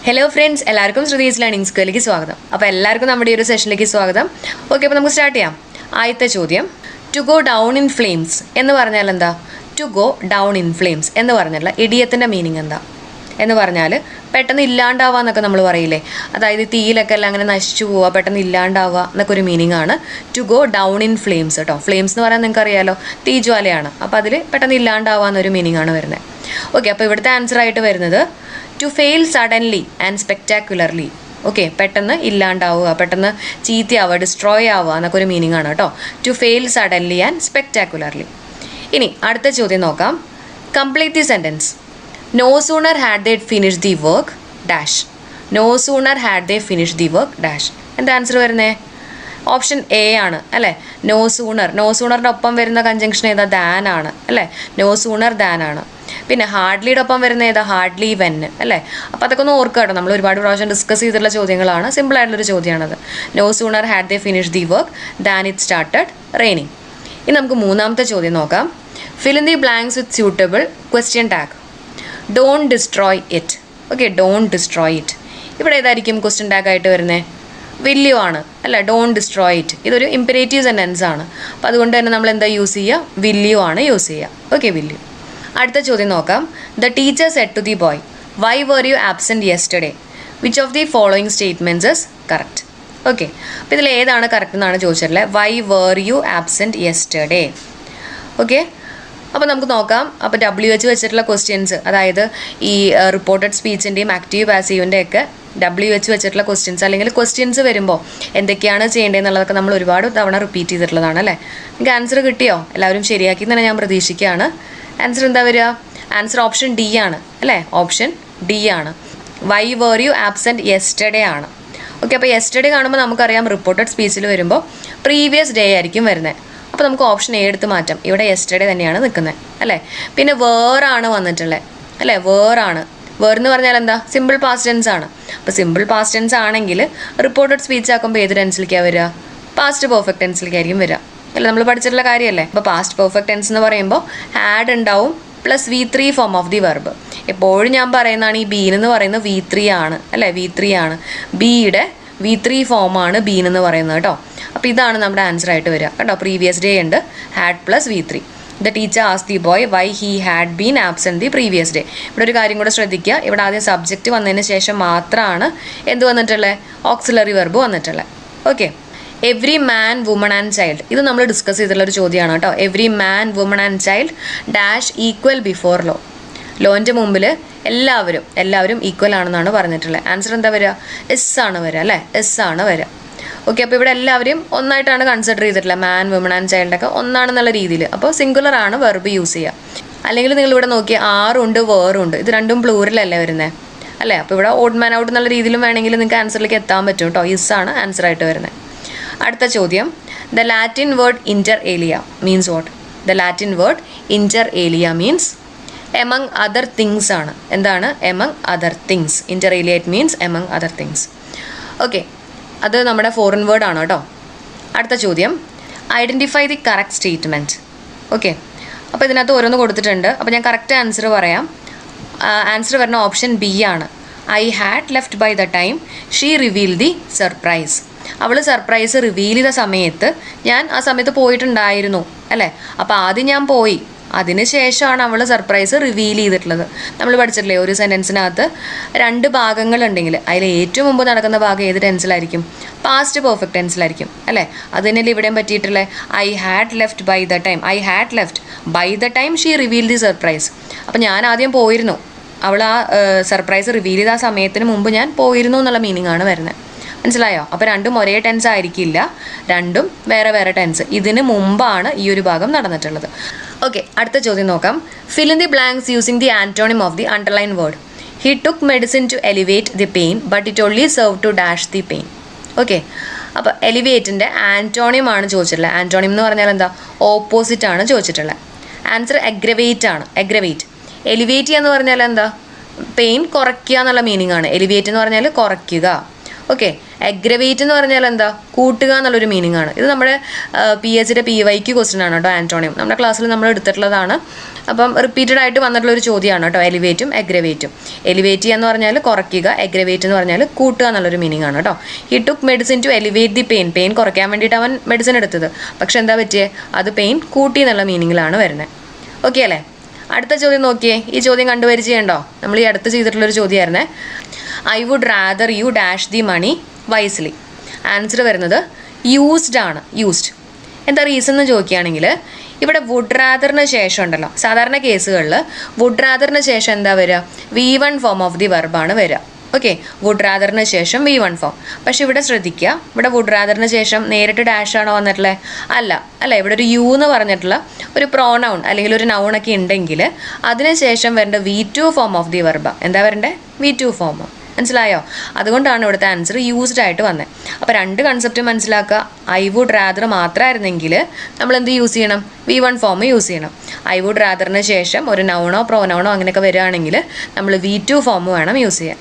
Hello friends, എല്ലാവർക്കും Shruthi's learning സ്കൂളിലേക്ക് സ്വാഗതം. അപ്പോൾ എല്ലാവർക്കും നമ്മുടെ ഈ ഒരു സെഷനിലേക്ക് സ്വാഗതം. ഓക്കെ, അപ്പോൾ നമുക്ക് സ്റ്റാർട്ട് ചെയ്യാം. ആദ്യത്തെ ചോദ്യം, to go down in flames എന്ന് പറഞ്ഞാൽ എന്താ? To go down in flames എന്ന് പറഞ്ഞാൽ ഇഡിയത്തിൻ്റെ മീനിങ് എന്താ എന്ന് പറഞ്ഞാൽ പെട്ടെന്ന് ഇല്ലാണ്ടാവുക എന്നൊക്കെ നമ്മൾ പറയില്ലേ, അതായത് തീയിലൊക്കെ എല്ലാം അങ്ങനെ നശിച്ചു പോവുക, പെട്ടെന്ന് ഇല്ലാണ്ടാവുക എന്നൊക്കെ ഒരു മീനിങ് ആണ് to go down in flames കേട്ടോ. ഫ്ലെയിംസ് എന്ന് പറയാൻ നിങ്ങൾക്ക് അറിയാലോ, തീജ്വാലയാണ്. അപ്പോൾ അതിൽ പെട്ടെന്ന് ഇല്ലാണ്ടാവുക എന്നൊരു മീനിങ് ആണ് വരുന്നത്. ഓക്കെ, അപ്പോൾ ഇവിടുത്തെ ആൻസർ ആയിട്ട് വരുന്നത് to fail suddenly and spectacularly. Okay, പെട്ടെന്ന് ഇല്ലാണ്ടാവുക, പെട്ടെന്ന് ചീത്തയാവുക, ഡിസ്ട്രോയ് ആവുക എന്നൊക്കെ ഒരു മീനിങ് ആണ് കേട്ടോ. To fail suddenly and spectacularly. ഇനി അടുത്ത ചോദ്യം നോക്കാം. Complete the sentence. No sooner had they finish the work dash. No sooner had they finish the work dash. എന്താ ആൻസർ വരുന്നത്? ഓപ്ഷൻ എ ആണ് അല്ലേ. No sooner. നോ സൂണറിൻ്റെ ഒപ്പം വരുന്ന കൺജങ്ഷൻ ഏതാ? ദാൻ ആണ് അല്ലേ. നോ സൂണർ ദാൻ ആണ്. പിന്നെ ഹാർഡ്ലിയുടെ ഒപ്പം വരുന്ന ഏതാ? ഹാർഡ്ലി വെൻ അല്ലേ. അപ്പോൾ അതൊക്കെ ഒന്ന് ഓർക്കുക കേട്ടോ. നമ്മൾ ഒരുപാട് പ്രാവശ്യം ഡിസ്കസ് ചെയ്തിട്ടുള്ള ചോദ്യങ്ങളാണ്. സിമ്പിൾ ആയിട്ടുള്ളൊരു ചോദ്യമാണത്. No sooner had they finish the work than it started raining. ഇനി നമുക്ക് മൂന്നാമത്തെ ചോദ്യം നോക്കാം. Fill in the blanks with suitable question tag. Don't destroy it. Okay, don't destroy it. ഇവിടെ ഏതായിരിക്കും ക്വസ്റ്റ്യൻ ടാഗ് ആയിട്ട് വരുന്നത്? വില്യു ആണ് അല്ലേ. ഡോണ്ട് ഡിസ്ട്രോയ് ഇറ്റ് ഇതൊരു ഇമ്പരേറ്റീവ് സെൻറ്റൻസ് ആണ്. അപ്പോൾ അതുകൊണ്ട് തന്നെ നമ്മൾ എന്താ യൂസ് ചെയ്യുക? വില്യു ആണ് യൂസ് ചെയ്യുക. Okay, will you. അടുത്ത ചോദ്യം നോക്കാം. The teacher said to the boy, why were you absent yesterday? Which of the following statements is correct? Okay, അപ്പോൾ ഇതിൽ ഏതാണ് കറക്റ്റ് എന്നാണ് ചോദിച്ചിട്ടുള്ളത്. Why were you absent yesterday. Okay, അപ്പോൾ നമുക്ക് നോക്കാം. അപ്പോൾ WH വെച്ചിട്ടുള്ള ക്വസ്റ്റ്യൻസ്, അതായത് ഈ റിപ്പോർട്ടഡ് സ്പീച്ചിൻ്റെയും ആക്റ്റീവ് പാസീവിൻ്റെ ഒക്കെ WH വെച്ചിട്ടുള്ള ക്വസ്റ്റ്യൻസ് അല്ലെങ്കിൽ ക്വസ്റ്റ്യൻസ് വരുമ്പോൾ എന്തൊക്കെയാണ് ചെയ്യേണ്ടതെന്നുള്ളതൊക്കെ നമ്മൾ ഒരുപാട് തവണ റിപ്പീറ്റ് ചെയ്തിട്ടുള്ളതാണ് അല്ലേ. നിങ്ങൾക്ക് ആൻസർ കിട്ടിയോ? എല്ലാവരും ശരിയാക്കി തന്നെ ഞാൻ പ്രതീക്ഷിക്കുകയാണ്. ആൻസർ എന്താ വരിക? ആൻസർ ഓപ്ഷൻ ഡി ആണ് അല്ലേ. ഓപ്ഷൻ ഡി ആണ്. Y were you absent yesterday ആണ്. ഓക്കെ, അപ്പോൾ യെസ്റ്റർഡേ കാണുമ്പോൾ നമുക്കറിയാം റിപ്പോർട്ടഡ് സ്പീച്ചിൽ വരുമ്പോൾ പ്രീവിയസ് ഡേ ആയിരിക്കും വരുന്നത്. അപ്പോൾ നമുക്ക് ഓപ്ഷൻ എ എടുത്ത് മാറ്റാം. ഇവിടെ യെസ്റ്റർഡേ തന്നെയാണ് നിൽക്കുന്നത് അല്ലേ. പിന്നെ വേറാണ് വന്നിട്ടുള്ളത് അല്ലേ. വേറാണ്. വേർ എന്ന് പറഞ്ഞാൽ എന്താ? സിമ്പിൾ പാസ്റ്റ് ടെൻസ് ആണ്. അപ്പോൾ സിമ്പിൾ പാസ്റ്റ് ടെൻസ് ആണെങ്കിൽ റിപ്പോർട്ടഡ് സ്പീച്ച് ആക്കുമ്പോൾ ഏത് ടെൻസിലേക്കാണ് വരിക? പാസ്റ്റ് പെർഫെക്റ്റ് ടെൻസിലേക്കായിരിക്കും വരിക അല്ലേ. നമ്മൾ പഠിച്ചിട്ടുള്ള കാര്യമല്ലേ. അപ്പോൾ പാസ്റ്റ് പെർഫെക്റ്റ് ടെൻസ് എന്ന് പറയുമ്പോൾ ഹാഡ് ഉണ്ടാവും plus V3 form of the verb. എപ്പോഴും ഞാൻ പറയുന്നതാണ് ഈ ബീൻ എന്ന് പറയുന്നത് V3 ആണ് അല്ലേ. V3 ആണ്. ബിയുടെ V3 ഫോമാണ് ബീൻ എന്ന് പറയുന്നത് കേട്ടോ. അപ്പോൾ ഇതാണ് നമ്മുടെ ആൻസർ ആയിട്ട് വരിക കേട്ടോ. പ്രീവിയസ് ഡേ ഉണ്ട്, had plus V3. The teacher asked the boy why he had been absent the previous day. ഇവിടെ ഒരു കാര്യം കൂടെ ശ്രദ്ധിക്കുക. ഇവിടെ ആദ്യം സബ്ജക്റ്റ് വന്നതിന് ശേഷം മാത്രമാണ് എന്ത് വന്നിട്ടുള്ളത്? ഓക്സിലറി വെർബ് വന്നിട്ടുള്ളത്. Okay, every man woman and child. ഇത് നമ്മൾ ഡിസ്കസ് ചെയ്തിട്ടുള്ള ഒരു ചോദ്യമാണ് കേട്ടോ. Every man woman and child dash equal before law. ലോൻ്റെ മുമ്പിൽ എല്ലാവരും ഈക്വൽ ആണെന്നാണ് പറഞ്ഞിട്ടുള്ളത്. ആൻസർ എന്താ വരിക? എസ് ആണ് വരിക അല്ലേ. എസ് ആണ് വരിക. ഓക്കെ, അപ്പോൾ ഇവിടെ എല്ലാവരും ഒന്നായിട്ടാണ് കൺസിഡർ ചെയ്തിട്ടുള്ളത്. മാൻ വുമൺ ആൻഡ് ചൈൽഡൊക്കെ ഒന്നാണെന്നുള്ള രീതിയിൽ. അപ്പോൾ സിംഗുലർ ആണ് വെർബ് യൂസ് ചെയ്യുക. അല്ലെങ്കിൽ നിങ്ങളിവിടെ നോക്കിയാൽ ആറുണ്ട് വേറുണ്ട്, ഇത് രണ്ടും പ്ലൂറലല്ലേ വരുന്നത് അല്ലേ. അപ്പോൾ ഇവിടെ ഓഡ് മാൻ ഔട്ട് എന്നുള്ള രീതിയിലും വേണമെങ്കിൽ നിങ്ങൾക്ക് ആൻസറിലേക്ക് എത്താൻ പറ്റും കേട്ടോ. ഇസ് ആണ് ആൻസർ ആയിട്ട് വരുന്നത്. അടുത്ത ചോദ്യം, the Latin word inter alia means what? The Latin word inter alia means among other things ആണ്. എന്താണ് among other things? Inter alia it means among other things. Okay, അത് നമ്മുടെ ഫോറിൻ വേർഡ് ആണ് കേട്ടോ. അടുത്ത ചോദ്യം, identify the correct statement. Okay, അപ്പോൾ ഇതിനകത്ത് ഓരോന്ന് കൊടുത്തിട്ടുണ്ട്. അപ്പോൾ ഞാൻ കറക്റ്റ് ആൻസർ പറയാം. ആൻസർ വരുന്ന ഓപ്ഷൻ ബി ആണ്. I had left by the time she reveal the surprise. അവൾ സർപ്രൈസ് റിവീൽ ചെയ്ത സമയത്ത് ഞാൻ ആ സമയത്ത് പോയിട്ടുണ്ടായിരുന്നു അല്ലേ. അപ്പോൾ ആദ്യം ഞാൻ പോയി, അതിന് ശേഷമാണ് അവൾ സർപ്രൈസ് റിവീൽ ചെയ്തിട്ടുള്ളത്. നമ്മൾ പഠിച്ചിട്ടില്ലേ, ഒരു സെൻറ്റൻസിനകത്ത് 2 ഭാഗങ്ങളുണ്ടെങ്കിൽ അതിൽ ഏറ്റവും മുമ്പ് നടക്കുന്ന ഭാഗം ഏത് ടെൻസിലായിരിക്കും? പാസ്റ്റ് പെർഫെക്റ്റ് ടെൻസിലായിരിക്കും അല്ലേ. അത് തന്നെയല്ലേ ഇവിടെയും പറ്റിയിട്ടുള്ളത്. I had left by the time. I had left by the time she reveal the surprise. അപ്പോൾ ഞാൻ ആദ്യം പോയിരുന്നു, അവൾ ആ സർപ്രൈസ് റിവീൽ ചെയ്ത ആ സമയത്തിന് മുമ്പ് ഞാൻ പോയിരുന്നു എന്നുള്ള മീനിങ് ആണ് വരുന്നത്. മനസ്സിലായോ? അപ്പോൾ രണ്ടും ഒരേ ടെൻസ് ആയിരിക്കില്ല, രണ്ടും വേറെ വേറെ ടെൻസ്. ഇതിന് മുമ്പാണ് ഈ ഒരു ഭാഗം നടന്നിട്ടുള്ളത്. ഓക്കെ, അടുത്ത ചോദ്യം നോക്കാം. Fill in the blanks using the antonym of the underline word. He took medicine to elevate the pain but it only serve to dash the pain. Okay, അപ്പോൾ എലിവേറ്റിൻ്റെ ആൻറ്റോണിം ആണ് ചോദിച്ചിട്ടുള്ളത്. ആൻറ്റോണിം എന്ന് പറഞ്ഞാൽ എന്താ? ഓപ്പോസിറ്റ് ആണ് ചോദിച്ചിട്ടുള്ളത്. ആൻസർ അഗ്രവേറ്റ് ആണ്. അഗ്രവേറ്റ്. എലിവേറ്റ് എന്ന് പറഞ്ഞാൽ എന്താ? പെയിൻ കുറയ്ക്കുക എന്നുള്ള മീനിങ് ആണ്. എലിവേറ്റ് എന്ന് പറഞ്ഞാൽ കുറയ്ക്കുക. ഓക്കെ, അഗ്രവേറ്റ് എന്ന് പറഞ്ഞാൽ എന്താ, കൂട്ടുക എന്നുള്ളൊരു മീനിങ് ആണ്. ഇത് നമ്മുടെ PHയുടെ PYQ ക്വസ്റ്റ്യൻ ആണ് കേട്ടോ, ആൻറ്റോണിയം. നമ്മുടെ ക്ലാസ്സിൽ നമ്മൾ എടുത്തിട്ടുള്ളതാണ്. അപ്പം റിപ്പീറ്റഡ് ആയിട്ട് വന്നിട്ടുള്ള ഒരു ചോദ്യമാണ് കേട്ടോ, എലിവേറ്റും അഗ്രവേറ്റും. എലിവേറ്റ് എന്ന് പറഞ്ഞാൽ കുറയ്ക്കുക, അഗ്രവേറ്റ് എന്ന് പറഞ്ഞാൽ കൂട്ടുക എന്നുള്ളൊരു മീനിങ് ആണ് കേട്ടോ. He took medicine to elevate the pain. Pain കുറയ്ക്കാൻ വേണ്ടിയിട്ട് അവൻ മെഡിസിൻ എടുത്തത്, പക്ഷെ എന്താ പറ്റിയേ, അത് പെയിൻ കൂട്ടി എന്നുള്ള മീനിങ്ങിലാണ് വരുന്നത്. ഓക്കെ അല്ലേ? അടുത്ത ചോദ്യം നോക്കിയേ. ഈ ചോദ്യം കണ്ടുപരിചയമുണ്ടോ? നമ്മൾ ഈ അടുത്ത് ചെയ്തിട്ടുള്ളൊരു ചോദ്യമായിരുന്നേ. I would rather you dash the money wisely. Answer വരുന്നത് യൂസ്ഡ് ആണ്. യൂസ്ഡ് എന്താ റീസൺ എന്ന് ചോദിക്കുകയാണെങ്കിൽ, ഇവിടെ വുഡ് റാദറിന് ശേഷം ഉണ്ടല്ലോ, സാധാരണ കേസുകളിൽ വുഡ് റാദറിന് ശേഷം എന്താ വരിക, V1 ഫോം ഓഫ് ദി വെർബാണ് വരിക. ഓക്കെ, വുഡ് റാദറിന് ശേഷം V1 ഫോം. പക്ഷെ ഇവിടെ ശ്രദ്ധിക്കുക, ഇവിടെ വുഡ് റാദറിന് ശേഷം നേരിട്ട് ഡാഷ് ആണോ വന്നിട്ടുള്ളത്? അല്ല, ഇവിടെ ഒരു യു എന്ന് പറഞ്ഞിട്ടുള്ള ഒരു പ്രോനൗൺ അല്ലെങ്കിൽ ഒരു നൗണൊക്കെ ഉണ്ടെങ്കിൽ അതിനുശേഷം വരേണ്ട V2 ഫോം ഓഫ് ദി വെർബ. എന്താ വരണ്ടേ? V2 form. മനസ്സിലായോ? അതുകൊണ്ടാണ് ഇവിടുത്തെ ആൻസർ യൂസ്ഡ് ആയിട്ട് വന്നത്. അപ്പോൾ രണ്ട് കൺസെപ്റ്റ് മനസ്സിലാക്കുക. ഐ വുഡ് റാദർ മാത്രമായിരുന്നെങ്കിൽ നമ്മൾ എന്ത് യൂസ് ചെയ്യണം? V1 ഫോം യൂസ് ചെയ്യണം. ഐ വുഡ് റാദറിന് ശേഷം ഒരു നൗണോ പ്രോനൗണോ അങ്ങനെയൊക്കെ വരികയാണെങ്കിൽ നമ്മൾ V2 ഫോം വേണം യൂസ് ചെയ്യാൻ.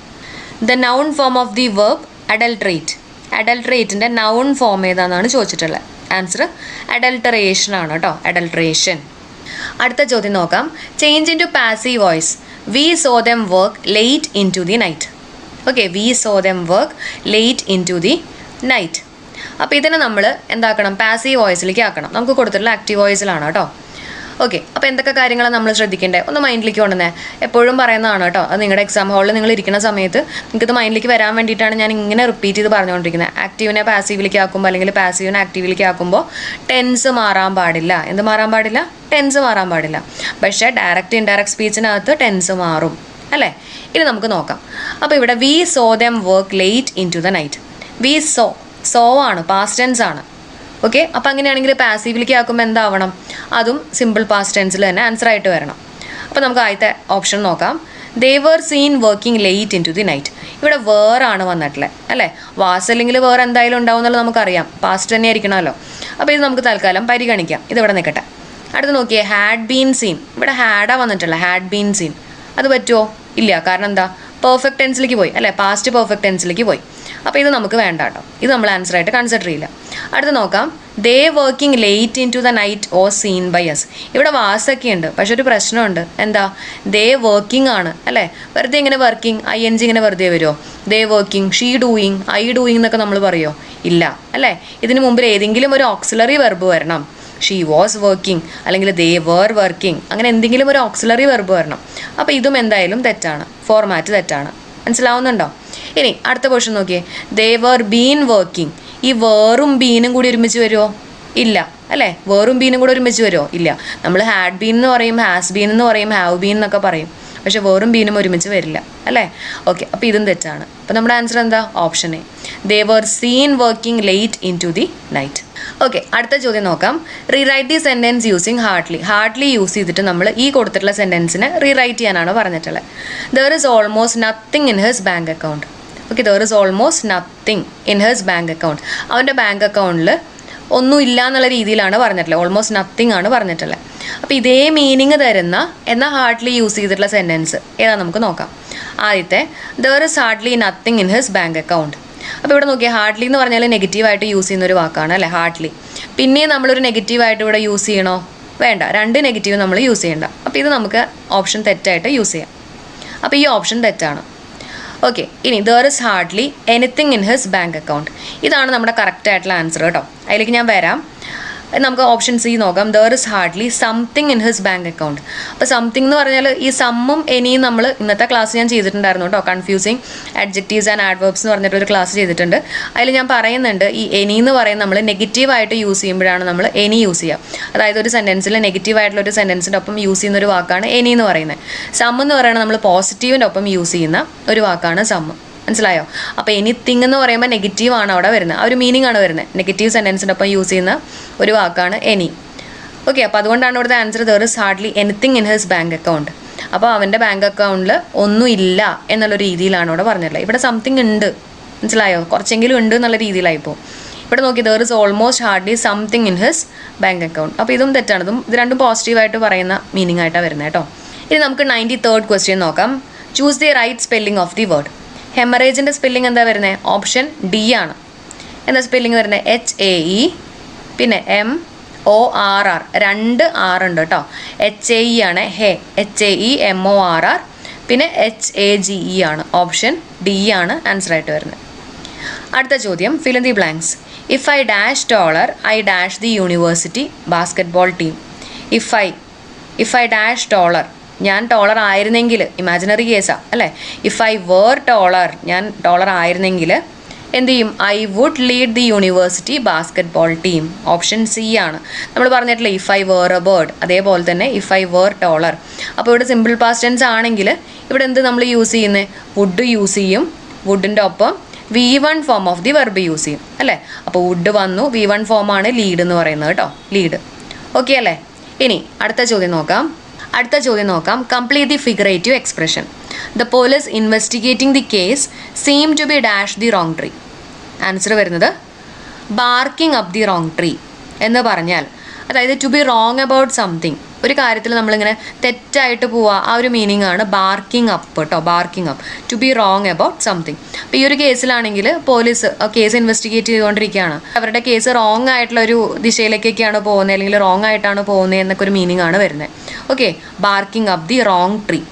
The noun form of the verb adulterate. അഡൽട്രേറ്റിൻ്റെ നൗൺ ഫോം ഏതാണെന്നാണ് ചോദിച്ചിട്ടുള്ളത്. ആൻസർ അഡൽട്ടറേഷൻ ആണ് കേട്ടോ, അഡൽട്രേഷൻ. അടുത്ത ചോദ്യം നോക്കാം. Change in to passive voice. We saw them work late into the night. Okay, we saw them work late into the night. അപ്പോൾ ഇതിനെ നമ്മൾ എന്താക്കണം? പാസീവ് വോയിസിലേക്ക് ആക്കണം. നമുക്ക് കൊടുത്തിട്ടുള്ള ആക്റ്റീവ് വോയിസിലാണ് കേട്ടോ. ഓക്കെ, അപ്പോൾ എന്തൊക്കെ കാര്യങ്ങളാണ് നമ്മൾ ശ്രദ്ധിക്കേണ്ടത്? ഒന്ന് മൈൻഡിലേക്ക് കൊണ്ടുവന്നേ. എപ്പോഴും പറയുന്നതാണ് കേട്ടോ, അത് നിങ്ങളുടെ എക്സാം ഹാളിൽ നിങ്ങൾ ഇരിക്കുന്ന സമയത്ത് നിങ്ങൾക്കിത് മൈൻഡിലേക്ക് വരാൻ വേണ്ടിയിട്ടാണ് ഞാൻ ഇങ്ങനെ റിപ്പീറ്റ് ചെയ്ത് പറഞ്ഞുകൊണ്ടിരിക്കുന്നത്. ആക്റ്റീവിനെ പാസീവിലേക്ക് ആക്കുമ്പോൾ അല്ലെങ്കിൽ പാസീവിനെ ആക്റ്റീവിലേക്ക് ആക്കുമ്പോൾ ടെൻസ് മാറാൻ പാടില്ല. എന്ത് മാറാൻ പാടില്ല? ടെൻസ് മാറാൻ പാടില്ല. പക്ഷേ ഡയറക്റ്റ് ഇൻഡയറക്റ്റ് സ്പീച്ചിനകത്ത് ടെൻസ് മാറും അല്ലേ? ഇനി നമുക്ക് നോക്കാം. അപ്പോൾ ഇവിടെ we saw them work late into the night. We saw ആണ്, പാസ്റ്റ് ടെൻസ് ആണ്. ഓക്കെ, അപ്പോൾ അങ്ങനെയാണെങ്കിൽ പാസീവിലേക്ക് ആക്കുമ്പോൾ എന്താവണം? അതും സിമ്പിൾ പാസ്റ്റ് ടെൻസിൽ തന്നെ ആൻസർ ആയിട്ട് വരണം. അപ്പോൾ നമുക്ക് ആദ്യത്തെ ഓപ്ഷൻ നോക്കാം. They were seen working late into the night. ഇവിടെ വേറാണ് വന്നിട്ടുള്ളത് അല്ലേ? വാസ് അല്ലെങ്കിൽ വേറെ എന്തായാലും ഉണ്ടാവും എന്നുള്ളത് നമുക്കറിയാം. പാസ്റ്റ് തന്നെ ആയിരിക്കണമല്ലോ. അപ്പോൾ ഇത് നമുക്ക് തൽക്കാലം പരിഗണിക്കാം. ഇതിവിടെ നിൽക്കട്ടെ. അടുത്ത് നോക്കിയേ, ഹാഡ് ബീൻ സീൻ. ഇവിടെ ഹാഡാ വന്നിട്ടുള്ളത്, ഹാഡ് ബീൻ സീൻ. അത് പറ്റുമോ? ഇല്ല. കാരണം എന്താ? പെർഫെക്റ്റ് ടെൻസിലേക്ക് പോയി അല്ലേ? പാസ്റ്റ് പെർഫെക്റ്റ് ടെൻസിലേക്ക് പോയി. അപ്പോൾ ഇത് നമുക്ക് വേണ്ട കേട്ടോ. ഇത് നമ്മൾ ആൻസർ ആയിട്ട് കൺസിഡർ ചെയ്യില്ല. അടുത്ത് നോക്കാം. They working late into the night or seen by us. ഇവിടെ വാസൊക്കെ ഉണ്ട്, പക്ഷെ ഒരു പ്രശ്നമുണ്ട്. എന്താ? ദേ വർക്കിംഗ് ആണ് അല്ലേ? വെറുതെ ഇങ്ങനെ വർക്കിംഗ് ING ഇങ്ങനെ വെറുതെ വരുമോ? They working, she doing, I doing എന്നൊക്കെ നമ്മൾ പറയുമോ? ഇല്ല അല്ലേ? ഇതിന് മുമ്പിൽ ഏതെങ്കിലും ഒരു ഓക്സിലറി വെർബ് വരണം. ഷീ വാസ് വർക്കിംഗ് അല്ലെങ്കിൽ ദേ വർ വർക്കിംഗ്, അങ്ങനെ എന്തെങ്കിലും ഒരു ഓക്സിലറി വെർബ് വരണം. അപ്പോൾ ഇതും എന്തായാലും തെറ്റാണ്, ഫോർമാറ്റ് തെറ്റാണ്. മനസ്സിലാവുന്നുണ്ടോ? ഇനി അടുത്ത ക്വസ്റ്റ്യൻ നോക്കിയേ. ദേ വർ ബീൻ വർക്കിംഗ്. ഈ വേറും ബീനും കൂടി ഒരുമിച്ച് വരുമോ? ഇല്ല അല്ലേ? വേറും ബീനും കൂടി ഒരുമിച്ച് വരുമോ? ഇല്ല. നമ്മൾ ഹാഡ് ബീൻ എന്ന് പറയും, ഹാസ് ബീൻ എന്ന് പറയും, ഹാവ് ബീൻ എന്നൊക്കെ പറയും. പക്ഷെ വേറും ബീനും ഒരുമിച്ച് വരില്ല അല്ലേ? ഓക്കെ, അപ്പോൾ ഇതും തെറ്റാണ്. അപ്പോൾ നമ്മുടെ ആൻസർ എന്താ? Option A. They were seen working late into the night. Okay, അടുത്ത ചോദ്യം നോക്കാം. Rewrite the sentence using hardly. Hardly use ചെയ്തിട്ട് നമ്മൾ ഈ കൊടുത്തിട്ടുള്ള സെൻറ്റൻസിനെ റീറൈറ്റ് ചെയ്യാനാണ് പറഞ്ഞിട്ടുള്ളത്. There is almost nothing in his bank account. Okay, there is almost nothing in his bank account. അവൻ്റെ ബാങ്ക് അക്കൗണ്ടിൽ ഒന്നും ഇല്ല എന്നുള്ള രീതിയിലാണ് പറഞ്ഞിട്ടുള്ളത്. ഓൾമോസ്റ്റ് നത്തിങ് ആണ് പറഞ്ഞിട്ടുള്ളത്. അപ്പോൾ ഇതേ മീനിങ് തരുന്ന എന്നാൽ ഹാർഡ്ലി യൂസ് ചെയ്തിട്ടുള്ള സെൻറ്റൻസ് ഏതാ നമുക്ക് നോക്കാം. ആദ്യത്തെ, there is hardly nothing in his bank account. അപ്പോൾ ഇവിടെ നോക്കിയാൽ ഹാർഡ്ലി എന്ന് പറഞ്ഞാൽ നെഗറ്റീവായിട്ട് യൂസ് ചെയ്യുന്ന ഒരു വാക്കാണ് അല്ലേ? ഹാർഡ്ലി. പിന്നെ നമ്മളൊരു നെഗറ്റീവായിട്ട് ഇവിടെ യൂസ് ചെയ്യണോ? വേണ്ട, രണ്ട് നെഗറ്റീവ് നമ്മൾ യൂസ് ചെയ്യണ്ട. അപ്പോൾ ഇത് നമുക്ക് ഓപ്ഷൻ തെറ്റായിട്ട് യൂസ് ചെയ്യാം. അപ്പോൾ ഈ ഓപ്ഷൻ തെറ്റാണ്. ഓക്കെ, ഇനി there is hardly anything in his bank account. ഇതാണ് നമ്മുടെ കറക്റ്റ് ആയിട്ടുള്ള ആൻസർ കേട്ടോ. അതിലേക്ക് ഞാൻ വരാം. നമുക്ക് ഓപ്ഷൻ സി നോക്കാം. There is hardly something in his bank account. അപ്പോൾ സംതിങ് എന്ന് പറഞ്ഞാൽ ഈ സമ്മും എനിയും നമ്മൾ ഇന്നത്തെ ക്ലാസ് ഞാൻ ചെയ്തിട്ടുണ്ടായിരുന്നു കേട്ടോ. കൺഫ്യൂസിങ് അഡ്ജക്റ്റീവ്സ് ആൻഡ് ആഡ്വേർബ്സ് എന്ന് പറഞ്ഞിട്ടൊരു ക്ലാസ് ചെയ്തിട്ടുണ്ട്. അതിൽ ഞാൻ പറയുന്നുണ്ട്, ഈ എനി എന്ന് പറയുന്നത് നമ്മൾ നെഗറ്റീവായിട്ട് യൂസ് ചെയ്യുമ്പോഴാണ് നമ്മൾ എനി യൂസ് ചെയ്യുക. അതായത് ഒരു സെൻറ്റൻസിൽ നെഗറ്റീവായിട്ടുള്ള ഒരു സെൻറ്റൻസിൻ്റെ ഒപ്പം യൂസ് ചെയ്യുന്ന ഒരു വാക്കാണ് എനി എന്ന് പറയുന്നത്. സം എന്ന് പറയുന്നത് നമ്മൾ പോസിറ്റീവിൻ്റെ ഒപ്പം യൂസ് ചെയ്യുന്ന ഒരു വാക്കാണ് സം. മനസ്സിലായോ? അപ്പോൾ എനിത്തിങ് എന്ന് പറയുമ്പോൾ നെഗറ്റീവാണ് അവിടെ വരുന്നത്. ആ ഒരു മീനിങ് ആണ് വരുന്നത്. നെഗറ്റീവ് സെൻറ്റൻസിൻ്റെ ഒപ്പം യൂസ് ചെയ്യുന്ന ഒരു വാക്കാണ് എനി. ഓക്കെ, അപ്പോൾ അതുകൊണ്ടാണ് ഇവിടുത്തെ answer there is hardly anything in his bank account. അപ്പോൾ അവൻ്റെ ബാങ്ക് അക്കൗണ്ടിൽ ഒന്നും ഇല്ല എന്നുള്ള രീതിയിലാണ് ഇവിടെ പറഞ്ഞിട്ടുള്ളത്. ഇവിടെ സംതിങ് ഉണ്ട്, മനസ്സിലായോ? കുറച്ചെങ്കിലും ഉണ്ട് എന്നുള്ള രീതിയിലായിപ്പോൾ. ഇവിടെ നോക്കി, there is almost hardly something in his bank account. അപ്പോൾ ഇതും തെറ്റാണ്. ഇത് രണ്ടും പോസിറ്റീവായിട്ട് പറയുന്ന മീനിങ് ആയിട്ടാണ് വരുന്നത് കേട്ടോ. ഇനി നമുക്ക് 93rd ക്വസ്റ്റ്യൻ നോക്കാം. Choose the right spelling of the word. ഹെമറേജിൻ്റെ സ്പെല്ലിംഗ് എന്താ വരുന്നത്? ഓപ്ഷൻ ഡി ആണ്. എന്താ സ്പെല്ലിംഗ് വരുന്നത്? HAE പിന്നെ MORR, 2 R ഉണ്ട് കേട്ടോ. HAE ആണ് ഹെ, HAEMORR, പിന്നെ HAGE ആണ്. ഓപ്ഷൻ ഡി ആണ് ആൻസർ ആയിട്ട് വരുന്നത്. അടുത്ത ചോദ്യം, fill in the blanks. If I dash taller I dash the university basketball team. If I dash taller, ഞാൻ ടോളർ ആയിരുന്നെങ്കിൽ, ഇമാജിനറി കേസാണ് അല്ലേ. ഇഫ് ഐ വേർ ടോളർ, ഞാൻ ടോളർ ആയിരുന്നെങ്കിൽ എന്ത് ചെയ്യും? I would lead the university basketball team. Option C ആണ്. നമ്മൾ പറഞ്ഞിട്ടില്ലേ if I were a bird, അതേപോലെ തന്നെ ഇഫ് ഐ വേർ ടോളർ. അപ്പോൾ ഇവിടെ സിമ്പിൾ പാസ്റ്റ് ടെൻസ് ആണെങ്കിൽ ഇവിടെ എന്ത് നമ്മൾ യൂസ് ചെയ്യുന്നത്? വുഡ് യൂസ് ചെയ്യും. വുഡിൻ്റെ ഒപ്പം V1 form of the verb use ചെയ്യും അല്ലേ. അപ്പോൾ വുഡ് വന്നു, V1 ഫോമാണ് ലീഡ് എന്ന് പറയുന്നത് കേട്ടോ, ലീഡ്. ഓക്കെ അല്ലേ. ഇനി അടുത്ത ചോദ്യം നോക്കാം. Complete the figurative expression. The police investigating the case seem to be dash the wrong tree. Answer വരുന്നത് barking up the wrong tree എന്ന് പറഞ്ഞാൽ, അതായത് to be wrong about something, ഒരു കാര്യത്തിൽ നമ്മളിങ്ങനെ തെറ്റായിട്ട് പോവുക, ആ ഒരു മീനിങ് ആണ് ബാർക്കിംഗ് അപ്പ് കേട്ടോ. Barking up, to be wrong about something. അപ്പോൾ ഈ ഒരു കേസിലാണെങ്കിൽ പോലീസ് കേസ് ഇൻവെസ്റ്റിഗേറ്റ് ചെയ്തുകൊണ്ടിരിക്കുകയാണ്. അവരുടെ കേസ് റോങ് ആയിട്ടുള്ള ഒരു ദിശയിലേക്കൊക്കെയാണ് പോകുന്നത്, അല്ലെങ്കിൽ റോങ് ആയിട്ടാണ് പോകുന്നത് എന്നൊക്കെ ഒരു മീനിങ് ആണ് വരുന്നത്. Okay, barking up the wrong tree.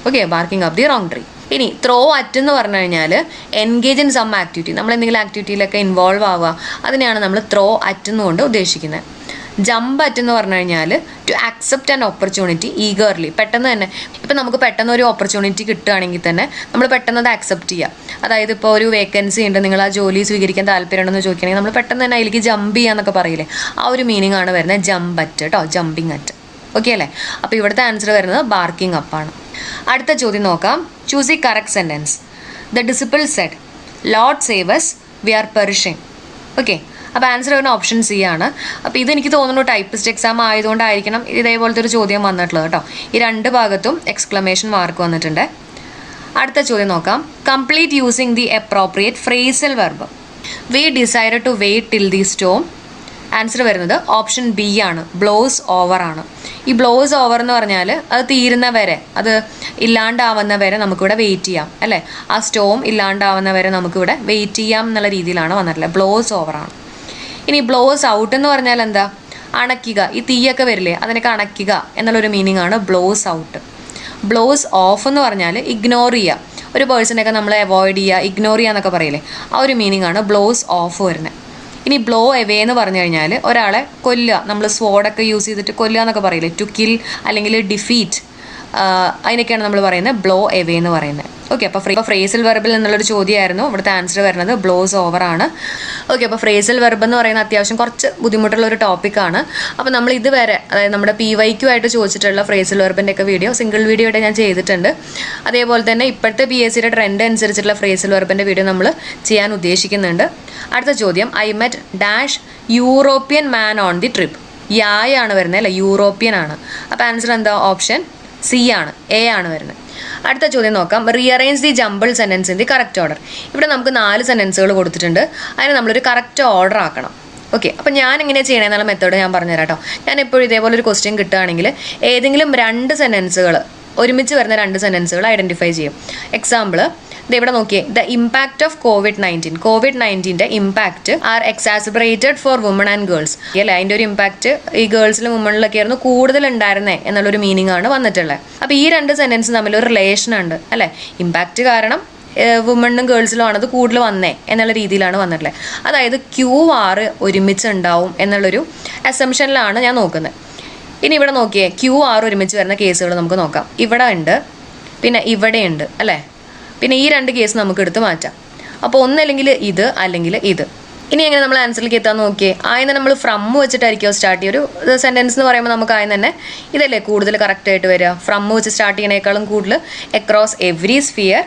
Okay, barking up the wrong tree. ഇനി ത്രോ അറ്റ് എന്ന് പറഞ്ഞു കഴിഞ്ഞാൽ എൻഗേജ് ഇൻ സം ആക്ടിവിറ്റി, നമ്മൾ എന്തെങ്കിലും ആക്ടിവിറ്റിയിലൊക്കെ ഇൻവോൾവ് ആവുക, അതിനെയാണ് നമ്മൾ ത്രോ അറ്റ് എന്നുകൊണ്ട് ഉദ്ദേശിക്കുന്നത്. ജമ്പ് അറ്റ് എന്ന് പറഞ്ഞു കഴിഞ്ഞാൽ to accept an opportunity eagerly, പെട്ടെന്ന് തന്നെ. ഇപ്പം നമുക്ക് പെട്ടെന്ന് ഒരു ഓപ്പർച്യൂണിറ്റി കിട്ടുകയാണെങ്കിൽ തന്നെ നമ്മൾ പെട്ടെന്ന് അത് ആക്സെപ്റ്റ് ചെയ്യുക. അതായത് ഇപ്പോൾ ഒരു വേക്കൻസി ഉണ്ട്, നിങ്ങൾ ആ ജോലി സ്വീകരിക്കാൻ താല്പര്യമുണ്ടെന്ന് ചോദിക്കുകയാണെങ്കിൽ നമ്മൾ പെട്ടെന്ന് തന്നെ അതിലേക്ക് ജമ്പ് ചെയ്യാന്നൊക്കെ പറയില്ലേ, ആ ഒരു മീനിങ് ആണ് വരുന്നത് ജമ്പ് അറ്റ് കേട്ടോ, ജമ്പിങ് അറ്റ്. ഓക്കെ അല്ലേ. അപ്പോൾ ഇവിടുത്തെ ആൻസർ വരുന്നത് ബാർക്കിംഗ് അപ്പാണ്. അടുത്ത ചോദ്യം നോക്കാം. Choose the correct sentence. The disciple said lord save us, we are perishing. Okay, അപ്പോൾ ആൻസർ വരുന്ന ഓപ്ഷൻ സി ആണ്. അപ്പോൾ ഇതെനിക്ക് തോന്നുന്നു ടൈപ്പിസ്റ്റ് എക്സാം ആയതുകൊണ്ടായിരിക്കണം ഇതേപോലത്തെ ഒരു ചോദ്യം വന്നിട്ടുള്ളത് കേട്ടോ. ഈ 2 ഭാഗത്തും എക്സ്ക്ലമേഷൻ മാർക്ക് വന്നിട്ടുണ്ട്. അടുത്ത ചോദ്യം നോക്കാം. Complete using the appropriate phrasal verb. We decide to wait till the storm. Answer വരുന്നത് ഓപ്ഷൻ ബി ആണ്, ബ്ലോസ് ഓവർ ആണ്. ഈ ബ്ലോസ് ഓവർ എന്ന് പറഞ്ഞാൽ അത് തീരുന്ന വരെ, അത് ഇല്ലാണ്ടാവുന്ന വരെ നമുക്കിവിടെ വെയിറ്റ് ചെയ്യാം അല്ലേ. ആ സ്റ്റോം ഇല്ലാണ്ടാവുന്ന വരെ നമുക്കിവിടെ വെയിറ്റ് ചെയ്യാം എന്നുള്ള രീതിയിലാണ് വന്നിട്ടുള്ളത്. ബ്ലോസ് ഓവറാണ്. ഇനി ബ്ലോസ് ഔട്ട് എന്ന് പറഞ്ഞാൽ എന്താ? അണയ്ക്കുക. ഈ തീയൊക്കെ വരില്ലേ, അതിനൊക്കെ അണയ്ക്കുക എന്നുള്ളൊരു മീനിങ് ആണ് ബ്ലോസ് ഔട്ട്. ബ്ലോസ് ഓഫ് എന്ന് പറഞ്ഞാൽ ഇഗ്നോർ ചെയ്യുക, ഒരു പേഴ്സണൊക്കെ നമ്മൾ അവോയ്ഡ് ചെയ്യുക, ഇഗ്നോർ ചെയ്യുക എന്നൊക്കെ പറയില്ലേ, ആ ഒരു മീനിങ് ആണ് ബ്ലോസ് ഓഫ് വരുന്നത്. ഇനി ബ്ലോ എവേ എന്ന് പറഞ്ഞു കഴിഞ്ഞാൽ ഒരാളെ കൊല്ലുക, നമ്മൾ സ്വോർഡൊക്കെ യൂസ് ചെയ്തിട്ട് കൊല്ലുക എന്നൊക്കെ പറയില്ലേ, ടു കിൽ അല്ലെങ്കിൽ ഡിഫീറ്റ്, അതിനൊക്കെയാണ് നമ്മൾ പറയുന്നത് ബ്ലോ എവേ എന്ന് പറയുന്നത്. ഓക്കെ, അപ്പോൾ ഫ്രേസൽ വെർബിൽ നിന്നുള്ളൊരു ചോദ്യമായിരുന്നു. ഇവിടുത്തെ ആൻസർ വരുന്നത് ബ്ലോസ് ഓവർ ആണ്. ഓക്കെ, അപ്പോൾ ഫ്രേസൽ വെർബ് എന്ന് പറയുന്ന അത്യാവശ്യം കുറച്ച് ബുദ്ധിമുട്ടുള്ള ഒരു ടോപ്പിക്കാണ്. അപ്പോൾ നമ്മൾ ഇതുവരെ, അതായത് നമ്മുടെ PYQ ആയിട്ട് ചോദിച്ചിട്ടുള്ള ഫ്രേസൽ വെർബിൻ്റെ ഒക്കെ വീഡിയോ സിംഗിൾ വീഡിയോ ആയിട്ട് ഞാൻ ചെയ്തിട്ടുണ്ട്. അതേപോലെ തന്നെ ഇപ്പോഴത്തെ PSCയുടെ ട്രെൻഡ് അനുസരിച്ചിട്ടുള്ള ഫ്രേസൽ വെർബിൻ്റെ വീഡിയോ നമ്മൾ ചെയ്യാൻ ഉദ്ദേശിക്കുന്നുണ്ട്. അടുത്ത ചോദ്യം, I met dash European man on the trip. യായാണ് വരുന്നത് അല്ലേ, യൂറോപ്യൻ ആണ്. അപ്പോൾ ആൻസർ എന്താ? ഓപ്ഷൻ സി ആണ്, എ ആണ് വരുന്നത്. അടുത്ത ചോദ്യം നോക്കാം. Rearrange the jumble sentence in the correct order. ഇവിടെ നമുക്ക് 4 സെൻറ്റൻസുകൾ കൊടുത്തിട്ടുണ്ട്, അതിന് നമ്മളൊരു കറക്റ്റ് ഓർഡർ ആക്കണം. ഓക്കെ, അപ്പോൾ ഞാൻ എങ്ങനെയാണ് ചെയ്യണമെന്നുള്ള മെത്തേഡ് ഞാൻ പറഞ്ഞുതരാം കേട്ടോ. ഞാൻ എപ്പോഴും ഇതേപോലെ ഒരു ക്വസ്റ്റ്യൻ കിട്ടുകയാണെങ്കിൽ ഏതെങ്കിലും 2 സെൻറ്റൻസുകൾ, ഒരുമിച്ച് വരുന്ന 2 സെൻറ്റൻസുകൾ ഐഡൻറ്റിഫൈ ചെയ്യും. എക്സാമ്പിൾ ഇവിടെ നോക്കിയേ, ദ ഇമ്പാക്ട് ഓഫ് കോവിഡ്-19 impact are exacerbated for woman and girls അല്ലേ. അതിൻ്റെ ഒരു ഇമ്പാക്ട് ഈ ഗേൾസിലും വുമണിലൊക്കെ ആയിരുന്നു കൂടുതൽ ഉണ്ടായിരുന്നേ എന്നുള്ളൊരു മീനിങ് ആണ് വന്നിട്ടുള്ളത്. അപ്പോൾ ഈ 2 സെൻറ്റൻസ് തമ്മിലൊരു റിലേഷൻ ഉണ്ട് അല്ലേ. ഇമ്പാക്ട് കാരണം വുമണിനും ഗേൾസിലും ആണത് കൂടുതൽ വന്നേ എന്നുള്ള രീതിയിലാണ് വന്നിട്ടുള്ളത്. അതായത് QR ഒരുമിച്ച് ഉണ്ടാവും എന്നുള്ളൊരു അസംഷനിലാണ് ഞാൻ നോക്കുന്നത്. ഇനി ഇവിടെ നോക്കിയേ, QR ഒരുമിച്ച് വരുന്ന കേസുകൾ നമുക്ക് നോക്കാം. ഇവിടെ ഉണ്ട്, പിന്നെ ഇവിടെ ഉണ്ട് അല്ലേ. പിന്നെ ഈ 2 കേസ് നമുക്ക് എടുത്ത് മാറ്റാം. അപ്പോൾ ഒന്നല്ലെങ്കിൽ ഇത് അല്ലെങ്കിൽ ഇത്. ഇനി എങ്ങനെ നമ്മൾ ആൻസറിലേക്ക് എത്താൻ നോക്കിയേ, ആദ്യം നമ്മൾ ഫ്രം വെച്ചിട്ടായിരിക്കുമോ സ്റ്റാർട്ട് ചെയ്യുക. ഒരു സെൻറ്റൻസ് എന്ന് പറയുമ്പോൾ നമുക്ക് ആദ്യം തന്നെ ഇതല്ലേ കൂടുതൽ കറക്റ്റായിട്ട് വരിക. ഫ്രം വെച്ച് സ്റ്റാർട്ട് ചെയ്യണേക്കാളും കൂടുതൽ across every sphere,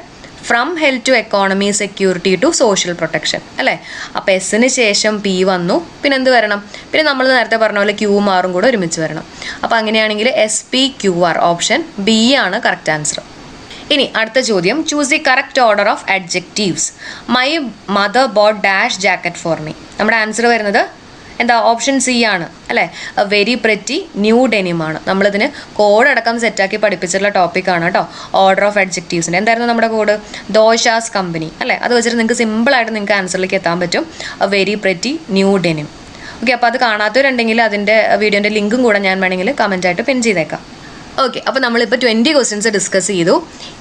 from health to economy, security to social protection അല്ലേ. അപ്പോൾ എസ്സിന് ശേഷം P വന്നു, പിന്നെ എന്ത് വരണം? പിന്നെ നമ്മൾ നേരത്തെ പറഞ്ഞ പോലെ QR കൂടെ ഒരുമിച്ച് വരണം. അപ്പോൾ അങ്ങനെയാണെങ്കിൽ SPQR, ഓപ്ഷൻ B ആണ് കറക്റ്റ് ആൻസർ. ഇനി അടുത്ത ചോദ്യം, choose the correct order of adjectives. My mother boat dash jacket for me. നമ്മുടെ ആൻസർ വരുന്നത് എന്താ ഓപ്ഷൻ സി ആണ് അല്ലേ, വെരി പ്രെറ്റി ന്യൂ ഡെനിം ആണ്. നമ്മളിതിന് കോഡ് അടക്കം സെറ്റാക്കി പഠിപ്പിച്ചിട്ടുള്ള ടോപ്പിക്കാണ് കേട്ടോ, ഓർഡർ ഓഫ് അഡ്ജക്റ്റീവ്സിൻ്റെ. എന്തായിരുന്നു നമ്മുടെ കോഡ്? ദോശാസ് കമ്പനി അല്ലേ. അത് വെച്ചിട്ട് നിങ്ങൾക്ക് സിമ്പിളായിട്ട് നിങ്ങൾക്ക് ആൻസറിലേക്ക് എത്താൻ പറ്റും, very pretty new denim. Okay, അപ്പോൾ അത് കാണാത്തവരുണ്ടെങ്കിൽ അതിൻ്റെ വീഡിയോൻ്റെ ലിങ്കും കൂടെ ഞാൻ വേണമെങ്കിൽ കമൻറ്റായിട്ട് പിൻ ചെയ്തേക്കാം. ഓക്കെ, അപ്പോൾ നമ്മളിപ്പോൾ 20 ക്വസ്റ്റ്യൻസ് ഡിസ്കസ് ചെയ്തു.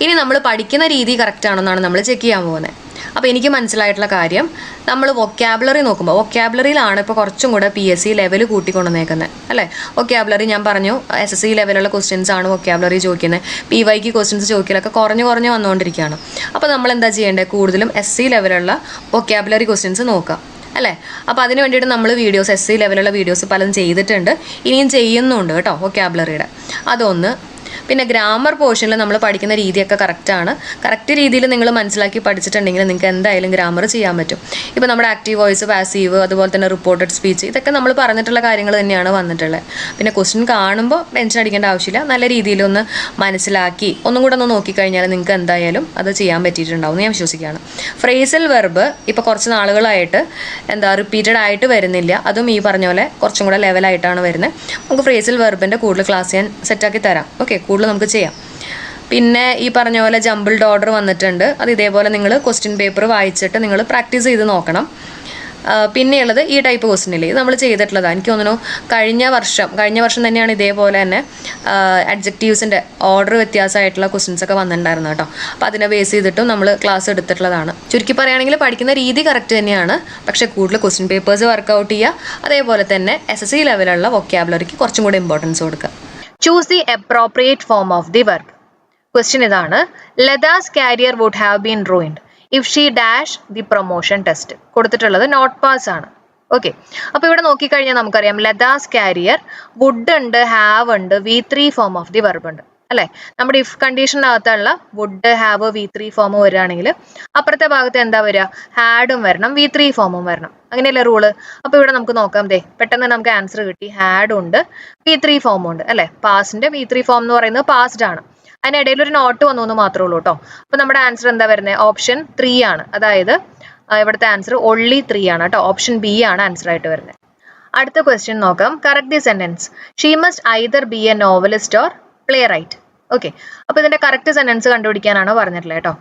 ഇനി നമ്മൾ പഠിക്കുന്ന രീതി കറക്റ്റ് ആണെന്നാണ് നമ്മൾ ചെക്ക് ചെയ്യാൻ പോകുന്നത്. അപ്പോൾ എനിക്ക് മനസ്സിലായിട്ടുള്ള കാര്യം, നമ്മൾ വൊക്കാബുലറി നോക്കുമ്പോൾ വൊക്കാബുലറിയിലാണ് ഇപ്പോൾ കുറച്ചും കൂടെ PSC ലെവൽ കൂട്ടിക്കൊണ്ടുവന്നേക്കുന്നത് അല്ലേ. വൊക്കാബുലറി ഞാൻ പറഞ്ഞു SSC ലെവലുള്ള ക്വസ്റ്റ്യൻസ് ആണ് വൊക്കാബുലറി ചോദിക്കുന്നത്. PYക്ക് ക്വസ്റ്റ്യൻസ് ചോദിക്കലൊക്കെ കുറഞ്ഞ് വന്നുകൊണ്ടിരിക്കുകയാണ്. അപ്പോൾ നമ്മൾ എന്താ ചെയ്യേണ്ടത്? കൂടുതലും SC ലെവലുള്ള വൊക്കാബുലറി ക്വസ്റ്റ്യൻസ് നോക്കാം അല്ലേ. അപ്പോൾ അതിന് വേണ്ടിയിട്ട് നമ്മൾ വീഡിയോസ് SC ലെവലുള്ള വീഡിയോസ് പലതും ചെയ്തിട്ടുണ്ട്, ഇനിയും ചെയ്യുന്നുണ്ട് കേട്ടോ വൊക്കാബുലറിയുടെ. അതൊന്ന്. പിന്നെ ഗ്രാമർ പോർഷനിൽ നമ്മൾ പഠിക്കുന്ന രീതിയൊക്കെ കറക്റ്റാണ്. കറക്റ്റ് രീതിയിൽ നിങ്ങൾ മനസ്സിലാക്കി പഠിച്ചിട്ടുണ്ടെങ്കിൽ നിങ്ങൾക്ക് എന്തായാലും ഗ്രാമർ ചെയ്യാൻ പറ്റും. ഇപ്പോൾ നമ്മുടെ ആക്റ്റീവ് വോയിസ്, പാസീവ്, അതുപോലെ തന്നെ റിപ്പോർട്ടഡ് സ്പീച്ച്, ഇതൊക്കെ നമ്മൾ പറഞ്ഞിട്ടുള്ള കാര്യങ്ങൾ തന്നെയാണ് വന്നിട്ടുള്ളത്. പിന്നെ ക്വസ്റ്റ്യൻ കാണുമ്പോൾ ടെൻഷൻ അടിക്കേണ്ട ആവശ്യമില്ല, നല്ല രീതിയിലൊന്ന് മനസ്സിലാക്കി ഒന്നും കൂടെ ഒന്ന് നോക്കിക്കഴിഞ്ഞാൽ നിങ്ങൾക്ക് എന്തായാലും അത് ചെയ്യാൻ പറ്റിയിട്ടുണ്ടാവും എന്ന് ഞാൻ വിശ്വസിക്കുകയാണ്. ഫ്രേസൽ വെർബ് ഇപ്പോൾ കുറച്ച് നാളുകളായിട്ട് റിപ്പീറ്റഡ് ആയിട്ട് വരുന്നില്ല, അതും ഈ പറഞ്ഞ പോലെ കുറച്ചും കൂടെ ലെവലായിട്ടാണ് വരുന്നത്. നമുക്ക് ഫ്രേസൽ വെർബിൻ്റെ കൂടുതൽ ക്ലാസ് ഞാൻ സെറ്റാക്കി തരാം. ഓക്കെ, കൂടുതൽ നമുക്ക് ചെയ്യാം. പിന്നെ ഈ പറഞ്ഞ പോലെ ജംബിൾഡ് ഓർഡർ വന്നിട്ടുണ്ട്, അത് ഇതേപോലെ നിങ്ങൾ ക്വസ്റ്റ്യൻ പേപ്പർ വായിച്ചിട്ട് നിങ്ങൾ പ്രാക്ടീസ് ചെയ്ത് നോക്കണം. പിന്നെയുള്ളത് ഈ ടൈപ്പ് ക്വസ്റ്റ്യനില്ലേ, ഇത് നമ്മൾ ചെയ്തിട്ടുള്ളതാണ്. എനിക്ക് തോന്നുന്നു കഴിഞ്ഞ വർഷം തന്നെയാണ് ഇതേപോലെ തന്നെ അഡ്ജക്റ്റീവ്സിൻ്റെ ഓർഡർ വ്യത്യാസമായിട്ടുള്ള ക്വസ്റ്റ്യൻസ് ഒക്കെ വന്നിട്ടുണ്ടായിരുന്നു കേട്ടോ. അപ്പോൾ അതിനെ ബേസ് ചെയ്തിട്ടും നമ്മൾ ക്ലാസ് എടുത്തിട്ടുള്ളതാണ്. ചുരുക്കി പറയുകയാണെങ്കിൽ പഠിക്കുന്ന രീതി കറക്റ്റ് തന്നെയാണ്, പക്ഷേ കൂടുതൽ ക്വസ്റ്റ്യൻ പേപ്പേഴ്സ് വർക്കൗട്ട് ചെയ്യുക, അതേപോലെ തന്നെ SSC ലെവലുള്ള വൊക്കാബുലറിക്ക് കുറച്ചും കൂടി ഇമ്പോർട്ടൻസ് കൊടുക്കുക. Choose the appropriate form of the verb. Question ഇതാണ്, Latha's career would have been ruined if she dash the promotion test. കൊടുത്തിട്ടുള്ളത് നോട്ട് പാസ് ആണ്. ഓക്കെ, അപ്പോൾ ഇവിടെ നോക്കിക്കഴിഞ്ഞാൽ നമുക്കറിയാം ലതാസ് കാരിയർ വുഡ് ഉണ്ട്, ഹാവ് ഉണ്ട്, V3 form of the verb ഉണ്ട് അല്ലേ. നമ്മുടെ ഇഫ് കണ്ടീഷനകത്തുള്ള വുഡ്, ഹാവ്, V3 ഫോം വരികയാണെങ്കിൽ അപ്പുറത്തെ ഭാഗത്ത് എന്താ വരിക? ഹാഡും വരണം, V3 ഫോമും വരണം. അങ്ങനെയല്ലേ റൂള്? അപ്പോൾ ഇവിടെ നമുക്ക് നോക്കാം, പെട്ടെന്ന് നമുക്ക് ആൻസർ കിട്ടി. ഹാഡും ഉണ്ട്, V3 ഫോമും ഉണ്ട് അല്ലേ. പാസ്റ്റിന്റെ V3 ഫോം എന്ന് പറയുന്നത് പാസ്ഡ് ആണ്. അതിനിടയിൽ ഒരു നോട്ട് വന്നു എന്ന് മാത്രമേ ഉള്ളൂ കേട്ടോ. അപ്പോൾ നമ്മുടെ ആൻസർ എന്താ വരുന്നത്? ഓപ്ഷൻ 3 ആണ്. അതായത് ഇവിടുത്തെ ആൻസർ ഓൺലി 3 ആണ് കേട്ടോ. ഓപ്ഷൻ B ആണ് ആൻസർ ആയിട്ട് വരുന്നത്. അടുത്ത ക്വസ്റ്റ്യൻ നോക്കാം. Correct the sentence. She must either be a novelist or playwright. Okay, അപ്പോൾ ഇതിന്റെ കറക്റ്റ് സെന്റൻസ് കണ്ടുപിടിക്കാനാണ് പറഞ്ഞിട്ടുള്ളത് കേട്ടോ.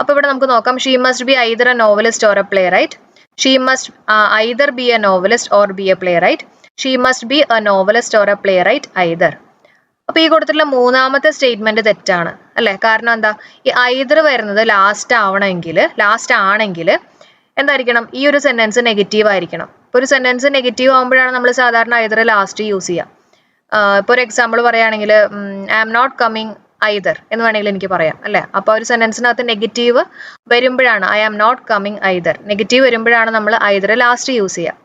അപ്പോൾ ഇവിടെ നമുക്ക് നോക്കാം. She must be either a novelist or a playwright. She must either be a novelist or be a playwright. She must be a novelist or a playwright either. അപ്പോൾ ഈ കൊടുത്തിട്ടുള്ള മൂന്നാമത്തെ statement തെറ്റാണ് അല്ലേ. കാരണം എന്താ? ഈ either വരുന്നത് ലാസ്റ്റ് ആണെങ്കിൽ എന്തായിരിക്കണം? ഈ ഒരു സെന്റൻസ് നെഗറ്റീവ് ആയിരിക്കണം. ഇപ്പോൾ ഒരു സെന്റൻസ് നെഗറ്റീവ് ആകുമ്പോഴാണ് നമ്മൾ സാധാരണ ഐദർ ലാസ്റ്റ് യൂസ് ചെയ്യുക. ഇപ്പോൾ ഒരു എക്സാമ്പിൾ പറയുകയാണെങ്കിൽ I am not coming either എന്ന് വേണമെങ്കിൽ എനിക്ക് പറയാം അല്ലേ. അപ്പോൾ ഒരു സെന്റൻസിനകത്ത് നെഗറ്റീവ് വരുമ്പോഴാണ് I am not coming either, negative വരുമ്പോഴാണ് നമ്മൾ ഐദർ ലാസ്റ്റ് യൂസ് ചെയ്യുക.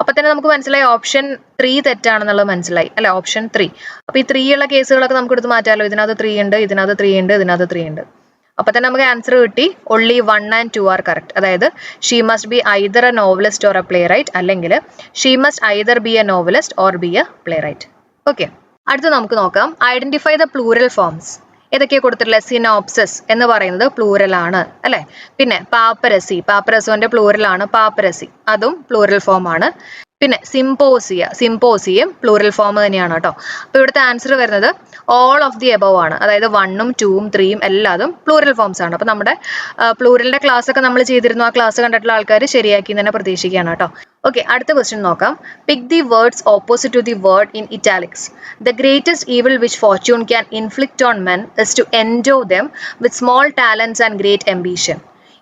അപ്പൊ തന്നെ നമുക്ക് മനസ്സിലായി ഓപ്ഷൻ 3 തെറ്റാണെന്നുള്ളത് മനസ്സിലായി അല്ലെ. ഓപ്ഷൻ 3. അപ്പൊ ഈ 3 ഉള്ള കേസുകളൊക്കെ നമുക്ക് എടുത്ത് മാറ്റാമല്ലോ. ഇതിനകത്ത് 3 ഉണ്ട്, ഇതിനകത്ത് 3 ഉണ്ട്, ഇതിനകത്ത് 3 ഉണ്ട്. അപ്പൊ തന്നെ നമുക്ക് ആൻസർ കിട്ടി. Only 1 and 2 are correct. അതായത് she must be either a novelist or a playwright, അല്ലെങ്കിൽ she must either be a novelist or be a playwright. Okay, അടുത്ത് നമുക്ക് നോക്കാം. Identify the plural forms. ഏതൊക്കെയാണ് കൊടുത്തിട്ടുള്ളത്? Synopsis എന്ന് പറയുന്നത് plural ആണ് അല്ലെ. പിന്നെ പാപ്പരസോന്റെ പ്ലൂറൽ ആണ് പാപ്പരസി, അതും പ്ലൂറൽ ഫോം ആണ്. പിന്നെ സിംപോസിയം പ്ലൂറൽ ഫോം തന്നെയാണ് കേട്ടോ. അപ്പോൾ ഇവിടുത്തെ ആൻസർ വരുന്നത് ഓൾ ഓഫ് ദി എബവ് ആണ്. അതായത് 1ഉം 2ഉം 3ഉം എല്ലാതും പ്ലൂറൽ ഫോംസ് ആണ്. അപ്പോൾ നമ്മുടെ പ്ലൂറലിന്റെ ക്ലാസ് ഒക്കെ നമ്മൾ ചെയ്തിരുന്നു. ആ ക്ലാസ് കണ്ടിട്ടുള്ള ആൾക്കാർ ശരിയാക്കി തന്നെ പ്രതീക്ഷിക്കുകയാണ് കേട്ടോ. ഓക്കെ, അടുത്ത ക്വസ്റ്റ്യൻ നോക്കാം. Pick the words opposite to the word in italics. The greatest evil which fortune can inflict on men is to endow them with small talents and great ambition.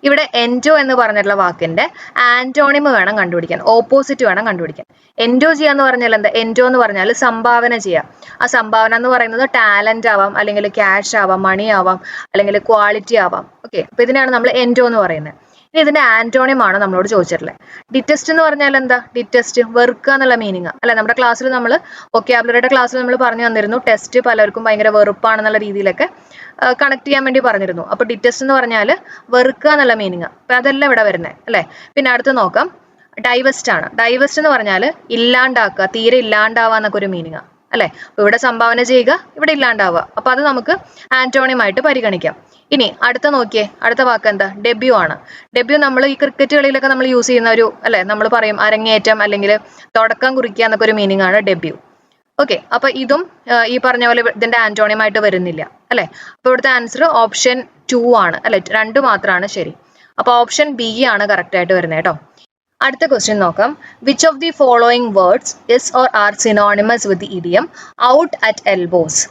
ഇവിടെ endow എന്ന് പറഞ്ഞിട്ടുള്ള വാക്കിന്റെ antonym വേണം കണ്ടുപിടിക്കാൻ, opposite വേണം കണ്ടുപിടിക്കാൻ. എൻജോ ചെയ്യാന്ന് പറഞ്ഞാൽ എന്താ? എൻജോ എന്ന് പറഞ്ഞാൽ സംഭാവന ചെയ്യാം. ആ സംഭാവന എന്ന് പറയുന്നത് ടാലന്റ് ആവാം, അല്ലെങ്കിൽ ക്യാഷ് ആവാം, മണി ആവാം, അല്ലെങ്കിൽ ക്വാളിറ്റി ആവാം. ഓക്കെ, അപ്പൊ ഇതിനാണ് നമ്മൾ എൻജോ എന്ന് പറയുന്നത്. ഇനി ഇതിന്റെ ആന്റോണിം ആണ് നമ്മളോട് ചോദിച്ചിട്ടുള്ളത്. ഡിറ്റസ്റ്റ് എന്ന് പറഞ്ഞാൽ എന്താ? ഡിറ്റസ്റ്റ് വെറുക്കുക എന്നുള്ള മീനിങ് അല്ലെ. നമ്മുടെ ക്ലാസ്സിൽ നമ്മൾ വൊക്കാബുലറിയുടെ ക്ലാസ്സിൽ നമ്മൾ പറഞ്ഞു തന്നിരുന്നു ടെസ്റ്റ് പലർക്കും ഭയങ്കര വെറുപ്പാണെന്നുള്ള രീതിയിലൊക്കെ കണക്ട് ചെയ്യാൻ വേണ്ടി പറഞ്ഞിരുന്നു. അപ്പൊ ഡിറ്റസ്റ്റ് എന്ന് പറഞ്ഞാൽ വെറുക്കുക എന്നുള്ള മീനിങ്. അപ്പൊ അതെല്ലാം ഇവിടെ വരുന്നത് അല്ലെ. പിന്നെ അടുത്ത് നോക്കാം, ഡൈവസ്റ്റ് ആണ്. ഡൈവസ്റ്റ് എന്ന് പറഞ്ഞാൽ ഇല്ലാണ്ടാക്കുക, തീരെ ഇല്ലാണ്ടാവുക എന്നൊക്കെ ഒരു മീനിങ് അല്ലെ. അപ്പൊ ഇവിടെ സംഭാവന ചെയ്യുക, ഇവിടെ ഇല്ലാണ്ടാവുക. അപ്പൊ അത് നമുക്ക് ആന്റോണിം ആയിട്ട് പരിഗണിക്കാം. ഇനി അടുത്ത നോക്കിയേ, അടുത്ത വാക്ക് എന്താ? ഡെബ്യൂ ആണ്. ഡെബ്യൂ നമ്മൾ ഈ ക്രിക്കറ്റ് കളിയിലൊക്കെ നമ്മൾ യൂസ് ചെയ്യുന്ന ഒരു അല്ലെ, നമ്മൾ പറയും അരങ്ങേറ്റം അല്ലെങ്കിൽ തുടക്കം കുറിക്കുക എന്നൊക്കെ ഒരു മീനിങ് ആണ് ഡെബ്യൂ. ഓക്കെ, അപ്പൊ ഇതും ഈ പറഞ്ഞ പോലെ ഇതിന്റെ ആന്റോണിയം ആയിട്ട് വരുന്നില്ല അല്ലെ. അപ്പൊ ഇവിടുത്തെ ആൻസർ ഓപ്ഷൻ 2 ആണ് അല്ലെ, 2 മാത്രമാണ് ശരി. അപ്പൊ ഓപ്ഷൻ ബി ആണ് കറക്റ്റ് ആയിട്ട് വരുന്നത് കേട്ടോ. അടുത്ത ക്വസ്റ്റ്യൻ നോക്കാം. Which of the following words is or are synonymous with the idiom out at elbows?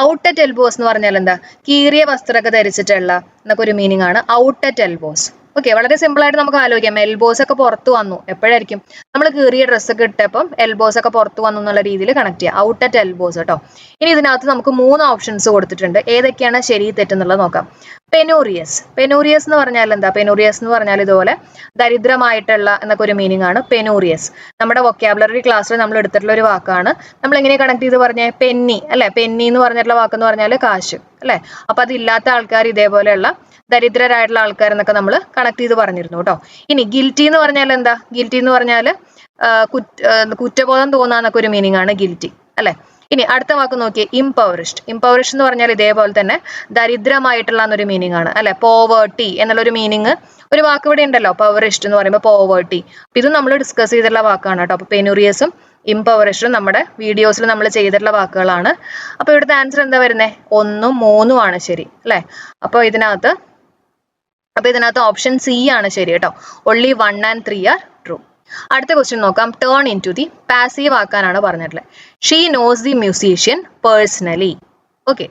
Out at elbows എന്ന് പറഞ്ഞാൽ എന്താ? കീറിയ വസ്ത്രമൊക്കെ ധരിച്ചിട്ടുള്ള എന്നൊക്കെ ഒരു മീനിങ് ആണ് ഔട്ട് അറ്റ് എൽബോസ്. ഓക്കെ, വളരെ സിമ്പിൾ ആയിട്ട് നമുക്ക് ആലോചിക്കാം. എൽബോസ് ഒക്കെ പുറത്തു വന്നു എപ്പോഴായിരിക്കും? നമ്മൾ കീറിയ ഡ്രസ്സൊക്കെ ഇട്ടപ്പം എൽബോസ് ഒക്കെ പുറത്തു വന്നു എന്നുള്ള രീതിയിൽ കണക്ട് ചെയ്യാം. ഔട്ട് അറ്റ് എൽബോസ് കേട്ടോ. ഇനി ഇതിനകത്ത് നമുക്ക് 3 ഓപ്ഷൻസ് കൊടുത്തിട്ടുണ്ട്. ഏതൊക്കെയാണ് ശരി തെറ്റെന്നുള്ളത് നോക്കാം. പെനൂറിയസ്. പെനൂറിയസ് എന്ന് പറഞ്ഞാൽ എന്താ? പെനൂറിയസ് എന്ന് പറഞ്ഞാൽ ഇതുപോലെ ദരിദ്രമായിട്ടുള്ള എന്നൊക്കെ ഒരു മീനിങ് ആണ് പെനൂറിയസ്. നമ്മുടെ വൊക്കാബുലറി ക്ലാസ്സിൽ നമ്മൾ എടുത്തിട്ടുള്ള ഒരു വാക്കാണ്. നമ്മൾ എങ്ങനെ കണക്ട് ചെയ്ത് പറഞ്ഞേ? പെന്നി അല്ലെ. പെന്നി എന്ന് പറഞ്ഞിട്ടുള്ള വാക്കെന്ന് പറഞ്ഞാൽ കാശ് അല്ലെ. അപ്പൊ അതില്ലാത്ത ആൾക്കാർ, ഇതേപോലെയുള്ള ദരിദ്രരായിട്ടുള്ള ആൾക്കാർ എന്നൊക്കെ നമ്മൾ കണക്ട് ചെയ്ത് പറഞ്ഞിരുന്നു കേട്ടോ. ഇനി ഗിൽറ്റി എന്ന് പറഞ്ഞാൽ എന്താ? ഗിൽറ്റി എന്ന് പറഞ്ഞാൽ കുറ്റബോധം തോന്നാന്നൊക്കെ ഒരു മീനിങ് ആണ് ഗിൽറ്റി അല്ലെ. ഇനി അടുത്ത വാക്ക് നോക്കിയേ, ഇംപവറിഷ്ഡ്. ഇംപവറിഷ്ഡ് എന്ന് പറഞ്ഞാൽ ഇതേപോലെ തന്നെ ദരിദ്രമായിട്ടുള്ള എന്നൊരു മീനിങ് ആണ് അല്ലെ. പോവേർട്ടി എന്നുള്ളൊരു മീനിങ് ഒരു വാക്ക് ഇവിടെ ഉണ്ടല്ലോ, പവറിഷ്ഡ് എന്ന് പറയുമ്പോൾ പോവേർട്ടി. ഇത് നമ്മൾ ഡിസ്കസ് ചെയ്തിട്ടുള്ള വാക്കാണ് കേട്ടോ. അപ്പൊ പെനൂറിയസും ഇംപവറിഷ്ഡും നമ്മുടെ വീഡിയോസിൽ നമ്മൾ ചെയ്തിട്ടുള്ള വാക്കുകളാണ്. അപ്പൊ ഇവിടുത്തെ ആൻസർ എന്താ വരുന്നത്? 1ഉം 3ഉം ആണ് ശരി അല്ലെ. അപ്പൊ ഇതിനകത്ത് ഓപ്ഷൻ സി ആണ് ശരി കേട്ടോ. only 1 and 3 are true. അടുത്ത ക്വസ്റ്റ്യൻ നോക്കാം. Turn into the passive ആക്കാനാണ് പറഞ്ഞിട്ടുള്ളത്. She knows the musician personally. Okay,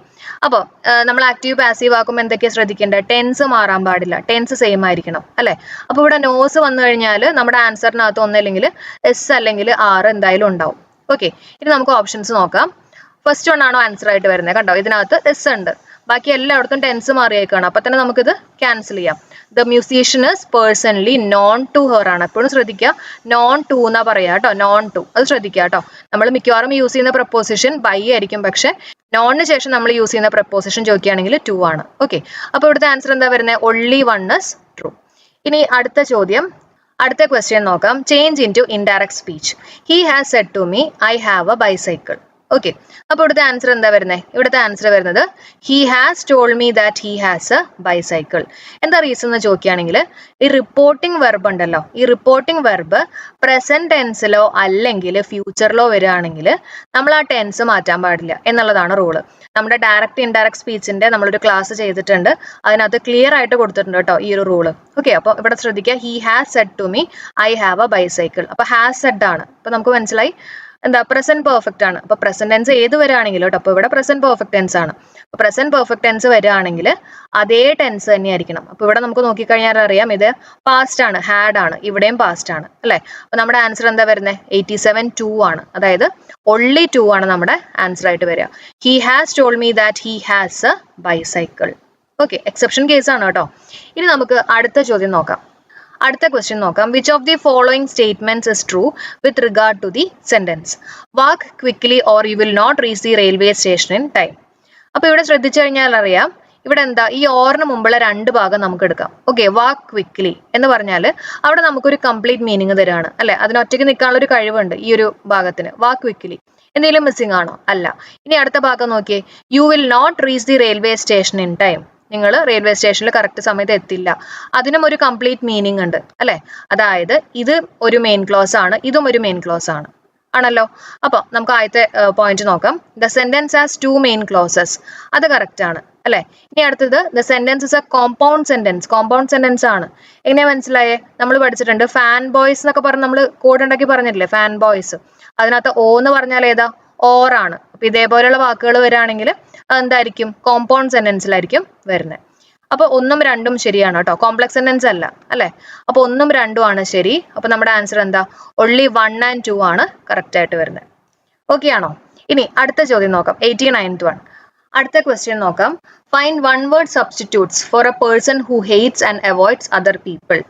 അപ്പോൾ നമ്മൾ ആക്റ്റീവ് പാസീവ് ആക്കുമ്പോൾ എന്തൊക്കെയാണ് ശ്രദ്ധിക്കേണ്ടത്? ടെൻസ് മാറാൻ പാടില്ല, ടെൻസ് സെയിം ആയിരിക്കണം അല്ലെ. അപ്പോൾ ഇവിടെ നോസ് വന്നു കഴിഞ്ഞാൽ നമ്മുടെ ആൻസറിനകത്ത് ഒന്നല്ലെങ്കിൽ എസ് അല്ലെങ്കിൽ ആർ എന്തായാലും ഉണ്ടാവും. ഓക്കെ, ഇനി നമുക്ക് ഓപ്ഷൻസ് നോക്കാം. ഫസ്റ്റ് വൺ ആണോ ആൻസർ ആയിട്ട് വരുന്നത്? കണ്ടോ, ഇതിനകത്ത് എസ് ഉണ്ട്, ബാക്കി എല്ലായിടത്തും ടെൻസ് മാറിയേക്കാണ്. അപ്പൊ തന്നെ നമുക്കിത് ക്യാൻസൽ ചെയ്യാം. The musician is personally known to her ആണ്. എപ്പോഴും ശ്രദ്ധിക്കുക, നോൺ ടു എന്നാ പറയാ കേട്ടോ, നോൺ ടു. അത് ശ്രദ്ധിക്കുക കേട്ടോ. നമ്മൾ മിക്കവാറും യൂസ് ചെയ്യുന്ന പ്രപ്പോസിഷൻ ബൈ ആയിരിക്കും, പക്ഷെ നോണിന് ശേഷം നമ്മൾ യൂസ് ചെയ്യുന്ന പ്രപ്പോസിഷൻ ചോദിക്കുകയാണെങ്കിൽ 2 ആണ്. ഓക്കെ, അപ്പൊ ഇവിടുത്തെ ആൻസർ എന്താ വരുന്നത്? only 1 is true. ഇനി അടുത്ത ചോദ്യം, അടുത്ത ക്വസ്റ്റ്യൻ നോക്കാം. Change in to indirect speech. He has said to me I have a bicycle. Okay, അപ്പൊ ഇവിടുത്തെ ആൻസർ എന്താ വരുന്നത്? ഇവിടുത്തെ ആൻസർ വരുന്നത് he has told me that he has a bicycle. എന്താ റീസൺ എന്ന് ചോദിക്കുകയാണെങ്കിൽ, ഈ റിപ്പോർട്ടിംഗ് വെർബ് ഉണ്ടല്ലോ, ഈ റിപ്പോർട്ടിംഗ് വെർബ് പ്രസന്റ് ടെൻസിലോ അല്ലെങ്കിൽ ഫ്യൂച്ചറിലോ വരികയാണെങ്കിൽ നമ്മൾ ആ ടെൻസ് മാറ്റാൻ പാടില്ല എന്നുള്ളതാണ് റൂള്. നമ്മുടെ ഡയറക്റ്റ് ഇൻഡയറക്റ്റ് സ്പീച്ചിന്റെ നമ്മളൊരു ക്ലാസ് ചെയ്തിട്ടുണ്ട്, അതിനകത്ത് ക്ലിയർ ആയിട്ട് കൊടുത്തിട്ടുണ്ട് കേട്ടോ ഈ ഒരു റൂള്. ഓക്കെ, അപ്പൊ ഇവിടെ ശ്രദ്ധിക്കുക, he has said to me I have a bicycle. അപ്പൊ ഹാസ് സെഡ് ആണ്. അപ്പൊ നമുക്ക് മനസ്സിലായി എന്താ? പ്രസന്റ് പെർഫെക്റ്റ് ആണ്. അപ്പൊ പ്രസന്റ് ടെൻസ് ഏത് വരികയാണെങ്കിലും കേട്ടോ, അപ്പൊ ഇവിടെ പ്രസന്റ് പെർഫെക്റ്റ് ടെൻസ് ആണ്. അപ്പൊ പ്രസന്റ് പെർഫെക്റ്റ് ടെൻസ് വരികയാണെങ്കിൽ അതേ ടെൻസ് തന്നെയായിരിക്കണം. അപ്പൊ ഇവിടെ നമുക്ക് നോക്കിക്കഴിഞ്ഞാൽ അറിയാം, ഇത് പാസ്റ്റ് ആണ്, ഹാഡ് ആണ്, ഇവിടെയും പാസ്റ്റ് ആണ് അല്ലെ. അപ്പൊ നമ്മുടെ ആൻസർ എന്താ വരുന്നത്? 87 2 ആണ്. അതായത് only 2 ആണ് നമ്മുടെ ആൻസർ ആയിട്ട് വരിക. He has told me that he has a bicycle. Okay, exception case ആണ് കേട്ടോ. ഇനി നമുക്ക് അടുത്ത ചോദ്യം നോക്കാം. അടുത്ത ക്വസ്റ്റ്യൻ നോക്കാം. Which of the following statements is true with regard to the sentence? Walk quickly or you will not reach the railway station in time. അപ്പൊ ഇവിടെ ശ്രദ്ധിച്ചു കഴിഞ്ഞാൽ അറിയാം, ഇവിടെ എന്താ, ഈ ഓറിന് മുമ്പുള്ള 2 ഭാഗം നമുക്ക് എടുക്കാം. ഓക്കെ, വാക്ക് ക്വിക്ക്ലി എന്ന് പറഞ്ഞാൽ അവിടെ നമുക്കൊരു കംപ്ലീറ്റ് മീനിങ് തരാണ് അല്ലെ. അതിനൊറ്റയ്ക്ക് നിൽക്കാനുള്ള ഒരു കഴിവുണ്ട് ഈ ഒരു ഭാഗത്തിന്. വാക്ക് ക്വിക്ക്ലി എന്തെങ്കിലും മിസ്സിംഗ് ആണോ? അല്ല. ഇനി അടുത്ത ഭാഗം നോക്കിയേ, you will not reach the railway station in time. നിങ്ങൾ റെയിൽവേ സ്റ്റേഷനിൽ കറക്റ്റ് സമയത്ത് എത്തില്ല. അതിനും ഒരു കംപ്ലീറ്റ് മീനിങ് ഉണ്ട് അല്ലെ. അതായത് ഇത് ഒരു മെയിൻ ക്ലോസ് ആണ്, ഇതും ഒരു മെയിൻ ക്ലോസ് ആണ് ആണല്ലോ. അപ്പൊ നമുക്ക് ആദ്യത്തെ പോയിന്റ് നോക്കാം. The sentence has 2 main clauses. അത് കറക്റ്റ് ആണ് അല്ലെ. ഇനി അടുത്തത്, the sentence is a compound sentence. Compound sentence ആണ്. എങ്ങനെ മനസ്സിലായേ? നമ്മൾ പഠിച്ചിട്ടുണ്ട് ഫാൻ ബോയ്സ് എന്നൊക്കെ പറഞ്ഞ് നമ്മൾ കോഡ് ഉണ്ടാക്കി പറഞ്ഞിട്ടില്ലേ, ഫാൻ ബോയ്സ്. അതിനകത്ത് ഓ എന്ന് പറഞ്ഞാൽ ഏതാ? ഓറാണ്. അപ്പൊ ഇതേപോലെയുള്ള വാക്കുകൾ വരികയാണെങ്കിൽ എന്തായിരിക്കും? കോമ്പൗണ്ട് സെന്റൻസിലായിരിക്കും വരുന്നത്. അപ്പൊ 1ഉം 2ഉം ശരിയാണ് കേട്ടോ, കോംപ്ലക്സ് സെന്റൻസ് അല്ല അല്ലെ. അപ്പൊ 1ഉം 2ഉം ആണ് ശരി. അപ്പൊ നമ്മുടെ ആൻസർ എന്താ? only 1 and 2 ആണ് കറക്റ്റ് ആയിട്ട് വരുന്നത്. ഓക്കെ ആണോ? ഇനി അടുത്ത ചോദ്യം നോക്കാം. 89th one. അടുത്ത ക്വസ്റ്റ്യൻ നോക്കാം. Find 1 word substitutes for a person who hates and avoids other people.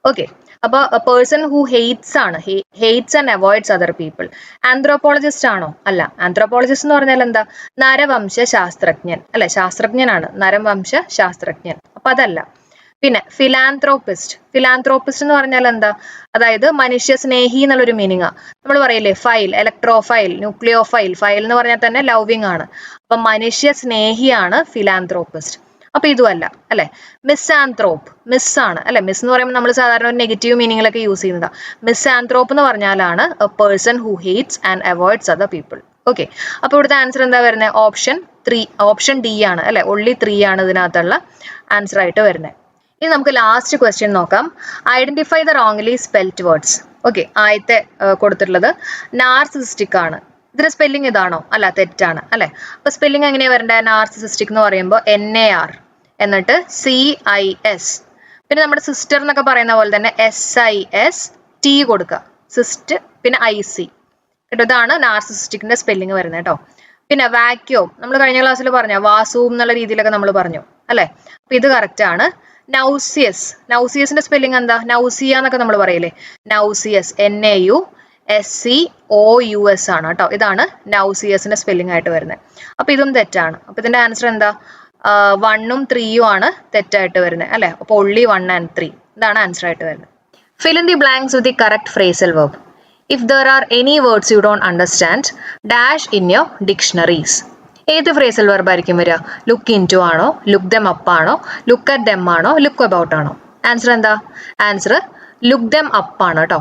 Okay, അപ്പൊ പേഴ്സൺ ഹു ഹെയ്റ്റ്സ് ആണ്, hates and avoids other people. Anthropologist ആണോ? അല്ല. ആന്ത്രോപോളജിസ്റ്റ് എന്ന് പറഞ്ഞാൽ എന്താ? നരവംശ ശാസ്ത്രജ്ഞൻ അല്ലെ, ശാസ്ത്രജ്ഞനാണ്, നരവംശ ശാസ്ത്രജ്ഞൻ. അപ്പൊ അതല്ല. പിന്നെ ഫിലാന്ത്രോപ്പിസ്റ്റ്. ഫിലാന്ത്രോപ്പിസ്റ്റ് എന്ന് പറഞ്ഞാൽ എന്താ? അതായത് മനുഷ്യ സ്നേഹി എന്നുള്ളൊരു മീനിങ്ങാ. നമ്മൾ പറയില്ലേ ഫൈൽ, ഇലക്ട്രോഫൈൽ, ന്യൂക്ലിയോഫൈൽ. ഫൈൽ എന്ന് പറഞ്ഞാൽ തന്നെ ലവിങ് ആണ്. അപ്പൊ മനുഷ്യ സ്നേഹിയാണ് ഫിലാന്ത്രോപ്പിസ്റ്റ്. അപ്പൊ ഇതുമല്ല അല്ലെ. മിസ്ആന്ത്രോപ്പ്, മിസ്സാണ് അല്ലെ. മിസ് എന്ന് പറയുമ്പോൾ നമ്മൾ സാധാരണ ഒരു നെഗറ്റീവ് മീനിങ്ങിലൊക്കെ യൂസ് ചെയ്യുന്നതാണ്. മിസ്ആന്ത്രോപ്പ് എന്ന് പറഞ്ഞാലാണ് a person who hates and avoids other people. Okay, അപ്പൊ ഇവിടുത്തെ ആൻസർ എന്താ വരുന്നത്? ഓപ്ഷൻ ഡി ആണ് അല്ലെ. only 3 ആണ് ഇതിനകത്തുള്ള ആൻസർ ആയിട്ട് വരുന്നത്. ഇനി നമുക്ക് ലാസ്റ്റ് ക്വസ്റ്റ്യൻ നോക്കാം. Identify the wrongly spelt words. Okay, ആദ്യത്തെ കൊടുത്തിട്ടുള്ളത് നാർസിസിസ്റ്റിക് ആണ്. ഇതിന്റെ സ്പെല്ലിംഗ് ഇതാണോ? അല്ല, തെറ്റാണ് അല്ലെ. അപ്പൊ സ്പെല്ലിംഗ് എങ്ങനെയാ വരണ്ടേ? നാർസിസിസ്റ്റിക് എന്ന് പറയുമ്പോൾ NAR എന്നിട്ട് CIS, പിന്നെ നമ്മുടെ സിസ്റ്റർ എന്നൊക്കെ പറയുന്ന പോലെ തന്നെ SIST കൊടുക്കുക, സിസ്റ്റ്, പിന്നെ IC കേട്ടോ. ഇതാണ് നാർസിസിസ്റ്റിക്കിന്റെ സ്പെല്ലിംഗ് വരുന്നത് കേട്ടോ. പിന്നെ വാക്യൂം നമ്മൾ കഴിഞ്ഞ ക്ലാസ്സിൽ പറഞ്ഞു, വാസൂം എന്നുള്ള രീതിയിലൊക്കെ നമ്മൾ പറഞ്ഞു അല്ലെ. അപ്പൊ ഇത് കറക്റ്റ് ആണ്. നൗസിയസ്, നൗസിയസിന്റെ സ്പെല്ലിംഗ് എന്താ? നൗസിയ എന്നൊക്കെ നമ്മൾ പറയില്ലേ, നൗസിയസ് NAUSCOUS ആണ് കേട്ടോ. ഇതാണ് നൗസിയസിന്റെ സ്പെല്ലിംഗ് ആയിട്ട് വരുന്നത്. അപ്പൊ ഇതും തെറ്റാണ്. അപ്പൊ ഇതിന്റെ ആൻസർ എന്താ? 1ഉം 3ഉം ആണ് തെറ്റായിട്ട് വരുന്നത് അല്ലെ. അപ്പൊ only 1 and 3 ഇതാണ് ആൻസർ ആയിട്ട് വരുന്നത്. Fill in the blanks with the correct phrasal verb. If there are any words you don't understand, dash in your dictionaries. ഏത് ഫ്രേസൽ വെർബ് ആയിരിക്കും വരിക? ലുക്ക് ഇൻ ടു ആണോ, ലുക്ക് ദം അപ്പ് ആണോ, look at dum ആണോ, look about ആണോ? Answer എന്താ? Answer look dum up ആണ് കേട്ടോ.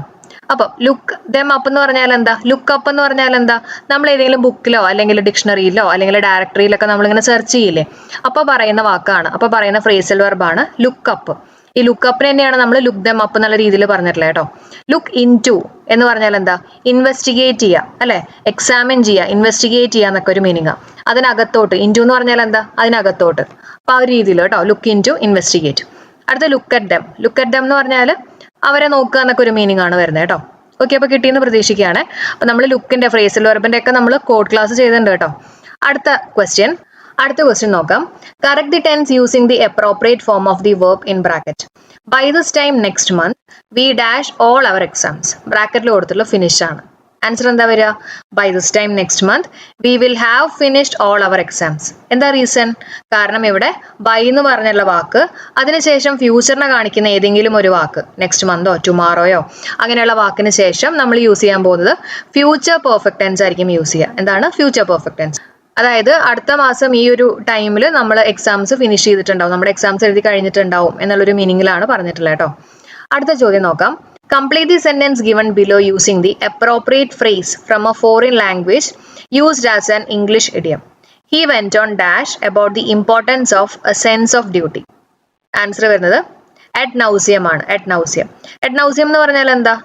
അപ്പൊ ലുക്ക് ദം അപ്പ് എന്ന് പറഞ്ഞാൽ എന്താ? ലുക്ക് അപ്പ് എന്ന് പറഞ്ഞാൽ എന്താ? നമ്മൾ ഏതെങ്കിലും ബുക്കിലോ അല്ലെങ്കിൽ ഡിക്ഷണറിയിലോ അല്ലെങ്കിൽ ഡയറക്ടറിയിലൊക്കെ നമ്മളിങ്ങനെ സെർച്ച് ചെയ്യില്ലേ, അപ്പൊ പറയുന്ന വാക്കാണ്, അപ്പൊ പറയുന്ന ഫ്രേസൽ വെർബാണ് ലുക്ക് അപ്പ്. ഈ ലുക്ക് അപ്പിന് തന്നെയാണ് നമ്മൾ ലുക്ക് ദം അപ്പ് എന്നുള്ള രീതിയിൽ പറഞ്ഞിട്ടുള്ളത് കേട്ടോ. ലുക്ക് ഇൻ ടു എന്ന് പറഞ്ഞാൽ എന്താ? ഇൻവെസ്റ്റിഗേറ്റ് ചെയ്യുക അല്ലെ, എക്സാമിൻ ചെയ്യുക, ഇൻവെസ്റ്റിഗേറ്റ് ചെയ്യുക എന്നൊക്കെ ഒരു മീനിങ്ങാ. അതിനകത്തോട്ട്, ഇൻ ടു എന്ന് പറഞ്ഞാൽ എന്താ? അതിനകത്തോട്ട്. അപ്പൊ ആ ഒരു രീതിയിൽ കേട്ടോ, ലുക്ക് ഇൻ ടു, ഇൻവെസ്റ്റിഗേറ്റ്. അടുത്ത look at dum. Look at dum എന്ന് പറഞ്ഞാൽ അവരെ നോക്കുക എന്നൊക്കെ ഒരു മീനിങ് ആണ് വരുന്നത് കേട്ടോ. ഓക്കെ, അപ്പൊ കിട്ടിയെന്ന് പ്രതീക്ഷിക്കുകയാണ്. അപ്പൊ നമ്മൾ ലുക്കിന്റെ ഫ്രേസൽ വെർബിന്റെ ഒക്കെ നമ്മൾ കോഡ് ക്ലാസ് ചെയ്തിട്ടുണ്ട് കേട്ടോ. അടുത്ത ക്വസ്റ്റ്യൻ നോക്കാം. Correct the tense using the appropriate form of the verb in bracket. By this time next month we dash all our exams. ബ്രാക്കറ്റിൽ കൊടുത്തുള്ള ഫിനിഷ് ആണ്. ആൻസർ എന്താ വരിക? By this time next month we will have finished all our exams. എന്താ reason? കാരണം ഇവിടെ by എന്ന് പറഞ്ഞുള്ള വാക്ക് അതിനുശേഷം ഫ്യൂച്ചറിനെ കാണിക്കുന്ന ഏതെങ്കിലും ഒരു വാക്ക്, നെക്സ്റ്റ് മന്തോ ടുമാറോയോ അങ്ങനെയുള്ള വാക്കിന് ശേഷം നമ്മൾ യൂസ് ചെയ്യാൻ പോകുന്നത് ഫ്യൂച്ചർ പെർഫെക്റ്റ് ടെൻസ് ആയിരിക്കും യൂസ് ചെയ്യുക. എന്താണ് ഫ്യൂച്ചർ പെർഫെക്റ്റ് ടെൻസ്? അതായത് അടുത്ത മാസം ഈ ഒരു ടൈമിൽ നമ്മൾ എക്സാംസ് ഫിനിഷ് ചെയ്തിട്ടുണ്ടാവും, നമ്മുടെ എക്സാംസ് എഴുതി കഴിഞ്ഞിട്ടുണ്ടാവും എന്നുള്ളൊരു മീനിങ്ങിലാണ് പറഞ്ഞിട്ടുള്ളത് കേട്ടോ. അടുത്ത ചോദ്യം നോക്കാം. Complete the sentence given below using the appropriate phrase from a foreign language used as an English idiom. He went on dash about the importance of a sense of duty. Answer വരുന്നത് at nauseam ആണ്. at nauseam എന്ന് പറഞ്ഞാൽ എന്താ?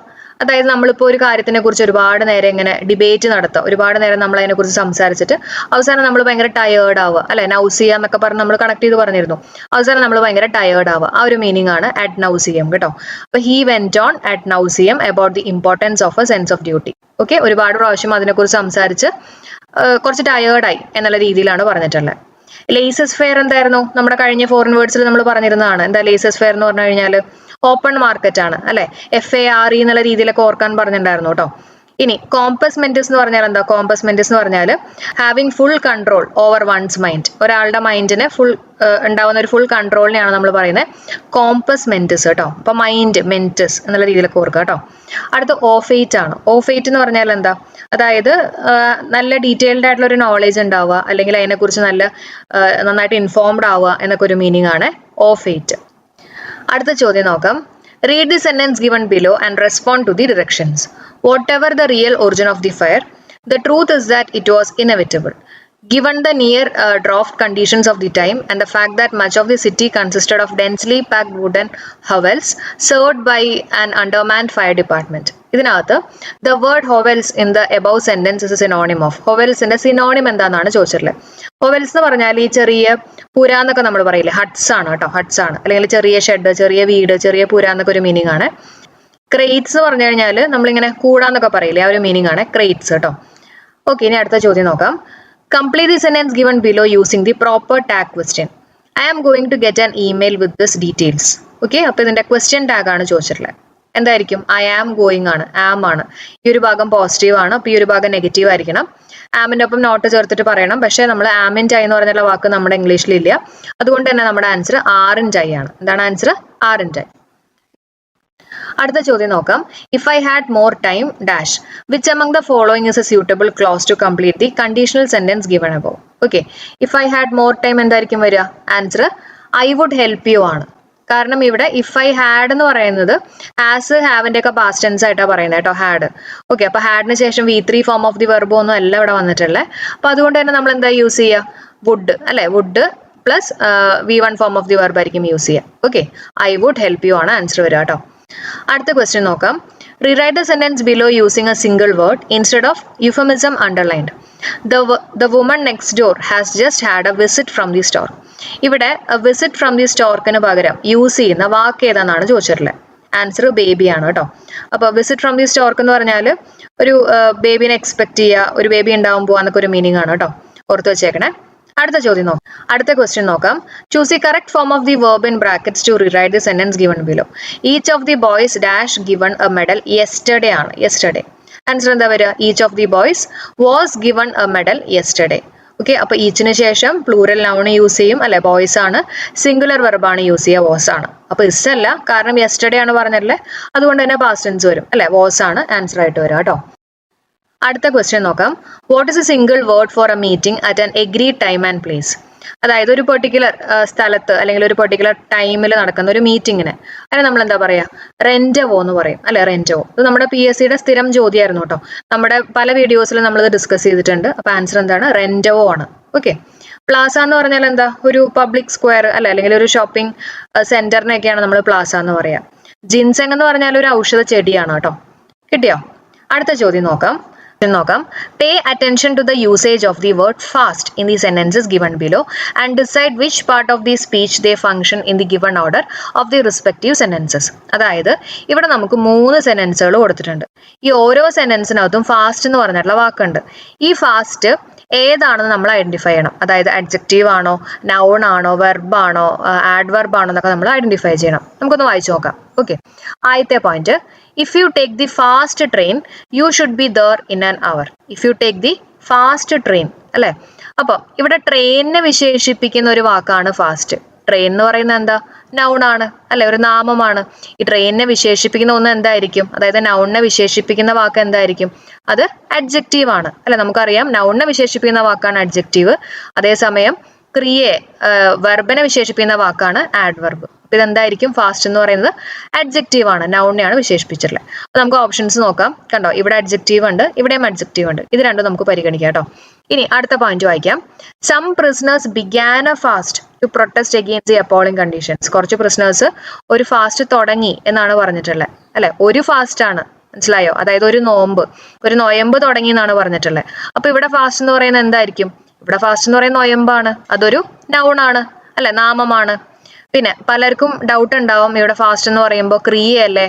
അതായത് നമ്മളിപ്പോൾ ഒരു കാര്യത്തിനെ കുറിച്ച് ഒരുപാട് നേരം ഇങ്ങനെ ഡിബേറ്റ് നടത്തുക, ഒരുപാട് നേരം നമ്മൾ അതിനെക്കുറിച്ച് സംസാരിച്ചിട്ട് അവസാനം നമ്മൾ ഭയങ്കര ടയേർഡ് ആവുക അല്ലെ. നൗസിയ എന്നൊക്കെ പറഞ്ഞ് നമ്മൾ കണക്ട് ചെയ്ത് പറഞ്ഞിരുന്നു. അവസാനം നമ്മൾ ഭയങ്കര ടയേർഡ് ആവുക, ആ ഒരു മീനിങ് ആണ് at nauseam കേട്ടോ. അപ്പൊ he went on at nauseam about the importance of a sense of duty. Okay, ഒരുപാട് പ്രാവശ്യം അതിനെക്കുറിച്ച് സംസാരിച്ച് കുറച്ച് ടയേർഡായി എന്നുള്ള രീതിയിലാണ് പറഞ്ഞിട്ടുള്ളത്. ലേസസ് ഫെയർ എന്തായിരുന്നു? നമ്മുടെ കഴിഞ്ഞ ഫോറിൻ വേർഡ്സിൽ നമ്മൾ പറഞ്ഞിരുന്നതാണ്. എന്താ ലേസസ് ഫെയർ എന്ന് പറഞ്ഞു കഴിഞ്ഞാൽ ഓപ്പൺ മാർക്കറ്റ് ആണ് അല്ലെ. FARE എന്നുള്ള രീതിയിലൊക്കെ ഓർക്കാൻ പറഞ്ഞിട്ടുണ്ടായിരുന്നു കേട്ടോ. ഇനി കോമ്പസ് മെന്റസ് എന്ന് പറഞ്ഞാൽ എന്താ? കോമ്പസ് മെന്റസ് എന്ന് പറഞ്ഞാൽ having full control over one's mind. ഒരാളുടെ മൈൻഡിന് ഉണ്ടാവുന്ന ഒരു ഫുൾ കൺട്രോളിനെയാണ് നമ്മൾ പറയുന്നത് കോമ്പസ് മെന്റസ് കേട്ടോ. അപ്പൊ മൈൻഡ് മെന്റസ് എന്നുള്ള രീതിയിലൊക്കെ ഓർക്കുക കേട്ടോ. അടുത്ത ഓഫേറ്റ് ആണ്. ഓഫേറ്റ് എന്ന് പറഞ്ഞാൽ എന്താ? അതായത് നല്ല ഡീറ്റെയിൽഡ് ആയിട്ടുള്ള ഒരു നോളേജ് ഉണ്ടാവുക, അല്ലെങ്കിൽ അതിനെക്കുറിച്ച് നന്നായിട്ട് ഇൻഫോംഡ് ആവുക എന്നൊക്കെ ഒരു മീനിങ് ആണ് ഓഫേറ്റ്. അടുത്ത ചോദ്യം നോക്കാം. Read the sentence given below and respond to the directions. Whatever the real origin of the fire, the truth is that it was inevitable. Given the near drought conditions of the time and the fact that much of the city consisted of densely packed wooden hovels served by an undermanned fire department. ഇതിനകത്ത് the word hovels in the above sentence is a synonym of. hovelsന്റെ synonym എന്താണെന്നാണ് ചോദിച്ചിട്ടുള്ളത്. hovels എന്ന് പറഞ്ഞാൽ ഈ ചെറിയ പുര എന്നൊക്കെ നമ്മൾ പറയില്ലേ, ഹട്ട്സ് ആണ് കേട്ടോ. ഹട്ട്സ് ആണ്, അല്ലെങ്കിൽ ചെറിയ ഷെഡ്, ചെറിയ വീട്, ചെറിയ പുര എന്നൊക്കെ ഒരു മീനിങ് ആണ്. ക്രേറ്റ്സ് എന്ന് പറഞ്ഞു കഴിഞ്ഞാൽ നമ്മളിങ്ങനെ കൂടാന്നൊക്കെ പറയില്ലേ, ആ ഒരു മീനിങ് ആണ് ക്രേറ്റ്സ് കേട്ടോ. ഓക്കെ, ഇനി അടുത്ത ചോദ്യം നോക്കാം. Complete the sentence given below using the proper tag question. I am going to get an email with this details. Okay, അപ്പൊ ഇതിന്റെ ക്വസ്റ്റ്യൻ ടാഗ് ആണ് ചോദിച്ചിട്ടുള്ളത്. എന്തായിരിക്കും? I am going ആണ്, am ആണ്. ഈ ഒരു ഭാഗം പോസിറ്റീവ് ആണ്, അപ്പൊ ഈ ഒരു ഭാഗം നെഗറ്റീവ് ആയിരിക്കണം. ആമിന്റെ ഒപ്പം നോട്ട് ചേർത്തിട്ട് പറയണം. പക്ഷെ നമ്മൾ ആമിൻ ടൈ എന്ന് പറഞ്ഞുള്ള വാക്ക് നമ്മുടെ ഇംഗ്ലീഷിൽ ഇല്ല. അതുകൊണ്ട് തന്നെ നമ്മുടെ ആൻസർ ആറിൻ ടൈ ആണ്. എന്താണ് ആൻസർ? ആറിൻ ടൈ. അടുത്ത ചോദ്യം നോക്കാം. If I had more time dash, which among the following is a suitable clause to complete the conditional sentence given above? Okay, if I had more time എന്തായിരിക്കും വരിക? Answer I would help you ആണ്. കാരണം ഇവിടെ if I had എന്ന് പറയുന്നത് has ഹാവിന്റെ ഒക്കെ past tense ആയിട്ടാണ് പറയുന്നത് കേട്ടോ, ഹാഡ്. ഓക്കെ, അപ്പൊ ഹാഡിന് ശേഷം V3 form of the verb ഒന്നും അല്ല ഇവിടെ വന്നിട്ടുള്ളത്. അപ്പൊ അതുകൊണ്ട് തന്നെ നമ്മൾ എന്താ യൂസ് ചെയ്യുക, വുഡ് അല്ലെ, would plus V1 form of the verb ആയിരിക്കും യൂസ് ചെയ്യുക. Okay, I would help you ആണ് ആൻസർ വരിക കേട്ടോ. അടുത്ത ക്വസ്റ്റ്യൻ നോക്കാം. Rewrite the sentence below using a single word instead of euphemism underlined. The woman next door has just had a visit from the store. ഇവിടെ visit from the സ്റ്റോർക്കിന് പകരം use ചെയ്യുന്ന വാക്ക് ഏതാണെന്നാണ് ചോദിച്ചിട്ടുള്ളത്. Answer baby ആണ് കേട്ടോ. അപ്പോൾ visit from the stork എന്ന് പറഞ്ഞാൽ ഒരു ബേബിനെ എക്സ്പെക്ട് ചെയ്യുക, ഒരു ബേബി ഉണ്ടാവാൻ പോവാന്നൊക്കെ ഒരു മീനിങ് ആണ് കേട്ടോ, ഓർത്ത് വെച്ചേക്കണേ. അടുത്ത ചോദ്യം നോക്കാം. അടുത്ത ക്വസ്റ്റ്യൻ നോക്കാം. Choose the correct form of the verb in brackets to rewrite the sentence given below. Each of the boys dash given a medal yesterday ആണ്. yesterday. ആൻസർ എന്താ വരിക? Each of the boys was given a medal yesterday. Okay, അപ്പൊ ഈച്ചിന് ശേഷം plural noun use ചെയ്യും അല്ലെ, boys ആണ്. Singular വെർബാണ് use ചെയ്യുക, was ആണ്. അപ്പൊ ഇസ് അല്ല, കാരണം യെസ്റ്റർഡേ ആണ് പറഞ്ഞല്ലേ, അതുകൊണ്ട് തന്നെ പാസ്റ്റ് ടെൻസ് വരും അല്ലെ, വാസ് ആണ് ആൻസർ ആയിട്ട് വരിക കേട്ടോ. അടുത്ത ക്വസ്റ്റ്യൻ നോക്കാം. What is A single word for A meeting at an agreed time and place? അതായത് ഒരു പെർട്ടിക്കുലർ സ്ഥലത്ത് അല്ലെങ്കിൽ ഒരു പെർട്ടിക്കുലർ ടൈമിൽ നടക്കുന്ന ഒരു മീറ്റിങ്ങിന് അതിന് നമ്മൾ എന്താ പറയാ, റെന്റവോ എന്ന് പറയും അല്ലെ, റെന്റവോ. ഇത് നമ്മുടെ PSCയുടെ സ്ഥിരം ചോദ്യമായിരുന്നു കേട്ടോ, നമ്മുടെ പല വീഡിയോസിലും നമ്മളിത് ഡിസ്കസ് ചെയ്തിട്ടുണ്ട്. അപ്പൊ ആൻസർ എന്താണ്? റെന്റവോ ആണ്. ഓക്കെ, പ്ലാസ എന്ന് പറഞ്ഞാൽ എന്താ, ഒരു പബ്ലിക് സ്ക്വയർ അല്ലെ, അല്ലെങ്കിൽ ഒരു ഷോപ്പിംഗ് സെന്ററിനെയൊക്കെയാണ് നമ്മൾ പ്ലാസ എന്ന് പറയാ. ജിൻസെങ് എന്ന് പറഞ്ഞാൽ ഒരു ഔഷധ ചെടിയാണ് കേട്ടോ. കിട്ടിയോ? അടുത്ത ചോദ്യം നോക്കാം. Pay attention to the usage of the word fast in the sentences given below and decide which part of the speech they function in the given order of the respective sentences. അതായത് ഇവിടെ നമുക്ക് 3 സെന്റൻസുകൾ കൊടുത്തിട്ടുണ്ട്. ഈ ഓരോ സെന്റൻസിനകത്തും fast എന്ന് പറഞ്ഞിട്ടുള്ള വാക്കുണ്ട്. ഈ ഫാസ്റ്റ് ഏതാണെന്ന് നമ്മൾ ഐഡന്റിഫൈ ചെയ്യണം. അതായത് അഡ്ജക്റ്റീവ് ആണോ, നൗൺ ആണോ, വെർബ് ആണോ, ആഡ്വർബ് ആണോ എന്നൊക്കെ നമ്മൾ ഐഡന്റിഫൈ ചെയ്യണം. നമുക്കൊന്ന് വായിച്ചു നോക്കാം. ഓക്കെ, ആദ്യത്തെ point, if you take the fast train you should be there in an hour. if you take the fast train അല്ലെ, അപ്പൊ ഇവിടെ ട്രെയിനിനെ വിശേഷിപ്പിക്കുന്ന ഒരു വാക്കാണ് ഫാസ്റ്റ്. ട്രെയിൻ എന്ന് പറയുന്നത് എന്താ, നൗൺ ആണ് അല്ലെ, ഒരു നാമമാണ്. ഈ ട്രെയിനിനെ വിശേഷിപ്പിക്കുന്ന ഒന്ന് എന്തായിരിക്കും, അതായത് നൗണിനെ വിശേഷിപ്പിക്കുന്ന വാക്ക് എന്തായിരിക്കും, അത് അഡ്ജക്റ്റീവ് ആണ് അല്ലെ. നമുക്കറിയാം നൗണിനെ വിശേഷിപ്പിക്കുന്ന വാക്കാണ് അഡ്ജക്റ്റീവ്, അതേസമയം ക്രിയയെ വെർബിനെ വിശേഷിപ്പിക്കുന്ന വാക്കാണ് ആഡ്വർബ്. അപ്പൊ ഇതെന്തായിരിക്കും, ഫാസ്റ്റ് എന്ന് പറയുന്നത് അഡ്ജക്റ്റീവ് ആണ്, നൗണിനെയാണ് വിശേഷിപ്പിച്ചിട്ടുള്ളത്. അപ്പൊ നമുക്ക് ഓപ്ഷൻസ് നോക്കാം. കണ്ടോ, ഇവിടെ അഡ്ജക്റ്റീവ് ഉണ്ട്, ഇവിടെയും അഡ്ജക്റ്റീവ് ഉണ്ട്. ഇത് രണ്ടും നമുക്ക് പരിഗണിക്കാം കേട്ടോ. ഇനി അടുത്ത പോയിന്റ് വായിക്കാം. Some prisoners began a fast to protest against the appalling conditions. കുറച്ച് പ്രിസണേഴ്സ് ഒരു ഫാസ്റ്റ് തുടങ്ങി എന്നാണ് പറഞ്ഞിട്ടുള്ളത് അല്ലെ, ഒരു ഫാസ്റ്റ് ആണ്, മനസ്സിലായോ? അതായത് ഒരു നൊയമ്പ് തുടങ്ങി എന്നാണ് പറഞ്ഞിട്ടുള്ളത്. അപ്പൊ ഇവിടെ ഫാസ്റ്റ് എന്ന് പറയുന്നത് എന്തായിരിക്കും? ഇവിടെ ഫാസ്റ്റ് എന്ന് പറയുന്നത് നൊയമ്പാണ്, അതൊരു നൗൺ ആണ് അല്ലെ, നാമമാണ്. പിന്നെ പലർക്കും ഡൗട്ട് ഉണ്ടാവും, ഇവിടെ ഫാസ്റ്റ് എന്ന് പറയുമ്പോൾ ക്രിയയല്ലേ,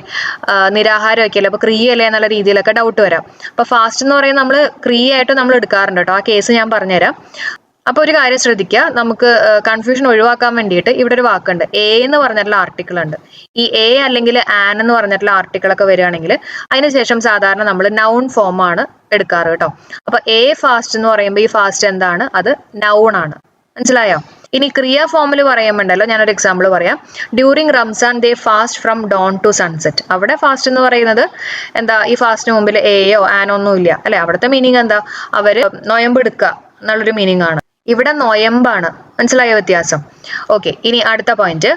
നിരാഹാരമൊക്കെ അല്ലേ, അപ്പൊ ക്രിയയല്ലേ എന്നുള്ള രീതിയിലൊക്കെ ഡൗട്ട് വരാം. അപ്പൊ ഫാസ്റ്റ് എന്ന് പറയുന്നത് നമ്മൾ ക്രിയയായിട്ട് നമ്മൾ എടുക്കാറുണ്ട് കേട്ടോ. ആ കേസ് ഞാൻ പറഞ്ഞുതരാം. അപ്പൊ ഒരു കാര്യം ശ്രദ്ധിക്കുക, നമുക്ക് കൺഫ്യൂഷൻ ഒഴിവാക്കാൻ വേണ്ടിയിട്ട് ഇവിടെ ഒരു വാക്കുണ്ട്, എ എന്ന് പറഞ്ഞിട്ടുള്ള ആർട്ടിക്കിൾ ഉണ്ട്. ഈ എ അല്ലെങ്കിൽ ആൻ എന്ന് പറഞ്ഞിട്ടുള്ള ആർട്ടിക്കിൾ ഒക്കെ വരികയാണെങ്കിൽ അതിനുശേഷം സാധാരണ നമ്മൾ നൗൺ ഫോം ആണ് എടുക്കാറ് കേട്ടോ. അപ്പൊ എ ഫാസ്റ്റ് എന്ന് പറയുമ്പോൾ ഈ ഫാസ്റ്റ് എന്താണ്, അത് നൗൺ ആണ്. മനസ്സിലായോ? ഇനി ക്രിയ ഫോമിൽ പറയുമ്പോണ്ടല്ലോ, ഞാനൊരു എക്സാമ്പിൾ പറയാം. During Ramzan they fast from dawn to sunset. അവിടെ ഫാസ്റ്റ് എന്ന് പറയുന്നത് എന്താ, ഈ ഫാസ്റ്റിന് മുമ്പിൽ എയോ ആനോ ഒന്നും ഇല്ല അല്ലെ. അവിടുത്തെ മീനിങ് എന്താ, അവര് നൊയമ്പ് എടുക്കുക എന്നുള്ളൊരു മീനിങ് ആണ്. ഇവിടെ നൊയമ്പാണ്. മനസ്സിലായ വ്യത്യാസം? ഓക്കെ, ഇനി അടുത്ത point,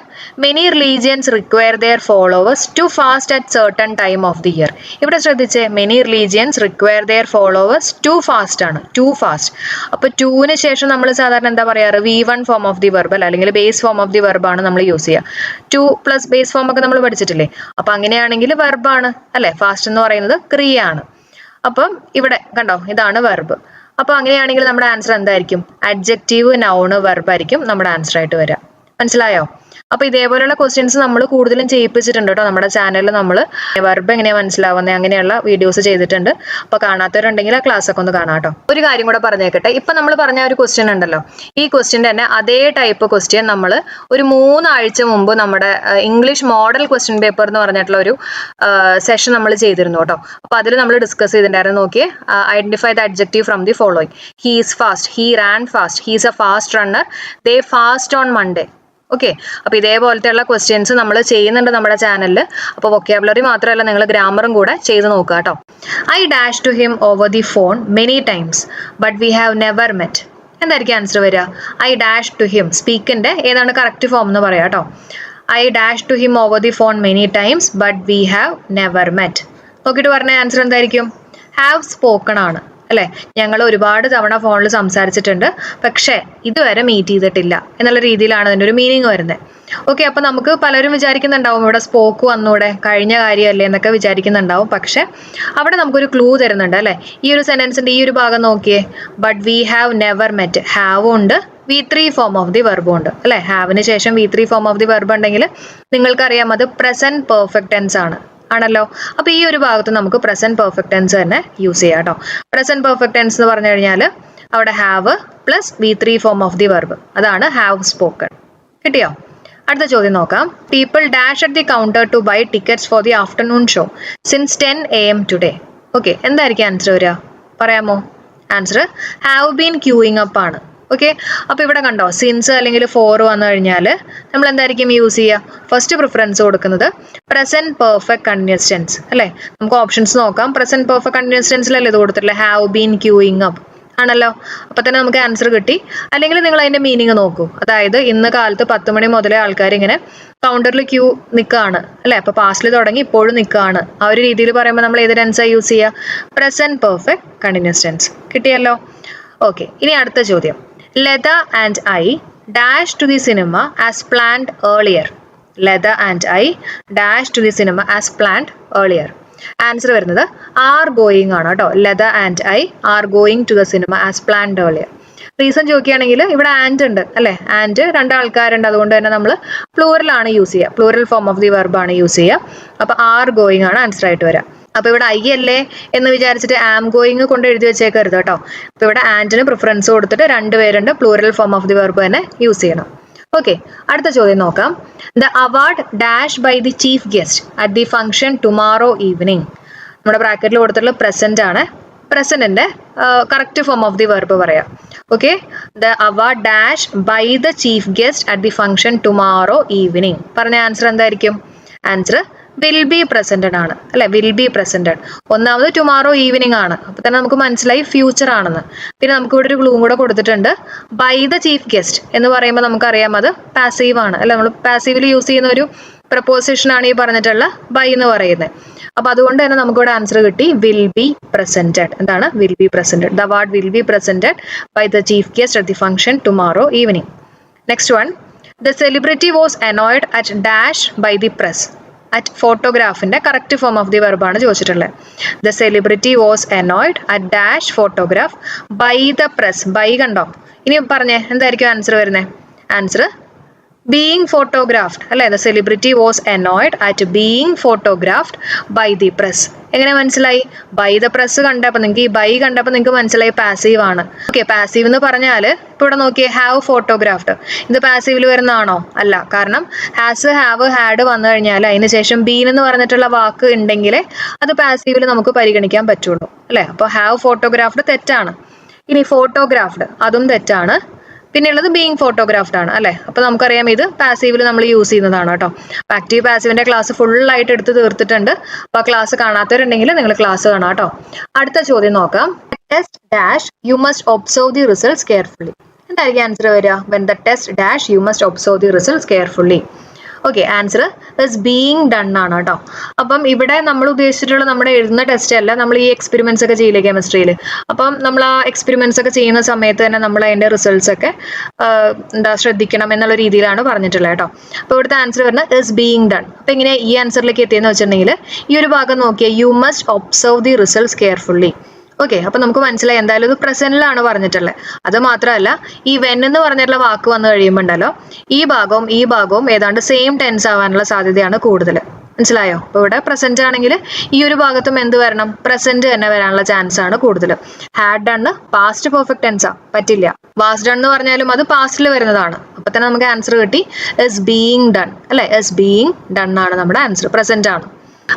many religions require their followers to fast at certain time of the year. ഇവിടെ ശ്രദ്ധിച്ചേ, many religions require their followers to fast ആണ്, ടു ഫാസ്റ്റ്. അപ്പൊ ടൂവിന് ശേഷം നമ്മൾ സാധാരണ എന്താ പറയാറ്, V1 form of the verb അല്ല, അല്ലെങ്കിൽ base form of the verb ആണ് നമ്മൾ യൂസ് ചെയ്യുക. 2 പ്ലസ് ബേസ് ഫോം ഒക്കെ നമ്മൾ പഠിച്ചിട്ടില്ലേ. അപ്പൊ അങ്ങനെയാണെങ്കിൽ വെർബാണ് അല്ലെ, ഫാസ്റ്റ് എന്ന് പറയുന്നത് ക്രിയ ആണ്. അപ്പം ഇവിടെ കണ്ടോ, ഇതാണ് വെർബ്. അപ്പൊ അങ്ങനെയാണെങ്കിൽ നമ്മുടെ ആൻസർ എന്തായിരിക്കും, അഡ്ജക്റ്റീവ് നൗണ് വെർബ് ആയിരിക്കും നമ്മുടെ ആൻസർ ആയിട്ട് വരിക. മനസ്സിലായോ? അപ്പൊ ഇതേപോലെയുള്ള ക്വസ്റ്റ്യൻസ് നമ്മൾ കൂടുതലും ചെയ്യിപ്പിച്ചിട്ടുണ്ട് കേട്ടോ. നമ്മുടെ ചാനലിൽ നമ്മൾ വെർബ് എങ്ങനെയാ മനസ്സിലാവുന്നത് അങ്ങനെയുള്ള വീഡിയോസ് ചെയ്തിട്ടുണ്ട്. അപ്പൊ കാണാത്തവരുണ്ടെങ്കിൽ ആ ക്ലാസ് ഒക്കെ ഒന്ന് കാണാം കേട്ടോ. ഒരു കാര്യം കൂടെ പറഞ്ഞേക്കട്ടെ, ഇപ്പൊ നമ്മൾ പറഞ്ഞ ഒരു ക്വസ്റ്റ്യൻ ഉണ്ടല്ലോ, ഈ ക്വസ്റ്റ്യൻ തന്നെ അതേ ടൈപ്പ് ക്വസ്റ്റ്യൻ നമ്മൾ ഒരു 3 ആഴ്ച മുമ്പ് നമ്മുടെ ഇംഗ്ലീഷ് മോഡൽ ക്വസ്റ്റ്യൻ പേപ്പർ എന്ന് പറഞ്ഞിട്ടുള്ള ഒരു സെഷൻ നമ്മൾ ചെയ്തിരുന്നു കേട്ടോ. അപ്പൊ അതിൽ നമ്മൾ ഡിസ്കസ് ചെയ്തിട്ടുണ്ടായിരുന്നു. നോക്കിയേ, identify the adjective from the following. He is fast, he Rann fast, he is A fast runner, they fast on Monday. Okay, അപ്പൊ ഇതേപോലത്തെയുള്ള ക്വസ്റ്റ്യൻസ് നമ്മൾ ചെയ്യുന്നുണ്ട് നമ്മുടെ ചാനലിൽ. അപ്പോൾ വൊക്കാബുലറി മാത്രമല്ല, നിങ്ങൾ ഗ്രാമറും കൂടെ ചെയ്ത് നോക്കുക കേട്ടോ. I dash to him over the phone many times but we have never met. എന്തായിരിക്കും ആൻസർ വരിക? I dash to him. സ്പീക്കിന്റെ ഏതാണ് കറക്റ്റ് ഫോം എന്ന് പറയാം കേട്ടോ. I dash to him over the phone many times but we have never met. നോക്കിയിട്ട് പറഞ്ഞ answer എന്തായിരിക്കും? ഹാവ് സ്പോക്കൺ ആണ് അല്ലെ. ഞങ്ങൾ ഒരുപാട് തവണ ഫോണിൽ സംസാരിച്ചിട്ടുണ്ട്, പക്ഷേ ഇതുവരെ മീറ്റ് ചെയ്തിട്ടില്ല എന്നുള്ള രീതിയിലാണ് അതിൻ്റെ ഒരു മീനിങ് വരുന്നത്. ഓക്കെ, അപ്പൊ നമുക്ക് പലരും വിചാരിക്കുന്നുണ്ടാവും ഇവിടെ സ്പോക്ക് വന്നൂടെ, കഴിഞ്ഞ കാര്യമല്ലേ എന്നൊക്കെ വിചാരിക്കുന്നുണ്ടാവും. പക്ഷെ അവിടെ നമുക്കൊരു ക്ലൂ തരുന്നുണ്ട് അല്ലെ. ഈ ഒരു സെന്റൻസിന്റെ ഈ ഒരു ഭാഗം നോക്കിയേ. But we have never met. Have ഉണ്ട്, V3 ഫോം ഓഫ് ദി വെർബും ഉണ്ട് അല്ലെ. ഹാവിന് ശേഷം V3 form of the verb ഉണ്ടെങ്കിൽ നിങ്ങൾക്കറിയാം അത് പ്രസന്റ് പെർഫെക്റ്റ് ടെൻസ് ആണല്ലോ. അപ്പൊ ഈ ഒരു ഭാഗത്ത് നമുക്ക് പ്രസന്റ് പെർഫെക്റ്റ് ടെൻസ് തന്നെ യൂസ് ചെയ്യാം കേട്ടോ. പ്രസന്റ് പെർഫെക്റ്റ് ടെൻസ് എന്ന് പറഞ്ഞു കഴിഞ്ഞാൽ അവിടെ have plus V3 form of the verb, അതാണ് ഹാവ് സ്പോക്കൺ. കിട്ടിയോ? അടുത്ത ചോദ്യം നോക്കാം. People dash at the counter to buy tickets for the afternoon show since 10 AM today. Okay, എന്തായിരിക്കും ആൻസർ വരിക? പറയാമോ? Answer have been queuing up ആണ്. Okay, അപ്പൊ ഇവിടെ കണ്ടോ, സിൻസ് അല്ലെങ്കിൽ ഫോർ വന്നു കഴിഞ്ഞാൽ നമ്മൾ എന്തായിരിക്കും യൂസ് ചെയ്യുക? ഫസ്റ്റ് പ്രിഫറൻസ് കൊടുക്കുന്നത് പ്രസന്റ് പെർഫെക്റ്റ് കണ്ടിന്യൂസ് ടെൻസ് അല്ലെ. നമുക്ക് ഓപ്ഷൻസ് നോക്കാം. പ്രസന്റ് പെർഫെക്റ്റ് കണ്ടിന്യൂസ് ടെൻസിലല്ലേ ഇത് കൊടുത്തിട്ടില്ല? ഹാവ് ബീൻ ക്യൂയിങ് അപ്പ് ആണല്ലോ. അപ്പൊ തന്നെ നമുക്ക് ആൻസർ കിട്ടി. അല്ലെങ്കിൽ നിങ്ങൾ അതിന്റെ മീനിങ് നോക്കൂ. അതായത് ഇന്ന് കാലത്ത് 10 മണി മുതലേ ആൾക്കാർ ഇങ്ങനെ കൗണ്ടറിൽ ക്യൂ നിൽക്കുകയാണ് അല്ലെ. അപ്പൊ പാസ്റ്റിൽ തുടങ്ങി ഇപ്പോഴും നിൽക്കുകയാണ്. ആ ഒരു രീതിയിൽ പറയുമ്പോൾ നമ്മൾ ഏത് ടെൻസാണ് യൂസ് ചെയ്യുക? Present perfect continuous tense. കിട്ടിയല്ലോ. ഓക്കെ, ഇനി അടുത്ത ചോദ്യം. Latha and I dash to the cinema as planned earlier. Latha and I dash to the cinema as planned earlier. Answer വരുന്നത് ആർ ഗോയിങ് ആണ് കേട്ടോ. Latha and I are going to the cinema as planned earlier. Reason ചോദിക്കുകയാണെങ്കിൽ ഇവിടെ and ഉണ്ട് അല്ലെ. And രണ്ടാൾക്കാരുണ്ട്, അതുകൊണ്ട് തന്നെ നമ്മൾ പ്ലൂറലാണ് യൂസ് ചെയ്യുക. Plural form of the verb ആണ് യൂസ് ചെയ്യുക. അപ്പൊ ആർ ഗോയിങ് ആണ് ആൻസർ ആയിട്ട് വരിക. അപ്പൊ ഇവിടെ ഐ അല്ലേ എന്ന് വിചാരിച്ചിട്ട് ആം ഗോയിങ് കൊണ്ട് എഴുതി വെച്ചേക്കരുത് കേട്ടോ. അപ്പൊ ഇവിടെ ആൻഡിന് പ്രിഫറൻസ് കൊടുത്തിട്ട് രണ്ടുപേരുണ്ട്, plural form of the verb തന്നെ യൂസ് ചെയ്യണം. ഓക്കെ, അടുത്ത ചോദ്യം നോക്കാം. The award dash by the chief guest at the function tomorrow evening. നമ്മുടെ ബ്രാക്കറ്റിൽ കൊടുത്തിട്ടുള്ള പ്രസന്റ് ആണ്. പ്രസന്റിന്റെ correct form of the verb പറയാം. Okay, the award dash by the chief guest at the function tomorrow evening. പറഞ്ഞ answer എന്തായിരിക്കും? Answer will be presented ആണ് അല്ലെ. Will be presented. ഒന്നാമത് ടുമാറോ ഈവനിങ് ആണ്, അപ്പൊ തന്നെ നമുക്ക് മനസ്സിലായി ഫ്യൂച്ചർ ആണെന്ന്. പിന്നെ നമുക്ക് ഇവിടെ ഒരു ക്ലൂ കൂടെ കൊടുത്തിട്ടുണ്ട്. ബൈ ദ ചീഫ് ഗസ്റ്റ് എന്ന് പറയുമ്പോൾ നമുക്കറിയാം അത് പാസീവ് ആണ് അല്ലെ. നമ്മൾ പാസീവിൽ യൂസ് ചെയ്യുന്ന ഒരു പ്രപ്പോസിഷൻ ആണ് ഈ പറഞ്ഞിട്ടുള്ള ബൈ എന്ന് പറയുന്നത്. അപ്പൊ അതുകൊണ്ട് തന്നെ നമുക്കിവിടെ ആൻസർ കിട്ടി വിൽ ബി പ്രസന്റഡ്. എന്താണ്? Will be presented. The award will be presented by the chief guest at the function tomorrow evening. Next one. The celebrity was annoyed at dash by the press. At ഫോട്ടോഗ്രാഫിന്റെ correct form of the verb ആണ് ചോദിച്ചിട്ടുള്ളത്. The celebrity was annoyed at dash photograph by the press. By കണ്ടോ? ഇനി പറഞ്ഞേ എന്തായിരിക്കും answer വരുന്നത്? Answer being photographed അല്ലെ. The celebrity was annoyed at being photographed by the press. എങ്ങനെ മനസ്സിലായി? ബൈ ദ പ്രസ് കണ്ടപ്പോൾ നിങ്ങൾക്ക്, ഈ ബൈ കണ്ടപ്പോൾ നിങ്ങൾക്ക് മനസ്സിലായി പാസീവ് ആണ്. ഓക്കെ, പാസീവ് എന്ന് പറഞ്ഞാൽ ഇപ്പൊ ഇവിടെ നോക്കിയേ, ഹാവ് ഫോട്ടോഗ്രാഫ്ഡ്. ഇത് പാസീവിൽ വരുന്നതാണോ? അല്ല. കാരണം ഹാസ്, ഹാവ്, ഹാഡ് വന്നു കഴിഞ്ഞാൽ അതിന് ശേഷം ബീൻ എന്ന് പറഞ്ഞിട്ടുള്ള വാക്ക് ഉണ്ടെങ്കിൽ അത് പാസീവിൽ നമുക്ക് പരിഗണിക്കാൻ പറ്റുള്ളൂ അല്ലെ. അപ്പോൾ ഹാവ് ഫോട്ടോഗ്രാഫ്ഡ് തെറ്റാണ്. ഇനി ഫോട്ടോഗ്രാഫ്ഡ് അതും തെറ്റാണ്. പിന്നെയുള്ളത് ബീയിങ് ഫോട്ടോഗ്രാഫ്ഡ് ആണ് അല്ലെ. അപ്പൊ നമുക്കറിയാം ഇത് പാസീവിൽ നമ്മൾ യൂസ് ചെയ്യുന്നതാണ് കേട്ടോ. ആക്റ്റീവ് പാസീവിന്റെ ക്ലാസ് ഫുള്ളായിട്ട് എടുത്ത് തീർത്തിട്ടുണ്ട്. അപ്പൊ ആ ക്ലാസ് കാണാത്തവരുണ്ടെങ്കിൽ നിങ്ങൾ ക്ലാസ് കാണാം കേട്ടോ. അടുത്ത ചോദ്യം നോക്കാം. Test dash you must observe the results carefully. എന്തായിരിക്കും ആൻസർ വരിക? When the test dash you must observe the results carefully. Okay, answer is being done ആണ് കേട്ടോ. അപ്പം ഇവിടെ നമ്മൾ ഉദ്ദേശിച്ചിട്ടുള്ള നമ്മുടെ എഴുതുന്ന ടെസ്റ്റ് അല്ല, നമ്മൾ ഈ എക്സ്പെരിമെന്റ്സ് ഒക്കെ ചെയ്യില്ലേ കെമിസ്ട്രിയിൽ. അപ്പം നമ്മൾ ആ എക്സ്പെരിമെന്റ്സ് ഒക്കെ ചെയ്യുന്ന സമയത്ത് തന്നെ നമ്മൾ അതിന്റെ റിസൾട്ട്സ് ഒക്കെ ശ്രദ്ധിക്കണം എന്നുള്ള രീതിയിലാണ് പറഞ്ഞിട്ടുള്ളത് കേട്ടോ. അപ്പോൾ ഇവിടുത്തെ ആൻസർ വരുന്നത് ഇസ് ബീയിങ് ഡൺ. അപ്പം ഇങ്ങനെ ഈ ആൻസറിലേക്ക് എത്തിയെന്ന് വെച്ചിട്ടുണ്ടെങ്കിൽ ഈ ഒരു ഭാഗം നോക്കിയാൽ you must observe the results carefully. Okay, അപ്പൊ നമുക്ക് മനസ്സിലായി എന്തായാലും ഇത് പ്രസന്റിലാണ് പറഞ്ഞിട്ടുള്ളത്. അത് മാത്രമല്ല ഈ വെൻ എന്ന് പറഞ്ഞിട്ടുള്ള വാക്ക് വന്നു കഴിയുമ്പോൾ ഉണ്ടല്ലോ ഈ ഭാഗവും ഏതാണ്ട് സെയിം ടെൻസ് ആവാനുള്ള സാധ്യതയാണ് കൂടുതൽ. മനസ്സിലായോ? അപ്പൊ ഇവിടെ പ്രസന്റ് ആണെങ്കിൽ ഈ ഒരു ഭാഗത്തും എന്ത് വരണം? പ്രസന്റ് തന്നെ വരാനുള്ള ചാൻസ് ആണ് കൂടുതൽ. ഹാഡ് ഡൺ പാസ്റ്റ് പെർഫെക്റ്റ് ടെൻസാ, പറ്റില്ല. വാസ് ഡൺ എന്ന് പറഞ്ഞാലും അത് പാസ്റ്റിൽ വരുന്നതാണ്. അപ്പൊ തന്നെ നമുക്ക് ആൻസർ കിട്ടി ഇസ് ബീയിങ് ഡൺ അല്ലെ. ഇസ് ബീയിങ് ഡൺ ആണ് നമ്മുടെ ആൻസർ, പ്രസന്റ് ആണ്.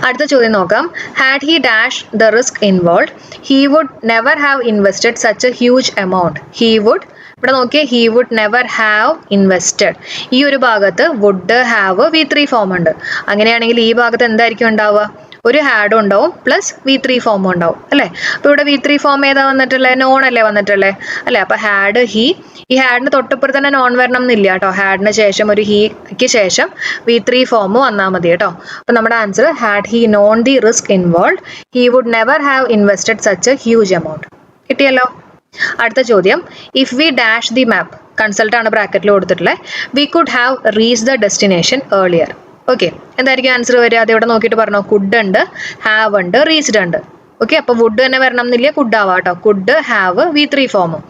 അടുത്ത ചോദ്യം നോക്കാം. Had he dash the risk involve he would never have invested such a huge amount. He would, ഇവിടെ നോക്കിയേ, he would never have invested. ഈ ഒരു ഭാഗത്ത് വുഡ്, ഹാവ്, V3 ഫോം ഉണ്ട്. അങ്ങനെയാണെങ്കിൽ ഈ ഭാഗത്ത് എന്തായിരിക്കും ഉണ്ടാവുക? ഒരു ഹാഡും ഉണ്ടാവും പ്ലസ് V3 ഫോമും ഉണ്ടാവും അല്ലേ. അപ്പോൾ ഇവിടെ V3 ഫോം ഏതാ വന്നിട്ടുള്ളത്? നോൺ അല്ലേ വന്നിട്ടുള്ളത് അല്ലേ. അപ്പോൾ ഹാഡ് ഹി, ഈ ഹാഡിന് തൊട്ടിപ്പുറത്ത് തന്നെ നോൺ വരണം എന്നില്ല കേട്ടോ. ഹാഡിന് ശേഷം ഒരു ഹീക്ക് ശേഷം V3 ഫോം വന്നാൽ മതി കേട്ടോ. അപ്പോൾ നമ്മുടെ answer had he known the risk involve he would never have invested such a huge amount. കിട്ടിയല്ലോ. അടുത്ത ചോദ്യം, if we dash the map, consult ആണ് ബ്രാക്കറ്റിൽ കൊടുത്തിട്ടുള്ളത്, we could have reach the destination earlier. Okay, എന്തായിരിക്കും ആൻസർ വരിക? അത് ഇവിടെ നോക്കിയിട്ട് പറഞ്ഞോ. കുഡ് ഉണ്ട്, ഹാവ് ഉണ്ട്, റീച്ച്ഡ് ഉണ്ട്. ഓക്കെ, അപ്പോൾ വുഡ് തന്നെ വരണം എന്നില്ല, കുഡ് ആവാം കേട്ടോ. കുഡ്, ഹാവ്, V3 ഫോമും.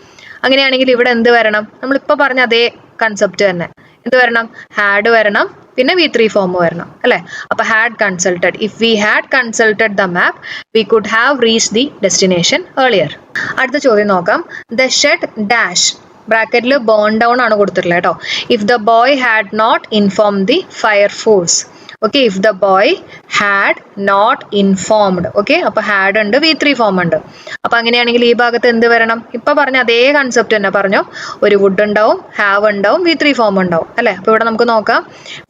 അങ്ങനെയാണെങ്കിൽ ഇവിടെ എന്ത് വരണം? നമ്മളിപ്പോൾ പറഞ്ഞ അതേ കൺസെപ്റ്റ് തന്നെ. എന്ത് വരണം? ഹാഡ് വരണം, പിന്നെ V3 ഫോം വരണം അല്ലേ. അപ്പോൾ had consulted, if we had consulted the map we could have reach the destination earlier. അടുത്ത ചോദ്യം നോക്കാം. ദ ഷെഡ് ഡാഷ്, ബ്രാക്കറ്റിൽ ബേൺ ഡൗൺ ആണ് കൊടുത്തിട്ടുള്ളത് കേട്ടോ. If the boy had not inform the fire force. Okay, if the boy had not informed. Okay, അപ്പോൾ had ഉണ്ട്, V3 form ഉണ്ട്. അപ്പോൾ അങ്ങനെയാണെങ്കിൽ ഈ ഭാഗത്ത് എന്ത് വരണം? ഇപ്പം പറഞ്ഞ അതേ കൺസെപ്റ്റ് തന്നെ പറഞ്ഞു. ഒരു വുഡ് ഉണ്ടാവും, ഹാവ് ഉണ്ടാവും, V3 ഫോം ഉണ്ടാവും അല്ലേ. അപ്പോൾ ഇവിടെ നമുക്ക് നോക്കാം.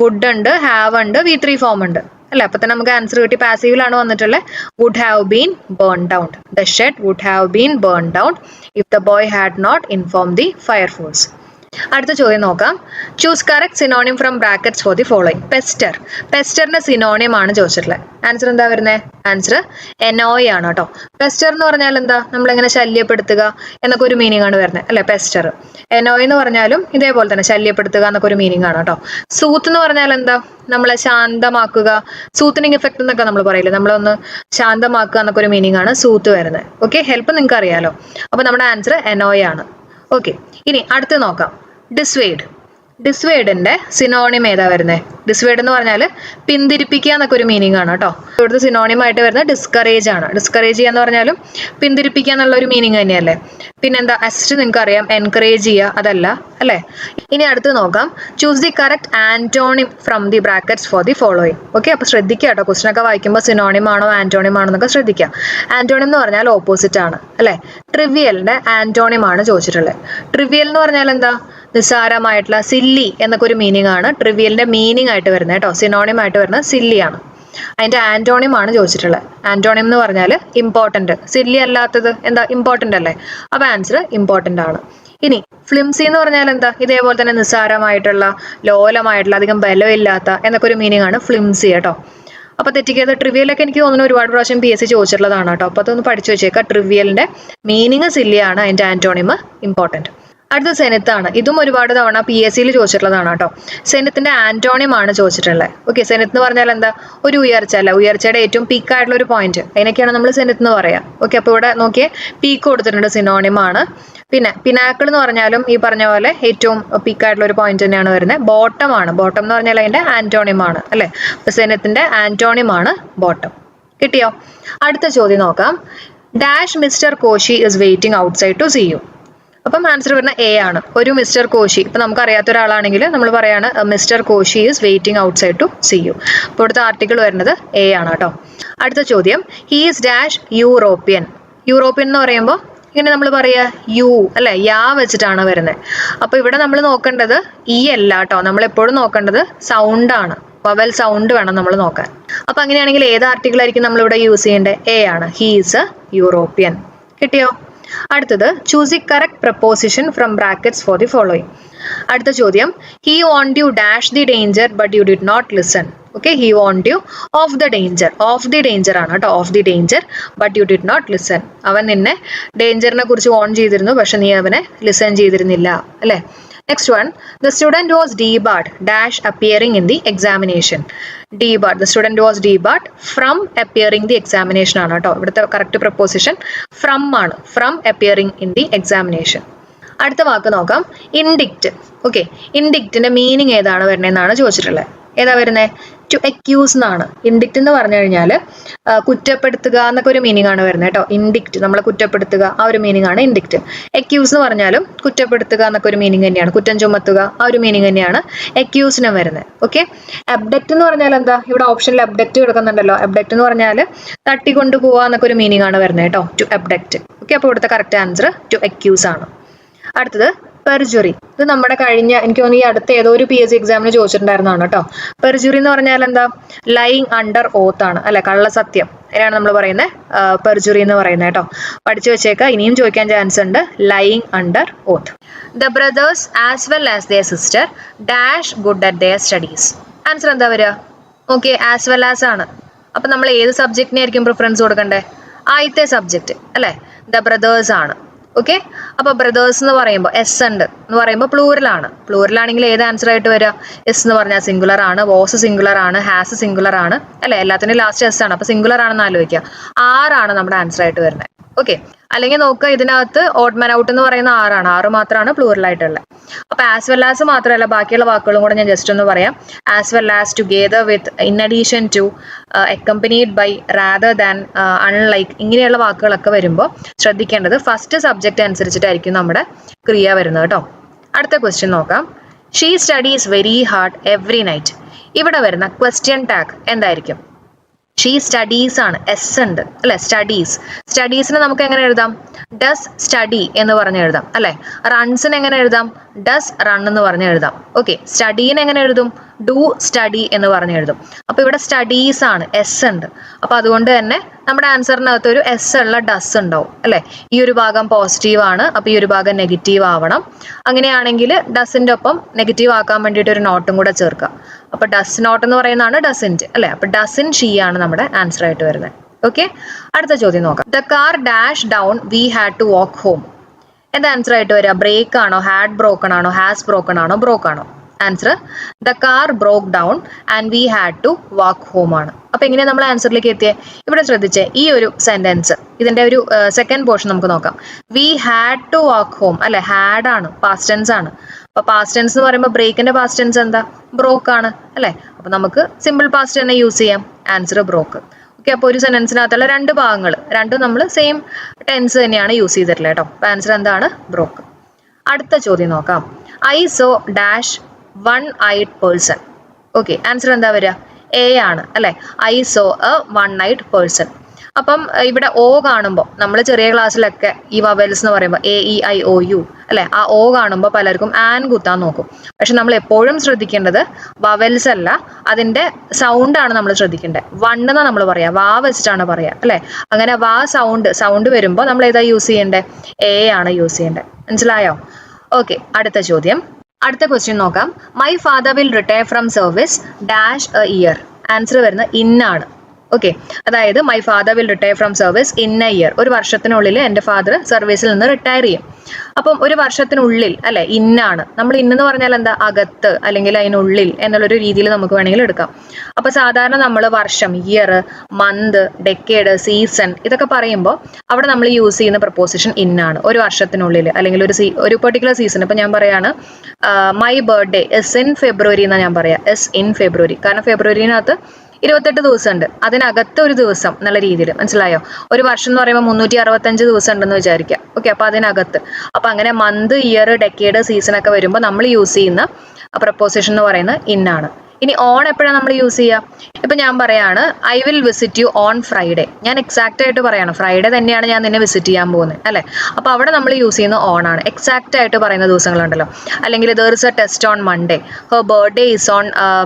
വുഡ് ഉണ്ട്, ഹാവ് ഉണ്ട്, V3 ഫോം ഉണ്ട് അല്ലേ. അപ്പോൾ തന്നെ നമുക്ക് ആൻസർ കിട്ടി. പാസീവിലാണ് വന്നിട്ടുള്ളത്. Would have been burn down. The shed would have been burn down if the boy had not inform the fire force. അടുത്ത ചോദ്യം നോക്കാം. Choose correct synonym from brackets for the following. Pester, പെസ്റ്ററിന്റെ synonym ആണ് ചോദിച്ചിട്ടുള്ളത്. Answer എന്താ വരുന്നത്? Answer എനോയ് ആണ് കേട്ടോ. പെസ്റ്റർ എന്ന് പറഞ്ഞാൽ എന്താ? നമ്മളെങ്ങനെ ശല്യപ്പെടുത്തുക എന്നൊക്കെ ഒരു മീനിങ് ആണ് വരുന്നത് അല്ലെ. പെസ്റ്റർ. എനോയ് എന്ന് പറഞ്ഞാലും ഇതേപോലെ തന്നെ ശല്യപ്പെടുത്തുക എന്നൊക്കെ ഒരു മീനിങ് ആണ് കേട്ടോ. സൂത്ത് എന്ന് പറഞ്ഞാൽ എന്താ? നമ്മളെ ശാന്തമാക്കുക, സൂത്തനിങ് ഇഫക്റ്റ് എന്നൊക്കെ നമ്മൾ പറയില്ലേ, നമ്മളൊന്ന് ശാന്തമാക്കുക എന്നൊക്കെ ഒരു മീനിങ് ആണ് സൂത്ത് വരുന്നത്. ഓക്കെ, ഹെൽപ്പ് നിങ്ങൾക്ക് അറിയാലോ. അപ്പോൾ നമ്മുടെ ആൻസർ എനോയ് ആണ്. ഓക്കെ, ഇനി അടുത്ത് നോക്കാം. ഡിസ്വേഡ്, ഡിസ്വേഡിന്റെ സിനോണിം ഏതാ വരുന്നത്? ഡിസ്വേഡ് എന്ന് പറഞ്ഞാൽ പിന്തിരിപ്പിക്കുക എന്നൊക്കെ ഒരു മീനിങ് ആണ് കേട്ടോ. ഇവിടുത്തെ സിനോണിം ആയിട്ട് വരുന്നത് ഡിസ്കറേജ് ആണ്. ഡിസ്കറേജ് ചെയ്യുക എന്ന് പറഞ്ഞാലും പിന്തിരിപ്പിക്കുക എന്നുള്ള ഒരു മീനിങ് തന്നെയല്ലേ. പിന്നെന്താ? അസിസ്റ്റ് നിങ്ങൾക്ക് അറിയാം, എൻകറേജ് ചെയ്യുക, അതല്ല അല്ലേ. ഇനി അടുത്ത് നോക്കാം. Choose the correct antonym from the brackets for the following. Okay, അപ്പോൾ ശ്രദ്ധിക്കുക കേട്ടോ. ക്വസ്റ്റൻ ഒക്കെ വായിക്കുമ്പോൾ സിനോണിം ആണോ ആന്റോണിം ആണോ എന്നൊക്കെ ശ്രദ്ധിക്കുക. ആന്റോണിം എന്ന് പറഞ്ഞാൽ ഓപ്പോസിറ്റ് ആണ് അല്ലേ. ട്രിവിയലിന്റെ ആന്റോണിം ആണ് ചോദിച്ചിട്ടുള്ളത്. ട്രിവിയൽ എന്ന് പറഞ്ഞാൽ എന്താ? നിസ്സാരമായിട്ടുള്ള, സില്ലി എന്നൊക്കെ ഒരു മീനിങ് ആണ് ട്രിവിയലിന്റെ മീനിങ് ആയിട്ട് വരുന്നത് കേട്ടോ. സിനോണിം ആയിട്ട് വരുന്നത് സില്ലി ആണ്. അതിന്റെ ആന്റോണിം ആണ് ചോദിച്ചിട്ടുള്ളത്. ആന്റോണിം എന്ന് പറഞ്ഞാൽ ഇമ്പോർട്ടന്റ്. സില്ലി അല്ലാത്തത് എന്താ? ഇമ്പോർട്ടന്റ് അല്ലേ. അപ്പോൾ ആൻസർ ഇമ്പോർട്ടന്റ് ആണ്. ഇനി ഫ്ലിംസി എന്ന് പറഞ്ഞാൽ എന്താ? ഇതേപോലെ തന്നെ നിസ്സാരമായിട്ടുള്ള, ലോലമായിട്ടുള്ള, അധികം ബലമില്ലാത്ത എന്നൊക്കെ ഒരു മീനിങ് ആണ് ഫ്ലിംസി കേട്ടോ. അപ്പോൾ തെറ്റിക്കരുത്. ട്രിവിയലൊക്കെ എനിക്ക് തോന്നുന്നു ഒരുപാട് പ്രാവശ്യം PSC ചോദിച്ചിട്ടുള്ളതാണ് കേട്ടോ. അപ്പോൾ അതൊന്ന് പഠിച്ചു വെച്ചേക്കാം. ട്രിവിയലിന്റെ മീനിങ് സില്ലിയാണ്, അതിന്റെ ആന്റോണിം ഇമ്പോർട്ടന്റ്. അടുത്ത സെനത്താണ്. ഇതും ഒരുപാട് തവണ PSCയിൽ ചോദിച്ചിട്ടുള്ളതാണ് കേട്ടോ. സെനത്തിന്റെ ആന്റോണിം ആണ് ചോദിച്ചിട്ടുള്ളത്. ഓക്കെ, സെനത്ത് എന്ന് പറഞ്ഞാൽ എന്താ? ഒരു ഉയർച്ച അല്ല, ഉയർച്ചയുടെ ഏറ്റവും പീക്കായിട്ടുള്ള ഒരു പോയിന്റ്, അതിനൊക്കെയാണ് നമ്മൾ സെനത്ത് എന്ന് പറയാം. ഓക്കെ, അപ്പോൾ ഇവിടെ നോക്കിയേ, പീക്ക് കൊടുത്തിട്ടുണ്ട്, സിനോണിം ആണ്. പിന്നെ പിനാക്കിൾ എന്ന് പറഞ്ഞാലും ഈ പറഞ്ഞ പോലെ ഏറ്റവും പീക്കായിട്ടുള്ള ഒരു പോയിന്റ് തന്നെയാണ് വരുന്നത്. ബോട്ടം ആണ്. ബോട്ടം എന്ന് പറഞ്ഞാൽ അതിന്റെ ആന്റോണിം ആണ് അല്ലേ. അപ്പോൾ സെനത്തിന്റെ ആന്റോണിം ആണ് ബോട്ടം. കിട്ടിയോ? അടുത്ത ചോദ്യം നോക്കാം. Dash mister Koshy is waiting outside to see you. അപ്പം ആൻസർ വരുന്ന A ആണ്. ഒരു മിസ്റ്റർ കോശി, ഇപ്പം നമുക്ക് അറിയാത്ത ഒരാളാണെങ്കിൽ നമ്മൾ പറയാണ് mister Koshy is waiting outside to see you. അപ്പോൾ ഇവിടുത്തെ ആർട്ടിക്കിൾ വരുന്നത് A ആണ് കേട്ടോ. അടുത്ത ചോദ്യം. He is dash European. European എന്ന് പറയുമ്പോൾ ഇങ്ങനെ നമ്മൾ പറയുക യു അല്ലെ, യാ വെച്ചിട്ടാണ് വരുന്നത്. അപ്പോൾ ഇവിടെ നമ്മൾ നോക്കേണ്ടത് E അല്ല കേട്ടോ. നമ്മളെപ്പോഴും നോക്കേണ്ടത് സൗണ്ടാണ്. വവൽ സൗണ്ട് വേണം നമ്മൾ നോക്കാൻ. അപ്പം അങ്ങനെയാണെങ്കിൽ ഏത് ആർട്ടിക്കിൾ ആയിരിക്കും നമ്മളിവിടെ യൂസ് ചെയ്യേണ്ടത്? A ആണ്. He is a European. കിട്ടിയോ? അടുത്തത് choose the correct preposition from brackets for the following. അടുത്ത ചോദ്യം. He warned you dash the danger but you did not listen. Okay, he warned you of the danger. Of the danger ആണ് കേട്ടോ. Of the danger but you did not listen. അവൻ നിന്നെ ഡേഞ്ചറിനെ കുറിച്ച് von ചെയ്തിരുന്നു, പക്ഷെ നീ അവനെ ലിസൺ ചെയ്തിരുന്നില്ല അല്ലേ. Next one, the student was debarred dash appearing in the examination. Debarred, the student was debarred from appearing the examination ആണ് കേട്ടോ. ഇവിടുത്തെ കറക്റ്റ് പ്രപ്പോസിഷൻ ഫ്രം ആണ്. From appearing in the examination. അടുത്ത വാക്ക് നോക്കാം. ഇൻഡിക്റ്റ്. ഓക്കെ, ഇൻഡിക്റ്റിന്റെ മീനിങ് ഏതാണ് വരുന്നതെന്നാണ് ചോദിച്ചിട്ടുള്ളത്. ഏതാ വരുന്നത്? ടു അക്യൂസ് എന്നാണ്. ഇൻഡിക്റ്റ് എന്ന് പറഞ്ഞു കഴിഞ്ഞാൽ കുറ്റപ്പെടുത്തുക എന്നൊക്കെ ഒരു മീനിങ് ആണ് വരുന്നത് കേട്ടോ. ഇൻഡിക്റ്റ് നമ്മളെ കുറ്റപ്പെടുത്തുക, ആ ഒരു മീനിങ് ആണ് ഇൻഡിക്റ്റ്. അക്യൂസ് എന്ന് പറഞ്ഞാലും കുറ്റപ്പെടുത്തുക എന്നൊക്കെ ഒരു മീനിങ് തന്നെയാണ്. കുറ്റം ചുമത്തുക, ആ ഒരു മീനിങ് തന്നെയാണ് അക്യൂസിന് വരുന്നത്. ഓക്കെ, അബ്ഡക്റ്റ് എന്ന് പറഞ്ഞാൽ എന്താ? ഇവിടെ ഓപ്ഷനിൽ അബ്ഡക്റ്റ് കിടക്കുന്നുണ്ടല്ലോ. അബ്ഡക്റ്റ് എന്ന് പറഞ്ഞാൽ തട്ടിക്കൊണ്ടു പോവുക എന്നൊക്കെ ഒരു മീനിങ് ആണ് വരുന്നത് കേട്ടോ. To abduct. ഓക്കെ, അപ്പോൾ ഇവിടുത്തെ കറക്റ്റ് ആൻസർ ടു അക്യൂസ് ആണ്. അടുത്തത് പെർജുറി. ഇത് നമ്മുടെ കഴിഞ്ഞ എനിക്ക് തോന്നുന്നു ഈ അടുത്ത ഏതോ ഒരു PSC എക്സാമിന് ചോദിച്ചിട്ടുണ്ടായിരുന്നതാണ് കേട്ടോ. പെർജുറി എന്ന് പറഞ്ഞാൽ എന്താ? ലൈങ് അണ്ടർ ഓത്ത് ആണ് അല്ലെ, കള്ളസത്യം. അതിനാണ് നമ്മൾ പറയുന്നത് പെർജുറി എന്ന് പറയുന്നത് കേട്ടോ. പഠിച്ചു വെച്ചേക്കുക, ഇനിയും ചോദിക്കാൻ ചാൻസ് ഉണ്ട്. Lying under oath. The brothers as well as their sister dash good at their studies. Answer എന്താ വരിക? ഓക്കെ, ആസ് വെൽ ആസ് ആണ്. അപ്പൊ നമ്മൾ ഏത് സബ്ജക്റ്റിനായിരിക്കും പ്രിഫറൻസ് കൊടുക്കണ്ടേ? ആദ്യത്തെ സബ്ജക്റ്റ് അല്ലെ, ദ ബ്രദേഴ്സ് ആണ്. ഓക്കെ, അപ്പൊ ബ്രദേഴ്സ് എന്ന് പറയുമ്പോൾ എസ് ഉണ്ട് എന്ന് പറയുമ്പോൾ പ്ലൂറൽ ആണ്. പ്ലൂറൽ ആണെങ്കിൽ ഏത് ആൻസർ ആയിട്ട് വരിക? എസ് എന്ന് പറഞ്ഞാൽ സിംഗുലർ ആണ്, വാസ് സിംഗുലർ ആണ്, ഹാസ് സിംഗുലർ ആണ് അല്ലെ, എല്ലാത്തിനും ലാസ്റ്റ് എസ് ആണ്. അപ്പൊ സിംഗുലർ ആണെന്ന് ആലോചിക്കുക. ആറാണ് നമ്മുടെ ആൻസർ ആയിട്ട് വരുന്നത്. ഓക്കെ, അല്ലെങ്കിൽ നോക്കുക, ഇതിനകത്ത് ഓഡ് മാൻ ഔട്ട് എന്ന് പറയുന്ന ആറാണ്. 6 മാത്രമാണ് പ്ലൂറൽ ആയിട്ടുള്ളത്. അപ്പൊ ആസ് വെൽ ആസ് മാത്രമല്ല, ബാക്കിയുള്ള വാക്കുകളും കൂടെ ഞാൻ ജസ്റ്റ് ഒന്ന് പറയാം. As well as, together with, in addition to, accompanied by, rather than, unlike, ഇങ്ങനെയുള്ള വാക്കുകളൊക്കെ വരുമ്പോൾ ശ്രദ്ധിക്കേണ്ടത് ഫസ്റ്റ് സബ്ജക്റ്റ് അനുസരിച്ചിട്ടായിരിക്കും നമ്മുടെ ക്രിയ വരുന്നത് കേട്ടോ. അടുത്ത ക്വസ്റ്റ്യൻ നോക്കാം. She studies very hard every night. ഇവിടെ വരുന്ന ക്വസ്റ്റ്യൻ ടാഗ് എന്തായിരിക്കും? ഷീ സ്റ്റഡീസ് ആണ്, എസ് ഉണ്ട് അല്ലെ, സ്റ്റഡീസ്. സ്റ്റഡീസിന് നമുക്ക് എങ്ങനെ എഴുതാം? ഡസ് സ്റ്റഡി എന്ന് പറഞ്ഞ് എഴുതാം അല്ലെ. റൺസിന് എങ്ങനെ എഴുതാം? ഡസ് റൺ എന്ന് പറഞ്ഞ് എഴുതാം. ഓക്കെ, സ്റ്റഡീനെ എങ്ങനെ എഴുതും? ഡു സ്റ്റഡി എന്ന് പറഞ്ഞ് എഴുതും. അപ്പൊ ഇവിടെ സ്റ്റഡീസ് ആണ്, എസ് ഉണ്ട്. അപ്പൊ അതുകൊണ്ട് തന്നെ നമ്മുടെ ആൻസറിനകത്ത് ഒരു എസ് ഉള്ള ഡസ് ഉണ്ടാവും അല്ലെ. ഈ ഒരു ഭാഗം പോസിറ്റീവ് ആണ്, അപ്പൊ ഈ ഒരു ഭാഗം നെഗറ്റീവ് ആവണം. അങ്ങനെയാണെങ്കിൽ ഡസിന്റെ ഒപ്പം നെഗറ്റീവ് ആക്കാൻ വേണ്ടിയിട്ട് ഒരു നോട്ടും കൂടെ ചേർക്കാം. അപ്പൊ ഡസ് നോട്ട് എന്ന് പറയുന്നതാണ് ഡസിൻറ്റ് അല്ലെ. അപ്പൊ ഡസിൻ ഷീ ആണ് നമ്മുടെ ആൻസർ ആയിട്ട് വരുന്നത്. ഓക്കെ, അടുത്ത ചോദ്യം നോക്കാം. The car dash down we had to walk home. എന്താ ആൻസർ ആയിട്ട് വരിക? ബ്രേക്ക് ആണോ, ഹാഡ് ബ്രോക്കൺ ആണോ, ഹാസ് ബ്രോക്കൺ ആണോ, ബ്രോക്ക് ആണോ? Answer the car broke down and we had to walk home ആണ്. അപ്പൊ എങ്ങനെയാ നമ്മൾ ആൻസറിലേക്ക് എത്തിയേ? ഇവിടെ ശ്രദ്ധിച്ചേ, ഈ ഒരു സെന്റൻസ്, ഇതിന്റെ ഒരു സെക്കൻഡ് പോർഷൻ നമുക്ക് നോക്കാം. We had to walk home അല്ലെ, ഹാഡ് ആണ്, പാസ്റ്റ് ടെൻസ് ആണ്. അപ്പൊ പാസ്റ്റ് ടെൻസ് എന്ന് പറയുമ്പോൾ ബ്രേക്കിന്റെ പാസ്റ്റ് ടെൻസ് എന്താ? ബ്രോക്ക് ആണ് അല്ലെ. അപ്പൊ നമുക്ക് സിമ്പിൾ പാസ്റ്റ് തന്നെ യൂസ് ചെയ്യാം. ആൻസർ ബ്രോക്ക്. ഓക്കെ, അപ്പോൾ ഒരു സെന്റൻസിനകത്തുള്ള രണ്ട് ഭാഗങ്ങൾ രണ്ടും നമ്മൾ സെയിം ടെൻസ് തന്നെയാണ് യൂസ് ചെയ്തിട്ടുള്ളത് കേട്ടോ. അപ്പൊ ആൻസർ എന്താണ്? ബ്രോക്ക്. അടുത്ത ചോദ്യം നോക്കാം. I so dash one ഐഡ് person. Okay, answer എന്താ വരിക? എ ആണ് അല്ലെ. I saw A one ഐഡ് person. അപ്പം ഇവിടെ ഓ കാണുമ്പോൾ നമ്മൾ ചെറിയ ക്ലാസ്സിലൊക്കെ ഈ വവൽസ് എന്ന് പറയുമ്പോൾ AEIOU അല്ലെ, ആ ഓ കാണുമ്പോൾ പലർക്കും ആൻ കുത്താൻ നോക്കും. പക്ഷെ നമ്മൾ എപ്പോഴും ശ്രദ്ധിക്കേണ്ടത് വവൽസ് അല്ല, അതിന്റെ സൗണ്ട് ആണ് നമ്മൾ ശ്രദ്ധിക്കേണ്ടത്. വണ്ണെന്നാ നമ്മൾ പറയാ, വാ വെച്ചിട്ടാണ് പറയാ അല്ലെ. അങ്ങനെ വാ സൗണ്ട് വരുമ്പോൾ നമ്മൾ ഏതാ യൂസ് ചെയ്യേണ്ടത്? എ ആണ് യൂസ് ചെയ്യേണ്ടത്. മനസ്സിലായോ? ഓക്കെ, അടുത്ത ചോദ്യം. അടുത്ത ക്വസ്റ്റ്യൻ നോക്കാം. My father will retire from service dash A year. Answer വരുന്നത് ഇന്നാണ്. ഓക്കെ, അതായത് my father will retire from service in A year. ഒരു വർഷത്തിനുള്ളിൽ എൻ്റെ ഫാദർ സർവീസിൽ നിന്ന് റിട്ടയർ ചെയ്യും. അപ്പം ഒരു വർഷത്തിനുള്ളിൽ അല്ലെ, ഇന്നാണ്. നമ്മൾ ഇന്നെന്ന് പറഞ്ഞാൽ എന്താ? അകത്ത് അല്ലെങ്കിൽ അതിനുള്ളിൽ എന്നുള്ളൊരു രീതിയിൽ നമുക്ക് വേണമെങ്കിൽ എടുക്കാം. അപ്പൊ സാധാരണ നമ്മൾ വർഷം, ഇയർ, മന്ത്, ഡെക്കേഡ്, സീസൺ ഇതൊക്കെ പറയുമ്പോൾ അവിടെ നമ്മൾ യൂസ് ചെയ്യുന്ന പ്രപ്പോസിഷൻ ഇന്നാണ്. ഒരു വർഷത്തിനുള്ളിൽ അല്ലെങ്കിൽ ഒരു പെർട്ടിക്കുലർ സീസൺ. ഇപ്പൊ ഞാൻ പറയാണ് my birthday is in February എന്നാ ഞാൻ പറയാം. Is in February. കാരണം ഫെബ്രുവരിനകത്ത് 28 ദിവസം ഉണ്ട്, അതിനകത്ത് ഒരു ദിവസം എന്നുള്ള രീതിയിൽ. മനസ്സിലായോ? ഒരു വർഷം എന്ന് പറയുമ്പോൾ 365 ദിവസം ഉണ്ടെന്ന് വിചാരിക്കാം. ഓക്കെ, അപ്പൊ അതിനകത്ത്. അപ്പൊ അങ്ങനെ മന്ത്, ഇയർ, ഡെക്കേഡ്, സീസൺ ഒക്കെ വരുമ്പോൾ നമ്മൾ യൂസ് ചെയ്യുന്ന പ്രപ്പോസിഷൻ എന്ന് പറയുന്നത് ഇന്നാണ്. ഇനി ഓൺ എപ്പോഴാണ് നമ്മൾ യൂസ് ചെയ്യുക? ഇപ്പൊ ഞാൻ പറയാണ് I will visit you on Friday. ഞാൻ എക്സാക്ട് ആയിട്ട് പറയാണ് ഫ്രൈഡേ തന്നെയാണ് ഞാൻ നിന്നെ വിസിറ്റ് ചെയ്യാൻ പോകുന്നത് അല്ലെ. അപ്പൊ അവിടെ നമ്മൾ യൂസ് ചെയ്യുന്ന ഓൺ ആണ്. എക്സാക്ട് ആയിട്ട് പറയുന്ന ദിവസങ്ങളുണ്ടല്ലോ. അല്ലെങ്കിൽ there is A test on Monday, her birthday is on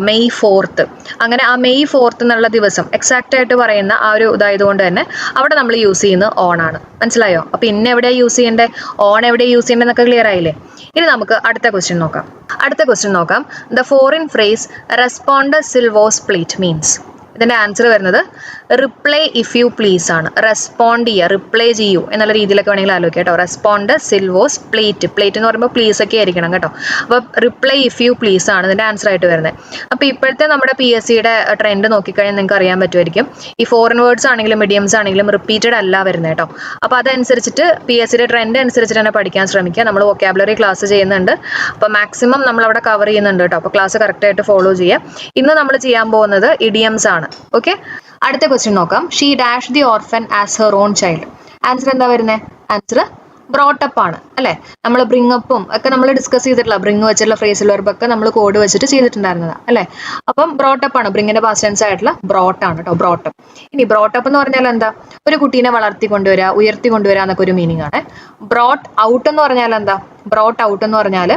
May 4th. അങ്ങനെ ആ May 4th എന്നുള്ള ദിവസം എക്സാക്ട് ആയിട്ട് പറയുന്ന ആ ഒരു ഇതായതുകൊണ്ട് തന്നെ അവിടെ നമ്മൾ യൂസ് ചെയ്യുന്നത് ഓൺ ആണ്. മനസ്സിലായോ? അപ്പൊ ഇന്ന് എവിടെയാ യൂസ് ചെയ്യേണ്ടത്, ഓൺ എവിടെയാ യൂസ് ചെയ്യേണ്ടതെന്നൊക്കെ ക്ലിയർ ആയില്ലേ? ഇനി നമുക്ക് അടുത്ത ക്വസ്റ്റ്യൻ നോക്കാം. ദ ഫോറിൻ ഫ്രേസ് റെസ്പോണ്ട് സിൽവോസ് പ്ലേറ്റ് മീൻസ്. ഇതിന്റെ ആൻസർ വരുന്നത് റിപ്ലൈ ഇഫ് യു പ്ലീസ് ആണ്. റെസ്പോണ്ട് ചെയ്യുക, റിപ്ലൈ ചെയ്യൂ എന്നുള്ള രീതിയിലൊക്കെ വേണമെങ്കിൽ ആലോചിക്കാം കേട്ടോ. റെസ്പോണ്ട് സിൽവോസ് പ്ലേറ്റ് എന്ന് പറയുമ്പോൾ പ്ലീസ് ഒക്കെ ആയിരിക്കണം കേട്ടോ. അപ്പൊ റിപ്ലൈ ഇഫ് യു പ്ലീസ് ആണ് ഇതിന്റെ ആൻസർ ആയിട്ട് വരുന്നത്. അപ്പൊ ഇപ്പോഴത്തെ നമ്മുടെ PSCയുടെ ട്രെൻഡ് നോക്കിക്കഴിഞ്ഞാൽ നിങ്ങൾക്ക് അറിയാൻ പറ്റുമായിരിക്കും. ഈ ഫോറിൻ വേർഡ്സ് ആണെങ്കിലും മീഡിയംസ് ആണെങ്കിലും റിപ്പീറ്റഡ് അല്ല വരുന്നത് കേട്ടോ. അപ്പൊ അതനുസരിച്ചിട്ട് PSCയുടെ ട്രെൻഡ് അനുസരിച്ചിട്ട് തന്നെ പഠിക്കാൻ ശ്രമിക്കുക. നമ്മൾ വൊക്കാബുലറി ക്ലാസ് ചെയ്യുന്നുണ്ട്. അപ്പൊ മാക്സിമം നമ്മൾ അവിടെ കവർ ചെയ്യുന്നുണ്ട് കേട്ടോ. അപ്പൊ ക്ലാസ് കറക്റ്റ് ആയിട്ട് ഫോളോ ചെയ്യുക. ഇന്ന് നമ്മൾ ചെയ്യാൻ പോകുന്നത് ഇഡിയംസ് ആണ്. ഓക്കെ, അടുത്ത ക്വസ്റ്റ്യൻ നോക്കാം. She dash the orphan as her own child. Answer എന്താ വരുന്നത്? ആൻസർ ബ്രോട്ടപ്പ് ആണ് അല്ലെ. നമ്മൾ ബ്രിങ് അപ്പും ഒക്കെ നമ്മൾ ഡിസ്കസ് ചെയ്തിട്ടുള്ള ബ്രിങ് വെച്ചിട്ടുള്ള ഫ്രേസിൽ വരുമ്പൊക്കെ നമ്മൾ കോഡ് വെച്ചിട്ട് ചെയ്തിട്ടുണ്ടായിരുന്നതാ അല്ലെ. അപ്പം ബ്രോട്ടപ്പ് ആണ്, ബ്രിങ്ങിന്റെ പാസ്റ്റ് ടെൻസ് ആയിട്ടുള്ള ബ്രോട്ട് ആണ് കേട്ടോ, ബ്രോട്ടപ്പ്. ഇനി ബ്രോട്ടപ്പ് എന്ന് പറഞ്ഞാൽ എന്താ? ഒരു കുട്ടീനെ വളർത്തി കൊണ്ടുവരിക, ഉയർത്തി കൊണ്ടുവരിക എന്നൊക്കെ ഒരു മീനിങ് ആണ്. ബ്രോട്ട് ഔട്ട് എന്ന് പറഞ്ഞാൽ എന്താ? ബ്രോട്ട് ഔട്ട് എന്ന് പറഞ്ഞാൽ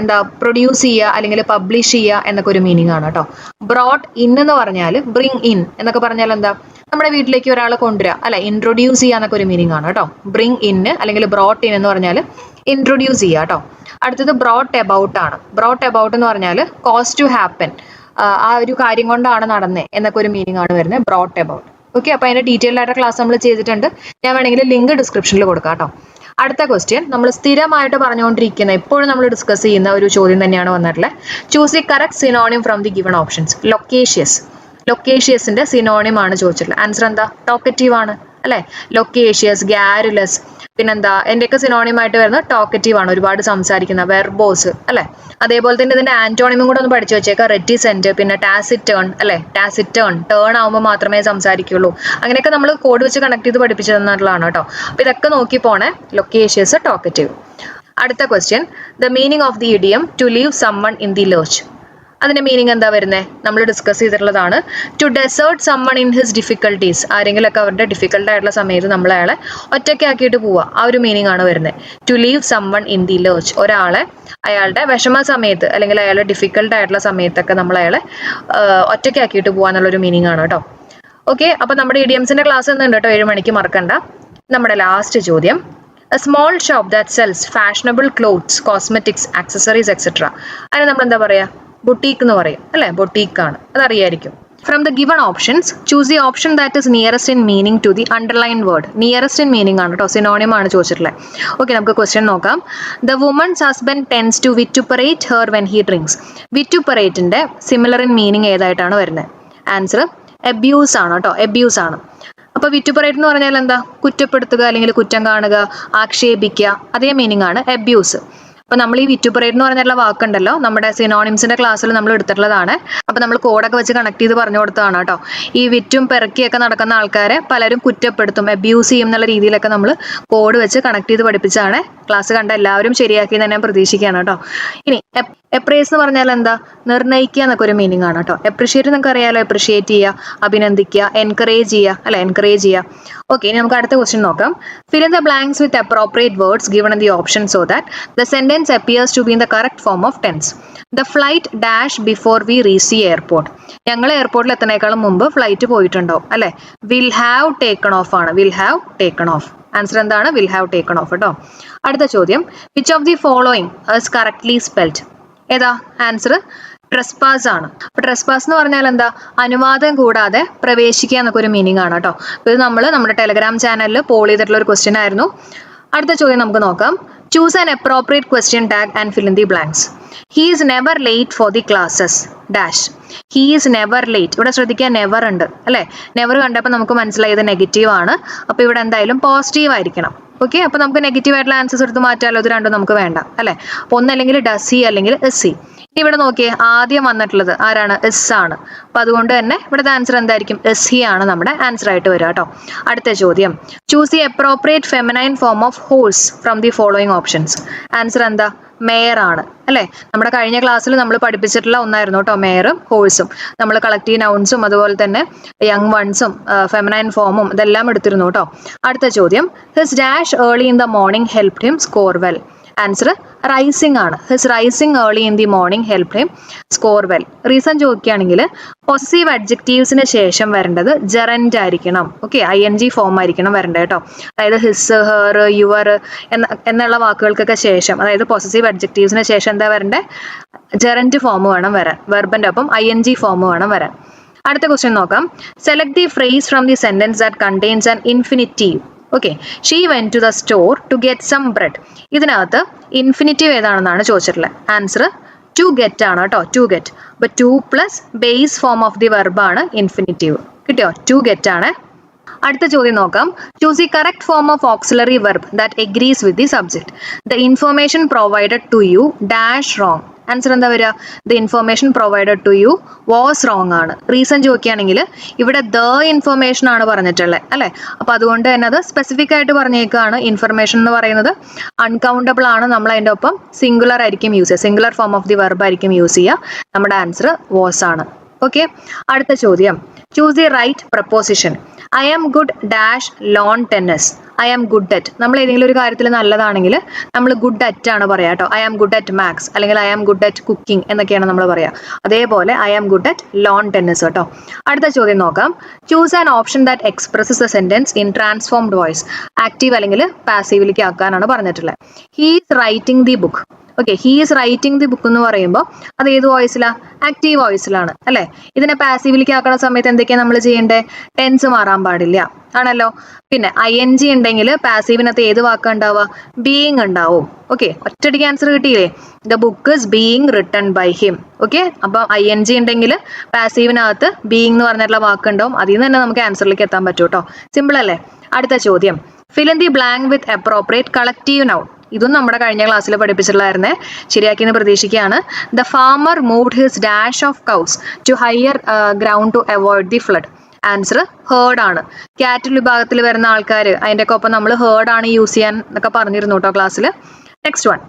എന്താ പ്രൊഡ്യൂസ് ചെയ്യുക അല്ലെങ്കിൽ പബ്ലിഷ് ചെയ്യുക എന്നൊക്കെ ഒരു മീനിങ് ആണ് കേട്ടോ. ബ്രോട്ട് ഇൻ എന്ന് പറഞ്ഞാൽ ബ്രിങ് ഇൻ എന്നൊക്കെ പറഞ്ഞാൽ എന്താ നമ്മുടെ വീട്ടിലേക്ക് ഒരാളെ കൊണ്ടുവരിക അല്ലെ, ഇൻട്രൊഡ്യൂസ് ചെയ്യുക എന്നൊക്കെ ഒരു മീനിങ് ആണ് കേട്ടോ. ബ്രിങ് ഇൻ അല്ലെങ്കിൽ ബ്രോട്ട് ഇൻ എന്ന് പറഞ്ഞാൽ ഇൻട്രൊഡ്യൂസ് ചെയ്യുക കേട്ടോ. അടുത്തത് ബ്രോട്ട് എബൌട്ട് ആണ്. ബ്രോട്ട് എബൌട്ട് എന്ന് പറഞ്ഞാൽ കോസ് ടു ഹാപ്പൻ, ആ ഒരു കാര്യം കൊണ്ടാണ് നടന്നത് എന്നൊക്കെ ഒരു മീനിങ് ആണ് വരുന്നത് ബ്രോട്ട് എബൌട്ട്. ഓക്കെ, അപ്പോൾ അതിന്റെ ഡീറ്റെയിൽഡ് ആയിട്ട് ക്ലാസ് നമ്മൾ ചെയ്തിട്ടുണ്ട്. ഞാൻ വേണമെങ്കിൽ ലിങ്ക് ഡിസ്ക്രിപ്ഷനിൽ കൊടുക്കാം കേട്ടോ. അടുത്ത ക്വസ്റ്റ്യൻ നമ്മൾ സ്ഥിരമായിട്ട് പറഞ്ഞുകൊണ്ടിരിക്കുന്ന എപ്പോഴും നമ്മൾ ഡിസ്കസ് ചെയ്യുന്ന ഒരു ചോദ്യം തന്നെയാണ് വന്നിട്ടുള്ളത്. Choose the correct synonym from the given options. Loquacious, ലൊക്കേഷ്യസിന്റെ സിനോണിം ആണ് ചോദിച്ചിട്ടുള്ളത്. ആൻസർ എന്താ? ടോക്കറ്റീവ് ആണ് അല്ലെ. ലൊക്കേഷ്യസ്, ഗാരുലസ്, പിന്നെന്താ എന്റെയൊക്കെ സിനോണിം ആയിട്ട് വരുന്നത് ടോക്കറ്റീവ് ആണ്, ഒരുപാട് സംസാരിക്കുന്ന, വെർബോസ് അല്ലെ. അതേപോലെ തന്നെ ഇതിന്റെ ആന്റോണിമും കൂടെ ഒന്ന് പഠിച്ചു വെച്ചേക്കാം. റെറ്റിസെന്റ്, പിന്നെ ടാസിറ്റേൺ അല്ലെ. ടാസിറ്റേൺ ടേൺ ആവുമ്പോൾ മാത്രമേ സംസാരിക്കുള്ളൂ. അങ്ങനെയൊക്കെ നമ്മൾ കോഡ് വെച്ച് കണക്ട് ചെയ്ത് പഠിപ്പിച്ചു തന്നിട്ടുള്ളതാണ് കേട്ടോ. അപ്പൊ ഇതൊക്കെ നോക്കി പോണേ. Loquacious, talkative. അടുത്ത question, the meaning of the idiom to leave someone in the lurch. അതിന്റെ മീനിങ് എന്താ വരുന്നത്? നമ്മൾ ഡിസ്കസ് ചെയ്തിട്ടുള്ളതാണ്. To desert someone in his difficulties. ആരെങ്കിലൊക്കെ അവരുടെ ഡിഫിക്കൽട്ട് ആയിട്ടുള്ള സമയത്ത് നമ്മൾ അയാളെ ഒറ്റയ്ക്കാക്കിയിട്ട് പോവുക, ആ ഒരു മീനിങ് ആണ് വരുന്നത്. To leave someone in the lurch, ഒരാളെ അയാളുടെ വിഷമ സമയത്ത് അല്ലെങ്കിൽ അയാളുടെ ഡിഫിക്കൽട്ട് ആയിട്ടുള്ള സമയത്തൊക്കെ നമ്മൾ അയാളെ ഒറ്റയ്ക്കാക്കിയിട്ട് പോവുക എന്നുള്ളൊരു മീനിങ് ആണ് കേട്ടോ. ഓക്കെ, അപ്പൊ നമ്മുടെ ഇഡിയംസിന്റെ ക്ലാസ് എന്നുണ്ട് കേട്ടോ, 7 മണിക്ക് മറക്കണ്ട. നമ്മുടെ ലാസ്റ്റ് ചോദ്യം, A small shop that cells fashionable clothes, cosmetics, accessories etcetera. അതിന് നമ്മൾ എന്താ പറയാ? ബൊട്ടീക്ക് എന്ന് പറയും അല്ലെ. ബൊട്ടീക്ക് ആണ്, അതറിയായിരിക്കും. From the given options choose the option that is nearest in meaning to the underline word. Nearest in meaning ആണ് കേട്ടോ, സിനോണിം ആണ് ചോദിച്ചിട്ടുള്ളത്. ഓക്കെ, നമുക്ക് ക്വസ്റ്റ്യൻ നോക്കാം. The woman's husband tends to vituperate her when he drinks. വിറ്റുപറേറ്റിന്റെ similar in meaning ഏതായിട്ടാണ് വരുന്നത്? Answer abuse ആണ് കേട്ടോ, എബ്യൂസ് ആണ്. അപ്പൊ വിറ്റുപറേറ്റ് എന്ന് പറഞ്ഞാൽ എന്താ? കുറ്റപ്പെടുത്തുക അല്ലെങ്കിൽ കുറ്റം കാണുക, ആക്ഷേപിക്കുക, അതേ മീനിങ് ആണ് എബ്യൂസ്. അപ്പൊ നമ്മൾ ഈ വിറ്റുപറേറ്റ് എന്ന് പറഞ്ഞിട്ടുള്ള വാക്കുണ്ടല്ലോ, നമ്മുടെ സിനോണിംസിന്റെ ക്ലാസ്സിൽ നമ്മൾ എടുത്തിട്ടുള്ളതാണ്. അപ്പൊ നമ്മൾ കോഡൊക്കെ വെച്ച് കണക്ട് ചെയ്ത് പറഞ്ഞു കൊടുത്തതാണ് കേട്ടോ. ഈ വിറ്റും പെറുക്കിയൊക്കെ നടക്കുന്ന ആൾക്കാരെ പലരും കുറ്റപ്പെടുത്തും, അബ്യൂസ് ചെയ്യും എന്നുള്ള രീതിയിലൊക്കെ നമ്മൾ കോഡ് വെച്ച് കണക്ട് ചെയ്ത് പഠിപ്പിച്ചാണ്. ക്ലാസ് കണ്ട എല്ലാവരും ശരിയാക്കി തന്നെ ഞാൻ പ്രതീക്ഷിക്കുകയാണ് കേട്ടോ. ഇനി എപ്രേസ് എന്ന് പറഞ്ഞാൽ എന്താ? നിർണ്ണയിക്കുക എന്നൊക്കെ ഒരു മീനിങ് ആണ് കേട്ടോ. എപ്രിഷിയേറ്റ് നിങ്ങൾക്ക് അറിയാലോ, എപ്രിഷിയേറ്റ് ചെയ്യുക, അഭിനന്ദിക്കുക, എൻകറേജ് ചെയ്യുക അല്ലെ, എൻകറേജ് ചെയ്യുക. ഓക്കെ, ഇനി നമുക്ക് അടുത്ത ക്വസ്റ്റ്യൻ നോക്കാം. Fill in the blanks with appropriate words given in the option so that the sentence appears to be in the correct form of tense. The flight dash before we reach the airport. ഞങ്ങൾ എയർപോർട്ടിൽ എത്തുന്നേക്കാളും മുമ്പ് flight പോയിട്ടുണ്ടാവും അല്ലെ. Will have taken of ആണ്, will have taken of. Answer എന്താണ്? Will have taken of കേട്ടോ. അടുത്ത ചോദ്യം, which of the following is correctly spelled. ഏതാ ആൻസർ? ട്രെസ്പാസ് ആണ്. അപ്പൊ ട്രെസ്പാസ് എന്ന് പറഞ്ഞാൽ എന്താ? അനുവാദം കൂടാതെ പ്രവേശിക്കുക എന്നൊക്കെ ഒരു മീനിങ് ആണ് കേട്ടോ. ഇത് നമ്മൾ നമ്മുടെ ടെലഗ്രാം ചാനലിൽ പോൾ ചെയ്തിട്ടുള്ള ഒരു ക്വസ്റ്റ്യൻ ആയിരുന്നു. അടുത്ത ചോദ്യം നമുക്ക് നോക്കാം. Choose an appropriate question tag and fill in the blanks. He is never late for the classes dash. He is never late. ഇവിടെ ശ്രദ്ധിക്കുക, നെവർ ഉണ്ട് അല്ലെ. നെവർ കണ്ടപ്പോൾ നമുക്ക് മനസ്സിലായത് നെഗറ്റീവ് ആണ്. അപ്പൊ ഇവിടെ എന്തായാലും പോസിറ്റീവ് ആയിരിക്കണം. ഓക്കെ, അപ്പൊ നമുക്ക് നെഗറ്റീവ് ആയിട്ടുള്ള ആൻസേഴ്സ് എടുത്ത് മാറ്റാലോ. ഇത് രണ്ടും നമുക്ക് വേണ്ട അല്ലെ. അപ്പൊ ഒന്നല്ലെങ്കിൽ ഡസ് ഹി അല്ലെങ്കിൽ ഇസ് ഹി. ഇവിടെ നോക്കിയേ, ആദ്യം വന്നിട്ടുള്ളത് ആരാണ്? ഇസ് ആണ്. അപ്പൊ അതുകൊണ്ട് തന്നെ ഇവിടുത്തെ ആൻസർ എന്തായിരിക്കും? ഇസ് ഹി ആണ് നമ്മുടെ ആൻസർ ആയിട്ട് വരിക കേട്ടോ. അടുത്ത ചോദ്യം, choose the appropriate feminine form of horse from the following options. Answer എന്താ? മേയർ ആണ് അല്ലെ. നമ്മുടെ കഴിഞ്ഞ ക്ലാസ്സിൽ നമ്മൾ പഠിപ്പിച്ചിട്ടുള്ള ഒന്നായിരുന്നു കേട്ടോ മേയറും ഹോഴ്സും. നമ്മൾ കളക്റ്റീവ് നൗൺസും അതുപോലെ തന്നെ യങ് വൺസും ഫെമിനൈൻ ഫോമും ഇതെല്ലാം എടുത്തിരുന്നു കേട്ടോ. അടുത്ത ചോദ്യം, his dash early in the morning helped him score well. Answer rising ആണ്. His rising early in the morning helped him score well. Reason ചോദിക്കുകയാണെങ്കിൽ പൊസസീവ് അഡ്ജക്റ്റീവ്സിന് ശേഷം വരേണ്ടത് ജെറൻഡ് ആയിരിക്കണം. ഓക്കെ, ING ഫോം ആയിരിക്കണം വരേണ്ടത് കേട്ടോ. അതായത് ഹിസ്, ഹെർ, യുവർ എന്നുള്ള വാക്കുകൾക്കൊക്കെ ശേഷം, അതായത് പൊസസീവ് അഡ്ജക്റ്റീവ്സിന് ശേഷം എന്താ വരണ്ടേ? ജെറൻഡ് ഫോം വേണം വരാൻ. വെർബിന്റെ ഒപ്പം ING ഫോം വേണം വരാൻ. അടുത്ത ക്വസ്റ്റ്യൻ നോക്കാം. Select the phrase from the sentence that contains an infinitive. Okay, she went to the store to get some bread. ഇതിനകത്ത് ഇൻഫിനിറ്റീവ് ഏതാണെന്നാണ് ചോദിച്ചിട്ടുള്ളത്. ആൻസർ ടു ഗെറ്റ് ആണ് കേട്ടോ, ടു ഗെറ്റ്. അപ്പൊ 2 plus base form of the verb ആണ് infinitive. കിട്ടിയോ? To get ആണ്. അടുത്ത ചോദ്യം നോക്കാം. Choose the correct form of auxiliary verb that agrees with the subject. The information provided to you dash wrong. Answer എന്താ വരിക? The information provided to you was wrong ആണ്. Reason ചോദിക്കുകയാണെങ്കിൽ ഇവിടെ ദ ഇൻഫർമേഷൻ ആണ് പറഞ്ഞിട്ടുള്ളത് അല്ലെ. അപ്പൊ അതുകൊണ്ട് തന്നെ അത് സ്പെസിഫിക് ആയിട്ട് പറഞ്ഞേക്കാണ്. ഇൻഫർമേഷൻ എന്ന് പറയുന്നത് അൺകൗണ്ടബിൾ ആണ്. നമ്മൾ അതിന്റെ ഒപ്പം സിംഗുലർ ആയിരിക്കും യൂസ് ചെയ്യുക, singular form of the verb ആയിരിക്കും യൂസ് ചെയ്യുക. നമ്മുടെ ആൻസർ വാസ് ആണ്. ഓക്കെ, അടുത്ത ചോദ്യം, choose the right preposition. I am good dash lawn tennis. I am good at. നമ്മൾ ഏതെങ്കിലും ഒരു കാര്യത്തിൽ നല്ലതാണെങ്കിൽ നമ്മൾ ഗുഡ് അറ്റ് ആണ് പറയാം കേട്ടോ. I am good at maths അല്ലെങ്കിൽ I am good at cooking എന്നൊക്കെയാണ് നമ്മൾ പറയാം. അതേപോലെ I am good at lawn tennis കേട്ടോ. അടുത്ത ചോദ്യം നോക്കാം. Choose an option that expresses a sentence in transformed voice. Active അല്ലെങ്കിൽ പാസീവിലേക്ക് ആക്കാനാണ് പറഞ്ഞിട്ടുള്ളത്. He is writing the book. Okay, he is writing the book എന്ന് പറയുമ്പോൾ അത് ഏത് വോയിസിലാണ്? ആക്റ്റീവ് വോയിസിലാണ് അല്ലേ. ഇതിനെ പാസീവിലേക്ക് ആക്കുന്ന സമയത്ത് എന്തൊക്കെയാണ് നമ്മൾ ചെയ്യേണ്ടത്? ടെൻസ് മാറാൻ പാടില്ല ആണല്ലോ. പിന്നെ ING ഉണ്ടെങ്കിൽ പാസീവിനകത്ത് ഏത് വാക്കാ ഉണ്ടാവുക? ബീയിങ് ഉണ്ടാവും. ഓക്കെ, ഒറ്റയടിക്ക് ആൻസർ കിട്ടിയില്ലേ? The book is being written by him. Okay, അപ്പം ING ഉണ്ടെങ്കിൽ പാസീവിനകത്ത് ബീയിങ് എന്ന് പറഞ്ഞിട്ടുള്ള വാക്കുണ്ടാവും. അതിൽ നിന്ന് തന്നെ നമുക്ക് ആൻസറിലേക്ക് എത്താൻ പറ്റും കേട്ടോ. സിമ്പിൾ അല്ലേ? അടുത്ത ചോദ്യം. Fill in the blank with appropriate collective noun. ഇതും നമ്മുടെ കഴിഞ്ഞ ക്ലാസ്സിൽ പഠിപ്പിച്ചിട്ടുള്ളായിരുന്നേ. ശരിയാക്കിയെന്ന് പ്രതീക്ഷിക്കുകയാണ്. The farmer moved his dash of cows to higher ground to avoid the flood. Answer herd ആണ്. കാറ്റൽ വിഭാഗത്തിൽ വരുന്ന ആൾക്കാർ അതിൻ്റെ ഒക്കെ ഒപ്പം നമ്മൾ ഹേർഡ് ആണ് യൂസ് ചെയ്യാൻ എന്നൊക്കെ പറഞ്ഞിരുന്നു കേട്ടോ ക്ലാസ്സിൽ. Next one.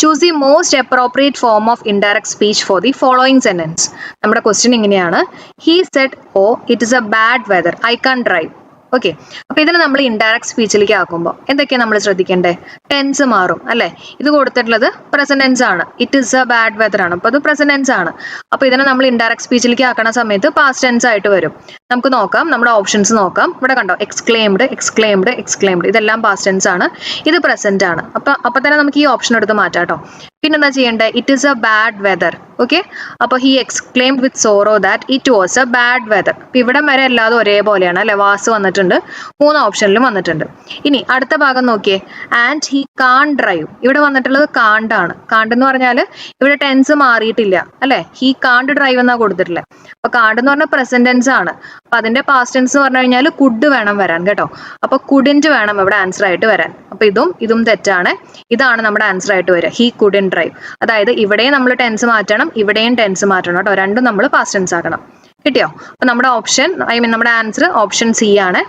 Choose the most appropriate form of indirect speech for the following sentence. നമ്മുടെ ക്വസ്റ്റ്യൻ ഇങ്ങനെയാണ്. He said oh it is a bad weather, I can drive. Okay, അപ്പൊ ഇതിനെ നമ്മൾ ഇൻഡയറക്ട് സ്പീച്ചിലേക്ക് ആക്കുമ്പോൾ എന്തൊക്കെയാണ് നമ്മൾ ശ്രദ്ധിക്കേണ്ടത്? ടെൻസ് മാറും അല്ലെ. ഇത് കൊടുത്തിട്ടുള്ളത് പ്രസന്റ് ടെൻസ് ആണ്. It is a bad whether ആണ്. അപ്പൊ അത് പ്രസന്റ് ടെൻസ് ആണ്. അപ്പൊ ഇതിനെ നമ്മൾ ഇൻഡയറക്ട് സ്പീച്ചിലേക്ക് ആക്കണ സമയത്ത് പാസ്റ്റ് ടെൻസ് ആയിട്ട് വരും. നമുക്ക് നോക്കാം, നമ്മുടെ ഓപ്ഷൻസ് നോക്കാം. ഇവിടെ കണ്ടോ, എക്സ്ക്ലെയിംഡ്, എക്സ്ക്ലെയിംഡ്, എക്സ്ക്ലെയിംഡ്, ഇതെല്ലാം പാസ്റ്റ് ടെൻസ് ആണ്. ഇത് പ്രസന്റ് ആണ്. അപ്പൊ തന്നെ നമുക്ക് ഈ ഓപ്ഷൻ എടുത്ത് മാറ്റാം കേട്ടോ. പിന്നെന്താ ചെയ്യേണ്ടത്? It is a bad weather. Okay, അപ്പൊ he exclaimed with sorrow that it was a bad weather. അപ്പൊ ഇവിടം വരെ എല്ലാതും ഒരേപോലെയാണ് അല്ലെ. വാസ് വന്നിട്ടുണ്ട്, 3 ഓപ്ഷനിലും വന്നിട്ടുണ്ട്. ഇനി അടുത്ത ഭാഗം നോക്കിയേ. And he can't drive. ഇവിടെ വന്നിട്ടുള്ളത് കാണ്ട് ആണ്. കാണ്ട് എന്ന് പറഞ്ഞാൽ ഇവിടെ ടെൻസ് മാറിയിട്ടില്ല അല്ലെ. ഹി കാണ്ട് ഡ്രൈവ് എന്നാ കൊടുത്തിട്ടില്ലേ. അപ്പൊ കാണ്ട് എന്ന് പറഞ്ഞാൽ പ്രസന്റ് ടെൻസ് ആണ്. അപ്പൊ അതിന്റെ പാസ്റ്റ് ടെൻസ് എന്ന് പറഞ്ഞു കഴിഞ്ഞാൽ കുഡ് വേണം വരാൻ കേട്ടോ. അപ്പൊ കുഡിന്റ് വേണം ഇവിടെ ആൻസർ ആയിട്ട് വരാൻ. അപ്പൊ ഇതും തെറ്റാണ്. ഇതാണ് നമ്മുടെ ആൻസർ ആയിട്ട് വരിക. He couldn't drive. അതായത് ഇവിടെയും നമ്മൾ ടെൻസ് മാറ്റണം, ഇവിടെയും ടെൻസ് മാറ്റണം കേട്ടോ. രണ്ടും നമ്മൾ പാസ്റ്റ് ടെൻസ് ആക്കണം. കിട്ടിയോ? അപ്പൊ നമ്മുടെ ഓപ്ഷൻ നമ്മുടെ ആൻസർ ഓപ്ഷൻ സി ആണ്.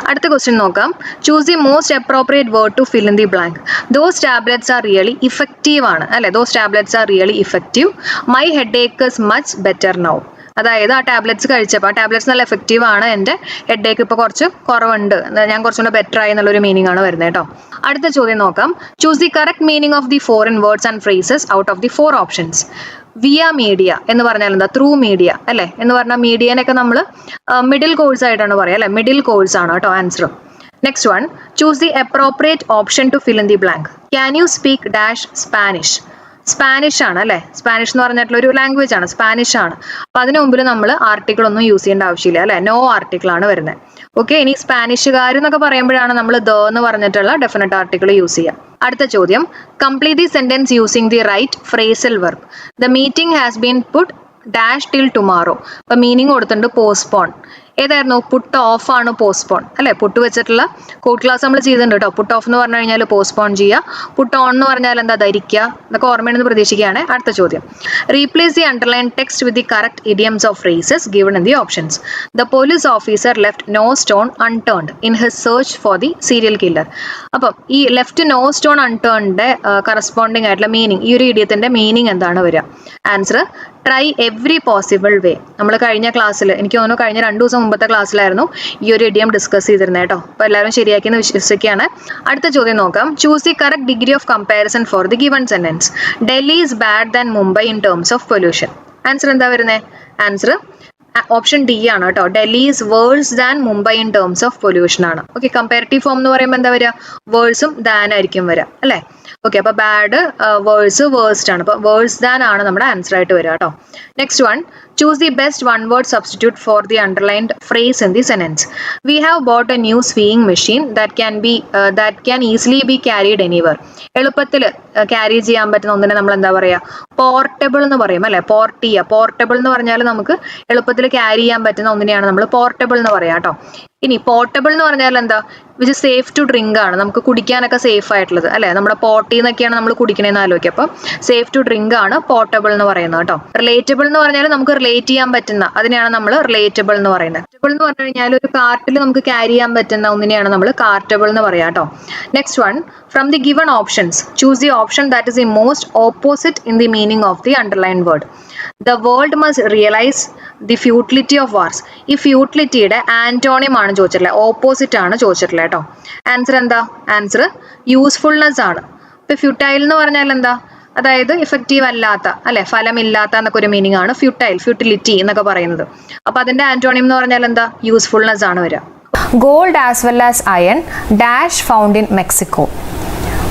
അടുത്ത ക്വസ്റ്റ്യൻ നോക്കാം. Choose the most appropriate word to fill in the blank. Those tablets are really effective ആണ് അല്ലെ. Those tablets are really effective. My headache is much better now. അതായത് ആ tablets കഴിച്ചപ്പോൾ ആ tablets നല്ല എഫക്റ്റീവ് ആണ്, എൻ്റെ ഹെഡ് ഏക്ക് ഇപ്പോൾ കുറച്ച് കുറവുണ്ട്, ഞാൻ കുറച്ചുകൂടെ ബെറ്റർ ആയി എന്നുള്ളൊരു മീനിങ് ആണ് വരുന്നത് കേട്ടോ. അടുത്ത ചോദ്യം നോക്കാം. Choose the correct meaning of the foreign words and phrases out of the 4 options. Via media എന്ന് പറഞ്ഞാൽ എന്താ? ത്രൂ മീഡിയ അല്ലെ. എന്ന് പറഞ്ഞാൽ മീഡിയനൊക്കെ നമ്മൾ മിഡിൽ കോഴ്സ് ആയിട്ടാണ് പറയുക അല്ലെ. മിഡിൽ കോഴ്സ് ആണ് കേട്ടോ answer. Next one. Choose the appropriate option to fill in the blank. Can you speak dash Spanish. Spanish ആണ് അല്ലെ. സ്പാനിഷ് എന്ന് പറഞ്ഞിട്ടുള്ള ഒരു ലാംഗ്വേജ് ആണ്, സ്പാനിഷ് ആണ്. അപ്പൊ അതിന് മുമ്പിൽ നമ്മൾ ആർട്ടിക്കിൾ ഒന്നും യൂസ് ചെയ്യേണ്ട ആവശ്യമില്ല അല്ലെ. നോ ആർട്ടിക്കിൾ ആണ് വരുന്നത്. ഓക്കെ, ഇനി സ്പാനിഷുകാർ എന്നൊക്കെ പറയുമ്പോഴാണ് നമ്മൾ ദ എന്ന് പറഞ്ഞിട്ടുള്ള ഡെഫിനറ്റ് ആർട്ടിക്കിൾ യൂസ് ചെയ്യാം. അടുത്ത ചോദ്യം. Complete the sentence using the right phrasal verb. The meeting has been put dash till tomorrow. അപ്പൊ മീനിങ് കൊടുത്തിട്ടുണ്ട് പോസ്റ്റ്പോൺ. ഏതായിരുന്നു? പുട്ട് ഓഫ് ആണ് പോസ്റ്റ്പോൺ അല്ലെ. പുട്ട് വെച്ചിട്ടുള്ള കോഡ് ക്ലാസ് നമ്മൾ ചെയ്തിട്ടുണ്ട് കേട്ടോ. പുട്ട് ഓഫ് എന്ന് പറഞ്ഞു കഴിഞ്ഞാൽ പോസ്റ്റ്പോൺ ചെയ്യുക. പുട്ട് ഓൺ എന്ന് പറഞ്ഞാൽ എന്താ? ധരിക്കുക. എന്നൊക്കെ ഓർമ്മയുണ്ടെന്ന് പ്രതീക്ഷിക്കുകയാണ്. അടുത്ത ചോദ്യം. Replace the underline text with the correct idioms of phrases given in the options. The police officer left no stone unturned in his search for the serial killer. അപ്പം ഈ ലെഫ്റ്റ് നോ സ്റ്റോൺ അൺടേൺഡിന്റെ corresponding ആയിട്ടുള്ള meaning, ഈ ഒരു ഇഡിയത്തിന്റെ meaning എന്താണ് വരിക? Answer try every possible way. നമ്മൾ കഴിഞ്ഞ ക്ലാസ്സിൽ, എനിക്ക് തോന്നുന്നു കഴിഞ്ഞ 2 ദിവസം മുമ്പത്തെ ക്ലാസ്സിലായിരുന്നു ഈ ഒരു ഇഡിയം ഡിസ്കസ് ചെയ്തിരുന്നത് കേട്ടോ. അപ്പോൾ എല്ലാവരും ശരിയാക്കിയെന്ന് വിശ്വസിക്കുകയാണ്. അടുത്ത ചോദ്യം നോക്കാം. Choose the correct degree of comparison for the given sentence. Delhi is bad than Mumbai in terms of pollution. Answer എന്താ വരുന്നത്? ആൻസർ ഓപ്ഷൻ ഡി ആണ് കേട്ടോ. Delhi is verse than Mumbai in terms of pollution ആണ്. ഓക്കെ, കമ്പാരിറ്റീവ് ഫോം എന്ന് പറയുമ്പോൾ എന്താ വരിക? വേഴ്സും than ആയിരിക്കും വരിക അല്ലേ. ഓക്കെ, അപ്പൊ ബാഡ് വേഴ്സ് വേഴ്സ്റ്റ് ആണ്. അപ്പൊ വേഴ്സ് ദാൻ ആണ് നമ്മുടെ ആൻസർ ആയിട്ട് വരിക കേട്ടോ. Next one. Choose the best one-word substitute for the underlined phrase in the sentence. We have bought a new sewing machine that can easily be carried anywhere. എളുപ്പത്തിൽ carry ചെയ്യാൻ പറ്റുന്ന ഒന്നിനെ നമ്മൾ എന്താ പറയുക? പോർട്ടബിൾ എന്ന് പറയും അല്ലെ. പോർട്ടബിൾ എന്ന് പറഞ്ഞാൽ നമുക്ക് എളുപ്പത്തിൽ ക്യാരി ചെയ്യാൻ പറ്റുന്ന ഒന്നിനെയാണ് നമ്മൾ പോർട്ടബിൾ എന്ന് പറയാം കേട്ടോ. ഇനി പോർട്ടബിൾ എന്ന് പറഞ്ഞാൽ എന്താ? വിച്ച് സേഫ് ടു ഡ്രിങ്ക് ആണ്, നമുക്ക് കുടിക്കാനൊക്കെ സേഫ് ആയിട്ടുള്ളത് അല്ലെ. നമ്മുടെ പോട്ടിൽ നിന്നൊക്കെയാണ് നമ്മൾ കുടിക്കണേന്ന് ആലോചിക്കുക. അപ്പം സേഫ് ടു ഡ്രിങ്ക് ആണ് പോർട്ടബിൾ എന്ന് പറയുന്നത് കേട്ടോ. റിലേറ്റബിൾ എന്ന് പറഞ്ഞാൽ നമുക്ക് റിലേറ്റ് ചെയ്യാൻ പറ്റുന്ന, അതിനെയാണ് നമ്മൾ റിലേറ്റബിൾ എന്ന് പറയുന്നത്. റിലേറ്റബിൾ എന്ന് പറഞ്ഞു കഴിഞ്ഞാൽ ഒരു കാർട്ടിൽ നമുക്ക് ക്യാരി ചെയ്യാൻ പറ്റുന്ന ഒന്നിനെയാണ് നമ്മൾ കാർട്ടബിൾ എന്ന് പറയാം കേട്ടോ. Next one. From the given options choose the option that is the most opposite in the meaning of the underline word. The world must realize the futility of wars. ഈ ഫ്യൂട്ടിലിറ്റിയുടെ ആന്റോണിയം ആണ് ചോദിച്ചിട്ടുള്ളത്, opposite ആണ് ചോദിച്ചിട്ടുള്ളത് കേട്ടോ. Answer എന്താ? Answer usefulness ആണ്. ഇപ്പൊ futile എന്ന് പറഞ്ഞാൽ എന്താ? അതായത് ഇഫക്റ്റീവ് അല്ലാത്ത, അല്ലെ, ഫലമില്ലാത്ത എന്നൊക്കെ ഒരു മീനിങ് ആണ് ഫ്യൂട്ടൈൽ, ഫ്യൂട്ടിലിറ്റി എന്നൊക്കെ പറയുന്നത്. അപ്പൊ അതിന്റെ ആന്റോണിയം എന്ന് പറഞ്ഞാൽ എന്താ? യൂസ്ഫുൾനെസ് ആണ് വരിക. Gold as well as iron dash found in Mexico.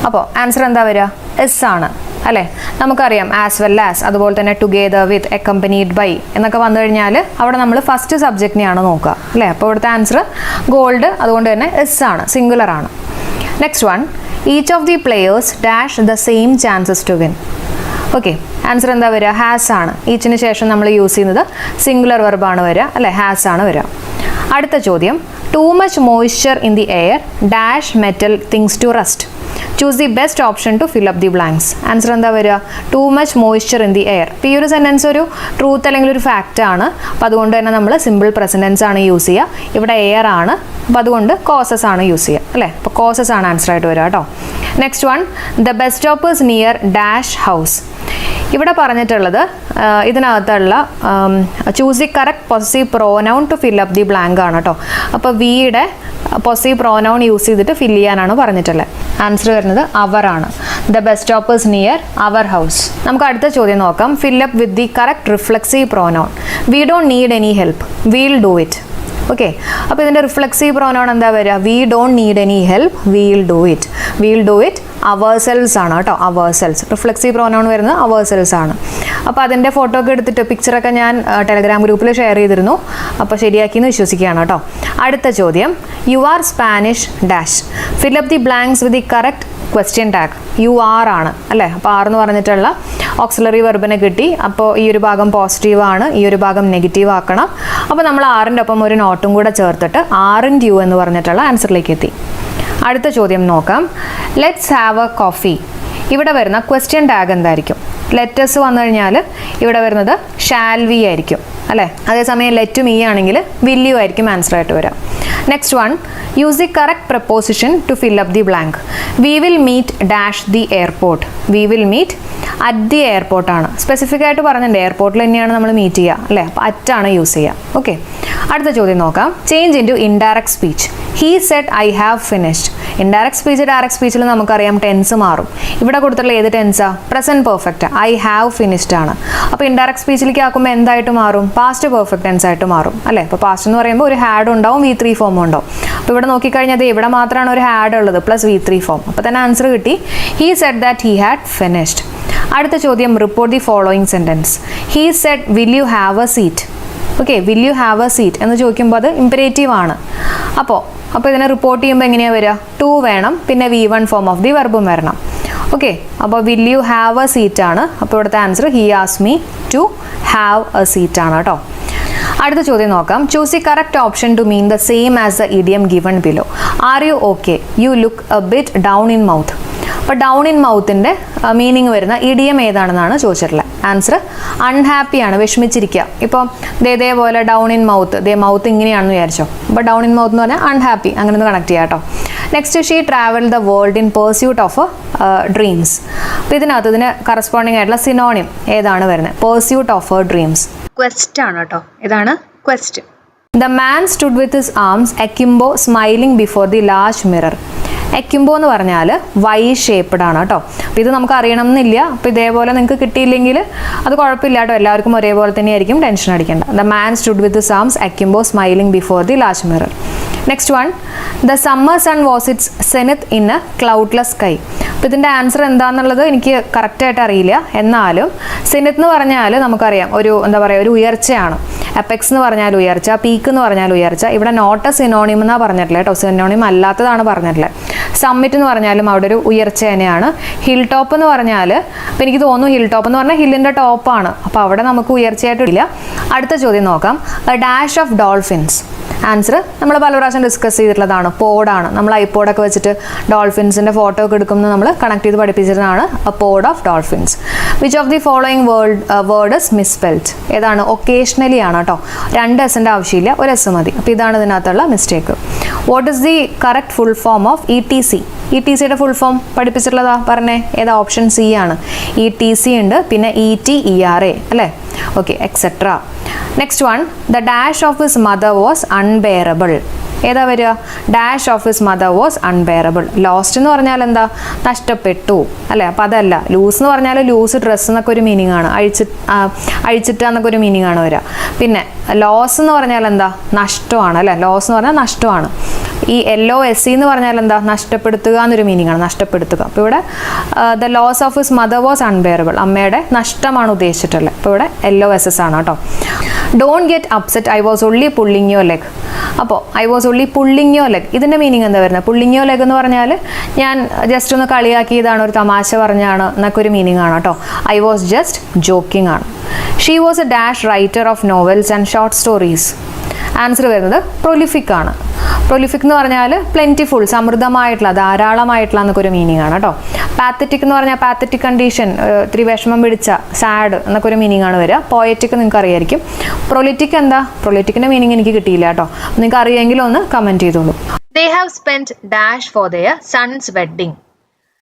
അപ്പോൾ ആൻസർ എന്താ വരിക? എസ് ആണ്, അല്ലേ? നമുക്കറിയാം ആസ് വെൽ ആസ്, അതുപോലെ തന്നെ ടുഗെദർ വിത്ത്, അക്കമ്പനീഡ് ബൈ എന്നൊക്കെ വന്നു കഴിഞ്ഞാൽ അവിടെ നമ്മൾ ഫസ്റ്റ് സബ്ജക്റ്റിനെയാണ് നോക്കുക, അല്ലേ? അപ്പോൾ ഇവിടുത്തെ ആൻസർ ഗോൾഡ്, അതുകൊണ്ട് തന്നെ എസ് ആണ്, സിംഗുലർ ആണ്. Next one, each of the players dash the same chances to win. Okay, answer എന്താ വരിക? ഹാസ് ആണ്. ഈച്ചിന് ശേഷം നമ്മൾ യൂസ് ചെയ്യുന്നത് സിംഗുലർ വെർബാണ് വരിക, അല്ലേ? ഹാസ് ആണ് വരിക. അടുത്ത ചോദ്യം, too much moisture in the air dash metal things to rust. Choose the best option to fill up the blanks. Answer എന്താ വരിക? Too much moisture in the air. ഇപ്പോൾ ഈ ഒരു സെൻറ്റൻസ് ഒരു ട്രൂത്ത് അല്ലെങ്കിൽ ഒരു ഫാക്റ്റ് ആണ്. അപ്പോൾ അതുകൊണ്ട് തന്നെ നമ്മൾ സിമ്പിൾ പ്രസൻറ്റൻസ് ആണ് യൂസ് ചെയ്യുക. ഇവിടെ എയർ ആണ്, അപ്പോൾ അതുകൊണ്ട് കോസസ് ആണ് യൂസ് ചെയ്യുക, അല്ലേ? അപ്പോൾ കോസസ് ആണ് ആൻസർ ആയിട്ട് വരിക കേട്ടോ. Next one, the bus stop is near dash house. ഇവിടെ പറഞ്ഞിട്ടുള്ളത് ഇതിനകത്തുള്ള choose the correct possessive pronoun to fill up the blank ആണ് കേട്ടോ. അപ്പോൾ വിയുടെ പൊസസീവ് പ്രോനൗൺ യൂസ് ചെയ്തിട്ട് ഫിൽ ചെയ്യാനാണ് പറഞ്ഞിട്ടുള്ളത്. ആൻസർ വരുന്നത് അവർ ആണ്. The bus stop is near our house. നമുക്ക് അടുത്ത ചോദ്യം നോക്കാം. Fill up with the correct reflexive pronoun. We don't need any help, we'll do it. Okay, അപ്പോൾ ഇതിൻ്റെ റിഫ്ലെക്സീവ് പ്രോനൗൺ എന്താ വരിക? We don't need any help, we'll do it. We'll do it ourselves ആണ് കേട്ടോ, അവേഴ്സെൽസ്. റിഫ്ലെക്സീവ് പ്രോനൗൺ വരുന്നത് അവേഴ്സെൽസ് ആണ്. അപ്പോൾ അതിൻ്റെ ഫോട്ടോ ഒക്കെ എടുത്തിട്ട് പിക്ചറൊക്കെ ഞാൻ ടെലഗ്രാം ഗ്രൂപ്പിൽ ഷെയർ ചെയ്തിരുന്നു. അപ്പോൾ ശരിയാക്കിയെന്ന് വിശ്വസിക്കുകയാണ് കേട്ടോ. അടുത്ത ചോദ്യം, you are Spanish dash. Fill up the blanks with the correct question tag. You are ആണ്, അല്ലേ? അപ്പോൾ ആർ എന്ന് പറഞ്ഞിട്ടുള്ള ഓക്സിലറി വെർബിനെ കിട്ടി. അപ്പോൾ ഈ ഒരു ഭാഗം പോസിറ്റീവ് ആണ്, ഈ ഒരു ഭാഗം നെഗറ്റീവ് ആക്കണം. അപ്പോൾ നമ്മൾ ആറിൻ്റെ ഒപ്പം ഒരു നോട്ടും കൂടെ ചേർത്തിട്ട് ആർ ആൻഡ് യു എന്ന് പറഞ്ഞിട്ടുള്ള ആൻസറിലേക്ക് എത്തി. അടുത്ത ചോദ്യം നോക്കാം. Let's have A coffee. ഇവിടെ വരുന്ന ക്വസ്റ്റ്യൻ ടാഗ് എന്തായിരിക്കും? ലെറ്റേഴ്സ് വന്നു കഴിഞ്ഞാൽ ഇവിടെ വരുന്നത് ഷാൽ വി ആയിരിക്കും, അല്ലേ? അതേസമയം ലെറ്റ് മീ ആണെങ്കിൽ വിൽ യു ആയിരിക്കും ആൻസർ ആയിട്ട് വരാം. Next one, use the correct preposition to fill up the blank. We will meet dash the airport. We will meet at the എയർപോർട്ടാണ്. സ്പെസിഫിക് ആയിട്ട് പറഞ്ഞിട്ടുണ്ട് എയർപോർട്ടിൽ തന്നെയാണ് നമ്മൾ മീറ്റ് ചെയ്യുക, അല്ലേ? അപ്പോൾ അറ്റാണ് യൂസ് ചെയ്യുക. ഓക്കെ, അടുത്ത ചോദ്യം നോക്കാം. Change in to indirect speech. He said I have finished. Indirect speech direct സ്പീച്ചിൽ നമുക്കറിയാം ടെൻസ് മാറും. ഇവിടെ കൊടുത്തിട്ടുള്ള ഏത് ടെൻസാ? Present perfect. I have finished ആണ്. അപ്പോൾ ഇൻഡയറക്റ്റ് സ്പീച്ചിലേക്ക് ആക്കുമ്പോൾ എന്തായിട്ട് മാറും? പാസ്റ്റ് പെർഫെക്റ്റ് ടെൻസ് ആയിട്ട് മാറും, അല്ലേ? അപ്പോൾ പാസ്റ്റ് എന്ന് പറയുമ്പോൾ ഒരു ഹാഡ് ഉണ്ടാവും, V3 ഫോം ഉണ്ടാവും. അപ്പോൾ ഇവിടെ നോക്കിക്കഴിഞ്ഞാൽ അത് ഇവിടെ മാത്രമാണ് ഒരു ഹാഡ് ഉള്ളത്, പ്ലസ് V3 ഫോം. അപ്പോൾ തന്നെ ആൻസർ കിട്ടി. He said that he had finished. അടുത്ത ചോദ്യം, report the following sentence. He said will you have a seat. Okay, will you have a seat എന്ന് ചോദിക്കുമ്പോൾ അത് ഇമ്പരേറ്റീവ് ആണ്. അപ്പോൾ ഇതിനെ റിപ്പോർട്ട് ചെയ്യുമ്പോൾ എങ്ങനെയാണ് വരിക? ടു വേണം, പിന്നെ V1 ഫോം ഓഫ് ദി വെർബും വരണം. ഓക്കെ, അപ്പോൾ will you have a seat ആണ്. അപ്പോൾ ഇവിടുത്തെ answer he ask me to have a seat ആണ് കേട്ടോ. അടുത്ത ചോദ്യം നോക്കാം. Choose the correct option to mean the same as the idiom given below. Are you okay? You look a bit down in mouth. അപ്പോൾ down in മൗത്തിൻ്റെ meaning വരുന്ന idiom ഏതാണെന്നാണ് ചോദിച്ചിട്ടുള്ളത്. ആൻസർ അൺഹാപ്പി ആണ്, വിഷമിച്ചിരിക്കുക. ഇപ്പം ഇതേപോലെ ഡൗൺ ഇൻ മൗത്ത്, മൗത്ത് ഇങ്ങനെയാണെന്ന് വിചാരിച്ചോ. അപ്പോൾ ഡൗൺ ഇൻ മൗത്ത് എന്ന് പറഞ്ഞാൽ അൺഹാപ്പി, അങ്ങനെ ഒന്ന് കണക്ട് ചെയ്യാം കേട്ടോ. Next, she travel the world in pursuit of dreams. അപ്പോൾ ഇതിനകത്ത് ഇതിന് കറസ്പോണ്ടിങ് ആയിട്ടുള്ള സിനോണിം ഏതാണ് വരുന്നത്? Pursuit of dreams. ക്വസ്റ്റ് ആണ് കേട്ടോ, ഇതാണ് quest. The man stood with his arms akimbo smiling before the large mirror. Akimbo എന്ന് പറഞ്ഞാൽ വൈ ഷേപ്പ്ഡ് ആണ് കേട്ടോ. അപ്പോൾ ഇത് നമുക്ക് അറിയണം എന്നില്ല. അപ്പോൾ ഇതേപോലെ നിങ്ങൾക്ക് കിട്ടിയില്ലെങ്കിൽ അത് കുഴപ്പമില്ല കേട്ടോ, എല്ലാവർക്കും ഒരേപോലെ തന്നെയായിരിക്കും, ടെൻഷൻ അടിക്കേണ്ട. The man stood with his arms akimbo smiling before the large mirror. Next one, the summer sun was its zenith in a cloudless sky. അപ്പോൾ ഇതിൻ്റെ ആൻസർ എന്താണെന്നുള്ളത് എനിക്ക് കറക്റ്റായിട്ട് അറിയില്ല. എന്നാലും സെനിത്ത് എന്ന് പറഞ്ഞാൽ നമുക്കറിയാം ഒരു ഒരു ഉയർച്ചയാണ്. എപ്പെക്സ് എന്ന് പറഞ്ഞാൽ ഉയർച്ച, പീക്ക് എന്ന് പറഞ്ഞാൽ ഉയർച്ച. ഇവിടെ നോട്ട് എ സിനോണിം എന്നാണ് പറഞ്ഞിട്ടില്ല കേട്ടോ, സിനോണിം അല്ലാത്തതാണ് പറഞ്ഞിട്ടുള്ളത്. സമ്മിറ്റ് എന്ന് പറഞ്ഞാലും അവിടെ ഒരു ഉയർച്ച തന്നെയാണ്. ഹിൽ ടോപ്പ് എന്ന് പറഞ്ഞാൽ അപ്പോൾ എനിക്ക് തോന്നുന്നു ഹിൽ ടോപ്പ് എന്ന് പറഞ്ഞാൽ ഹില്ലിൻ്റെ ടോപ്പാണ്. അപ്പോൾ അവിടെ നമുക്ക് ഉയർച്ചയായിട്ടില്ല. അടുത്ത ചോദ്യം നോക്കാം. A dash of dolphins. Answer നമ്മൾ പല പ്രാവശ്യം ഡിസ്കസ് ചെയ്തിട്ടുള്ളതാണ്, പോഡാണ്. നമ്മൾ ഐപോഡൊക്കെ വെച്ചിട്ട് ഡോൾഫിൻസിൻ്റെ ഫോട്ടോ ഒക്കെ എടുക്കുമ്പോൾ നമ്മൾ കണക്ട് ചെയ്ത് പഠിപ്പിച്ചിരുന്നതാണ് a pod of dolphins. Which of the following word is misspelled. ഏതാണ്? ഒക്കേഷണലി ആണ് കേട്ടോ. 2 എസിൻ്റെ ആവശ്യമില്ല, 1 എസ് മതി. അപ്പോൾ ഇതാണ് ഇതിനകത്തുള്ള mistake. What is the correct full form of ETC? ETCയുടെ ഫുൾ ഫോം പഠിപ്പിച്ചിട്ടുള്ളതാ പറഞ്ഞേ, ഏതാ? ഓപ്ഷൻ സി ആണ്. ETC ഉണ്ട്, പിന്നെ ETERA അല്ലേ? Okay, etcetera. Next one, the dash of his mother was unbearable. ഏതാ വരിക? Dash of his mother was unbearable. Lost എന്ന് പറഞ്ഞാൽ എന്താ? നഷ്ടപ്പെട്ടു അല്ലേ? അപ്പം അതല്ല. ലൂസ് എന്ന് പറഞ്ഞാൽ ലൂസ് ഡ്രസ്സ് എന്നൊക്കെ ഒരു മീനിങ് ആണ്, അഴിച്ചിട്ട് എന്നൊക്കെ ഒരു മീനിങ് ആണ് വരിക. പിന്നെ ലോസ് എന്ന് പറഞ്ഞാൽ എന്താ? നഷ്ടമാണ് അല്ലേ? ലോസ് എന്ന് പറഞ്ഞാൽ നഷ്ടമാണ്. ഈ LOSE എന്ന് പറഞ്ഞാൽ എന്താ? നഷ്ടപ്പെടുത്തുക എന്നൊരു മീനിങ് ആണ്, നഷ്ടപ്പെടുത്തുക. അപ്പോൾ ഇവിടെ the loss of his mother was unbearable, അമ്മയുടെ നഷ്ടമാണ് ഉദ്ദേശിച്ചിട്ടുള്ളത്. അപ്പോൾ ഇവിടെ LOSS ആണ് കേട്ടോ. Don't get upset, I was only pulling your leg. അപ്പോൾ I was only pulling your leg, ഇതിൻ്റെ മീനിങ് എന്താ വരുന്നത്? പുള്ളിങ് യുവർ ലെഗ് എന്ന് പറഞ്ഞാൽ ഞാൻ ജസ്റ്റ് ഒന്ന് കളിയാക്കിയതാണ്, ഒരു തമാശ പറഞ്ഞാണ് എന്നൊക്കെ ഒരു മീനിങ് ആണ് കേട്ടോ. ഐ വാസ് ജസ്റ്റ് ജോക്കിംഗ് ആണ്. She was A dash writer of novels and short stories. Answer വരുന്നത് പ്രൊലിഫിക് ആണ്. പ്രൊലിഫിക് എന്ന് പറഞ്ഞാൽ പ്ലെന്റിഫുൾ, സമൃദ്ധമായിട്ടുള്ള, ധാരാളമായിട്ടുള്ള എന്നൊക്കെ ഒരു മീനിങ് ആണ് കേട്ടോ. പാത്തറ്റിക് എന്ന് പറഞ്ഞാൽ പാത്തറ്റിക് കണ്ടീഷൻ, ഇത്തിരി വിഷമം പിടിച്ച, സാഡ് എന്നൊക്കെ ഒരു മീനിങ് ആണ് വരിക. പോയറ്റിക് നിങ്ങൾക്ക് അറിയായിരിക്കും. പ്രൊലിറ്റിക് എന്താ? പ്രൊലിറ്റിക്കിന്റെ മീനിങ് എനിക്ക് കിട്ടിയില്ല കേട്ടോ. നിങ്ങൾക്ക് അറിയാമെങ്കിലും ഒന്ന് കമന്റ് ചെയ്തോളൂ. They have spent dash for their son's wedding.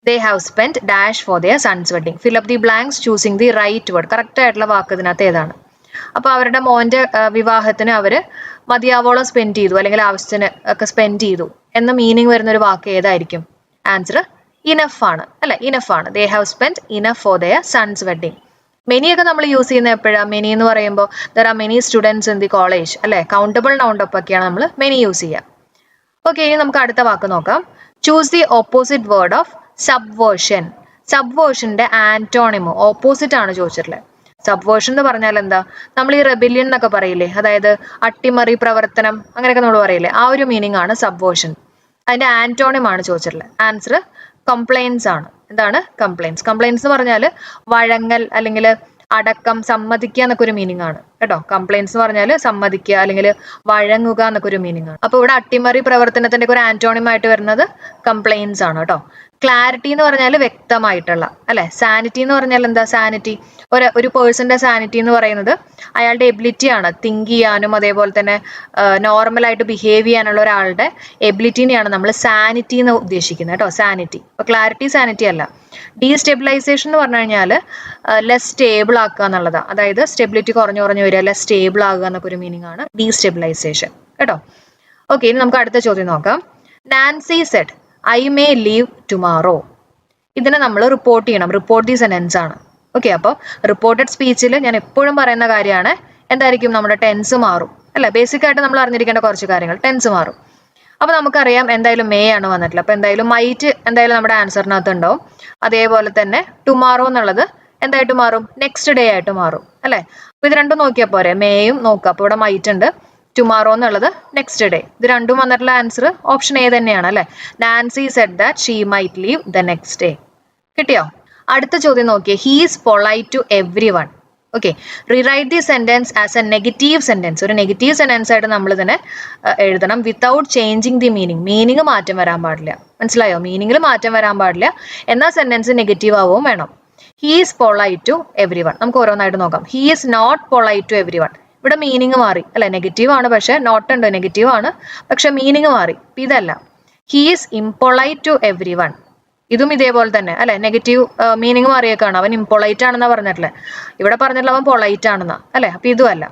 They have spent dash for their son's wedding. Fill up the blanks choosing the right word. Correct ആയിട്ടുള്ള വാക്ക് ഇതിനകത്ത് ഏതാണ്? അപ്പോൾ അവരുടെ മോൻ്റെ വിവാഹത്തിന് അവർ മതിയാവോളം സ്പെൻഡ് ചെയ്തു, അല്ലെങ്കിൽ ആവശ്യത്തിന് ഒക്കെ സ്പെൻഡ് ചെയ്തു എന്ന മീനിങ് വരുന്ന ഒരു വാക്ക് ഏതായിരിക്കും? ആൻസർ ഇനഫ് ആണ് അല്ലെ? ഇനഫ് ആണ്. They have spend enough for their sons wedding. Many ഒക്കെ നമ്മൾ യൂസ് ചെയ്യുന്ന എപ്പോഴാണ്? മെനി എന്ന് പറയുമ്പോൾ there are many students in the college അല്ലെ? കൗണ്ടബിൾ നൗണ്ടൊക്കെയാണ് നമ്മൾ മെനി യൂസ് ചെയ്യുക. ഓക്കെ, ഇനി നമുക്ക് അടുത്ത വാക്ക് നോക്കാം. Choose the opposite word of subversion. സബ്വേർഷന്റെ ആന്റോണിമോ, ഓപ്പോസിറ്റ് ആണ് ചോദിച്ചിട്ടുള്ളത്. സബ്വേർഷൻ എന്ന് പറഞ്ഞാൽ എന്താ? നമ്മൾ ഈ റെബിലിയൻ എന്നൊക്കെ പറയില്ലേ, അതായത് അട്ടിമറി പ്രവർത്തനം അങ്ങനെയൊക്കെ നമ്മൾ പറയില്ലേ, ആ ഒരു മീനിങ് ആണ് സബ്വേർഷൻ. അതിന്റെ ആന്റോണിം ആണ് ചോദിച്ചിട്ടുള്ളത്. ആൻസർ കംപ്ലൈൻസ് ആണ്. എന്താണ്? കംപ്ലൈൻസ്. കംപ്ലൈൻസ് എന്ന് പറഞ്ഞാൽ വഴങ്ങൽ, അല്ലെങ്കിൽ അടക്കം, സമ്മതിക്കുക എന്നൊക്കെ ഒരു മീനിങ് ആണ് കേട്ടോ. കംപ്ലൈൻസ് എന്ന് പറഞ്ഞാൽ സമ്മതിക്കുക അല്ലെങ്കിൽ വഴങ്ങുക എന്നൊക്കെ ഒരു മീനിങ് ആണ്. അപ്പോൾ ഇവിടെ അട്ടിമറി പ്രവർത്തനത്തിന്റെ ഒരു ആന്റോണിം ആയിട്ട് വരുന്നത് കംപ്ലൈൻസ് ആണ് കേട്ടോ. ക്ലാരിറ്റി എന്ന് പറഞ്ഞാൽ വ്യക്തമായിട്ടുള്ള അല്ലെ? സാനിറ്റി എന്ന് പറഞ്ഞാൽ എന്താ? സാനിറ്റി, ഒരു പേഴ്സന്റെ സാനിറ്റി എന്ന് പറയുന്നത് അയാളുടെ എബിലിറ്റി ആണ്, തിങ്ക് ചെയ്യാനും അതേപോലെ തന്നെ നോർമലായിട്ട് ബിഹേവ് ചെയ്യാനുള്ള ഒരാളുടെ എബിലിറ്റിനെയാണ് നമ്മൾ സാനിറ്റി എന്ന് ഉദ്ദേശിക്കുന്നത് കേട്ടോ. സാനിറ്റി. അപ്പോൾ ക്ലാരിറ്റി സാനിറ്റി അല്ല. ഡീസ്റ്റെബിലൈസേഷൻ എന്ന് പറഞ്ഞു കഴിഞ്ഞാൽ ലെസ് സ്റ്റേബിൾ ആക്കുക എന്നുള്ളതാണ്. അതായത് സ്റ്റെബിലിറ്റി കുറഞ്ഞു വരിക, ലെസ് സ്റ്റേബിൾ ആകുക എന്നൊക്കെ ഒരു മീനിങ് ആണ് ഡീസ്റ്റെബിലൈസേഷൻ കേട്ടോ. ഓക്കെ, ഇനി നമുക്ക് അടുത്ത ചോദ്യം നോക്കാം. Nancy said I may leave tomorrow. ഇതിനെ നമ്മൾ റിപ്പോർട്ട് ചെയ്യണം. റിപ്പോർട്ട് ദി സെന്റൻസ് ആണ്. ഓക്കെ, അപ്പോൾ റിപ്പോർട്ടഡ് സ്പീച്ചിൽ ഞാൻ എപ്പോഴും പറയുന്ന കാര്യമാണ്, എന്തായിരിക്കും? നമ്മുടെ ടെൻസ് മാറും അല്ലെ? ബേസിക് ആയിട്ട് നമ്മൾ അറിഞ്ഞിരിക്കേണ്ട കുറച്ച് കാര്യങ്ങൾ. ടെൻസ് മാറും. അപ്പോൾ നമുക്കറിയാം എന്തായാലും മേ ആണ് വന്നിട്ടുള്ളത്. അപ്പോൾ എന്തായാലും മൈറ്റ് എന്തായാലും നമ്മുടെ ആൻസറിനകത്ത് ഉണ്ടാവും. അതേപോലെ തന്നെ ടുമാറോ എന്നുള്ളത് എന്തായിട്ട് മാറും? നെക്സ്റ്റ് ഡേ ആയിട്ട് മാറും അല്ലെ? അപ്പോൾ ഇത് രണ്ടും നോക്കിയാൽ പോരെ? മേയും നോക്കുക. അപ്പോൾ ഇവിടെ മൈറ്റ് ഉണ്ട്, ടുമാറോ എന്നുള്ളത് നെക്സ്റ്റ് ഡേ. ഇത് രണ്ടും വന്നിട്ടുള്ള ആൻസർ ഓപ്ഷൻ എ തന്നെയാണ് അല്ലെ? Nancy said that she might leave the next day. കിട്ടിയോ? അടുത്ത ചോദ്യം നോക്കിയേ. He is polite to every one. Okay, rewrite the sentence as a negative sentence. ഒരു നെഗറ്റീവ് സെന്റൻസ് ആയിട്ട് നമ്മൾ ഇതിനെ എഴുതണം without changing the meaning. Meaning മാറ്റം വരാൻ പാടില്ല. മനസ്സിലായോ? മീനിങ്ങിൽ മാറ്റം വരാൻ പാടില്ല, എന്നാൽ സെന്റൻസ് നെഗറ്റീവ് ആവുകയും വേണം. He is polite to every one. നമുക്ക് ഓരോന്നായിട്ട് നോക്കാം. He is not polite to every one. ഇവിടെ മീനിങ് മാറി അല്ലെ? നെഗറ്റീവ് ആണ്, പക്ഷെ നോട്ട് ഉണ്ട്, നെഗറ്റീവ് ആണ്, പക്ഷെ മീനിങ് മാറി. ഇതല്ല. He is impolite to every one. ഇതും ഇതേപോലെ തന്നെ അല്ലെ? നെഗറ്റീവ് മീനിങ് മാറിയേക്കാണ്. അവൻ ഇംപൊളൈറ്റ് ആണെന്നാ പറഞ്ഞിട്ടില്ലേ? ഇവിടെ പറഞ്ഞിട്ടുള്ള അവൻ പൊളൈറ്റ് ആണെന്നാ അല്ലെ? അപ്പൊ ഇതും അല്ല.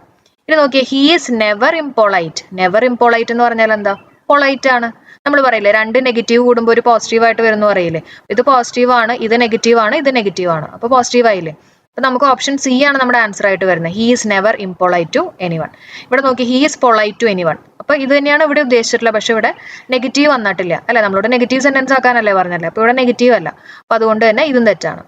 ഇനി നോക്കിയേ. He is never impolite. Never impolite എന്ന് പറഞ്ഞാൽ എന്താ? പൊളൈറ്റ് ആണ്. നമ്മൾ പറയില്ലേ രണ്ട് നെഗറ്റീവ് കൂടുമ്പോൾ ഒരു പോസിറ്റീവ് ആയിട്ട് വരുന്നു പറയില്ലേ? ഇത് പോസിറ്റീവ് ആണ്, ഇത് നെഗറ്റീവ് ആണ്, ഇത് നെഗറ്റീവ് ആണ്, അപ്പോൾ പോസിറ്റീവ് ആയില്ലേ? അപ്പൊ നമുക്ക് ഓപ്ഷൻ സി ആണ് നമ്മുടെ ആൻസർ ആയിട്ട് വരുന്നത്. He is never impolite to anyone. ഇവിടെ നോക്കി, he is polite to anyone. അപ്പൊ ഇത് തന്നെയാണ് ഇവിടെ ഉദ്ദേശിച്ചിട്ടുള്ളത്, പക്ഷെ ഇവിടെ നെഗറ്റീവ് വന്നിട്ടില്ല അല്ലെ? നമ്മളോട് നെഗറ്റീവ് സെന്റൻസ് ആക്കാനല്ലേ പറഞ്ഞല്ലേ? അപ്പൊ ഇവിടെ നെഗറ്റീവ് അല്ല. അപ്പൊ അതുകൊണ്ട് തന്നെ ഇതും തെറ്റാണ്.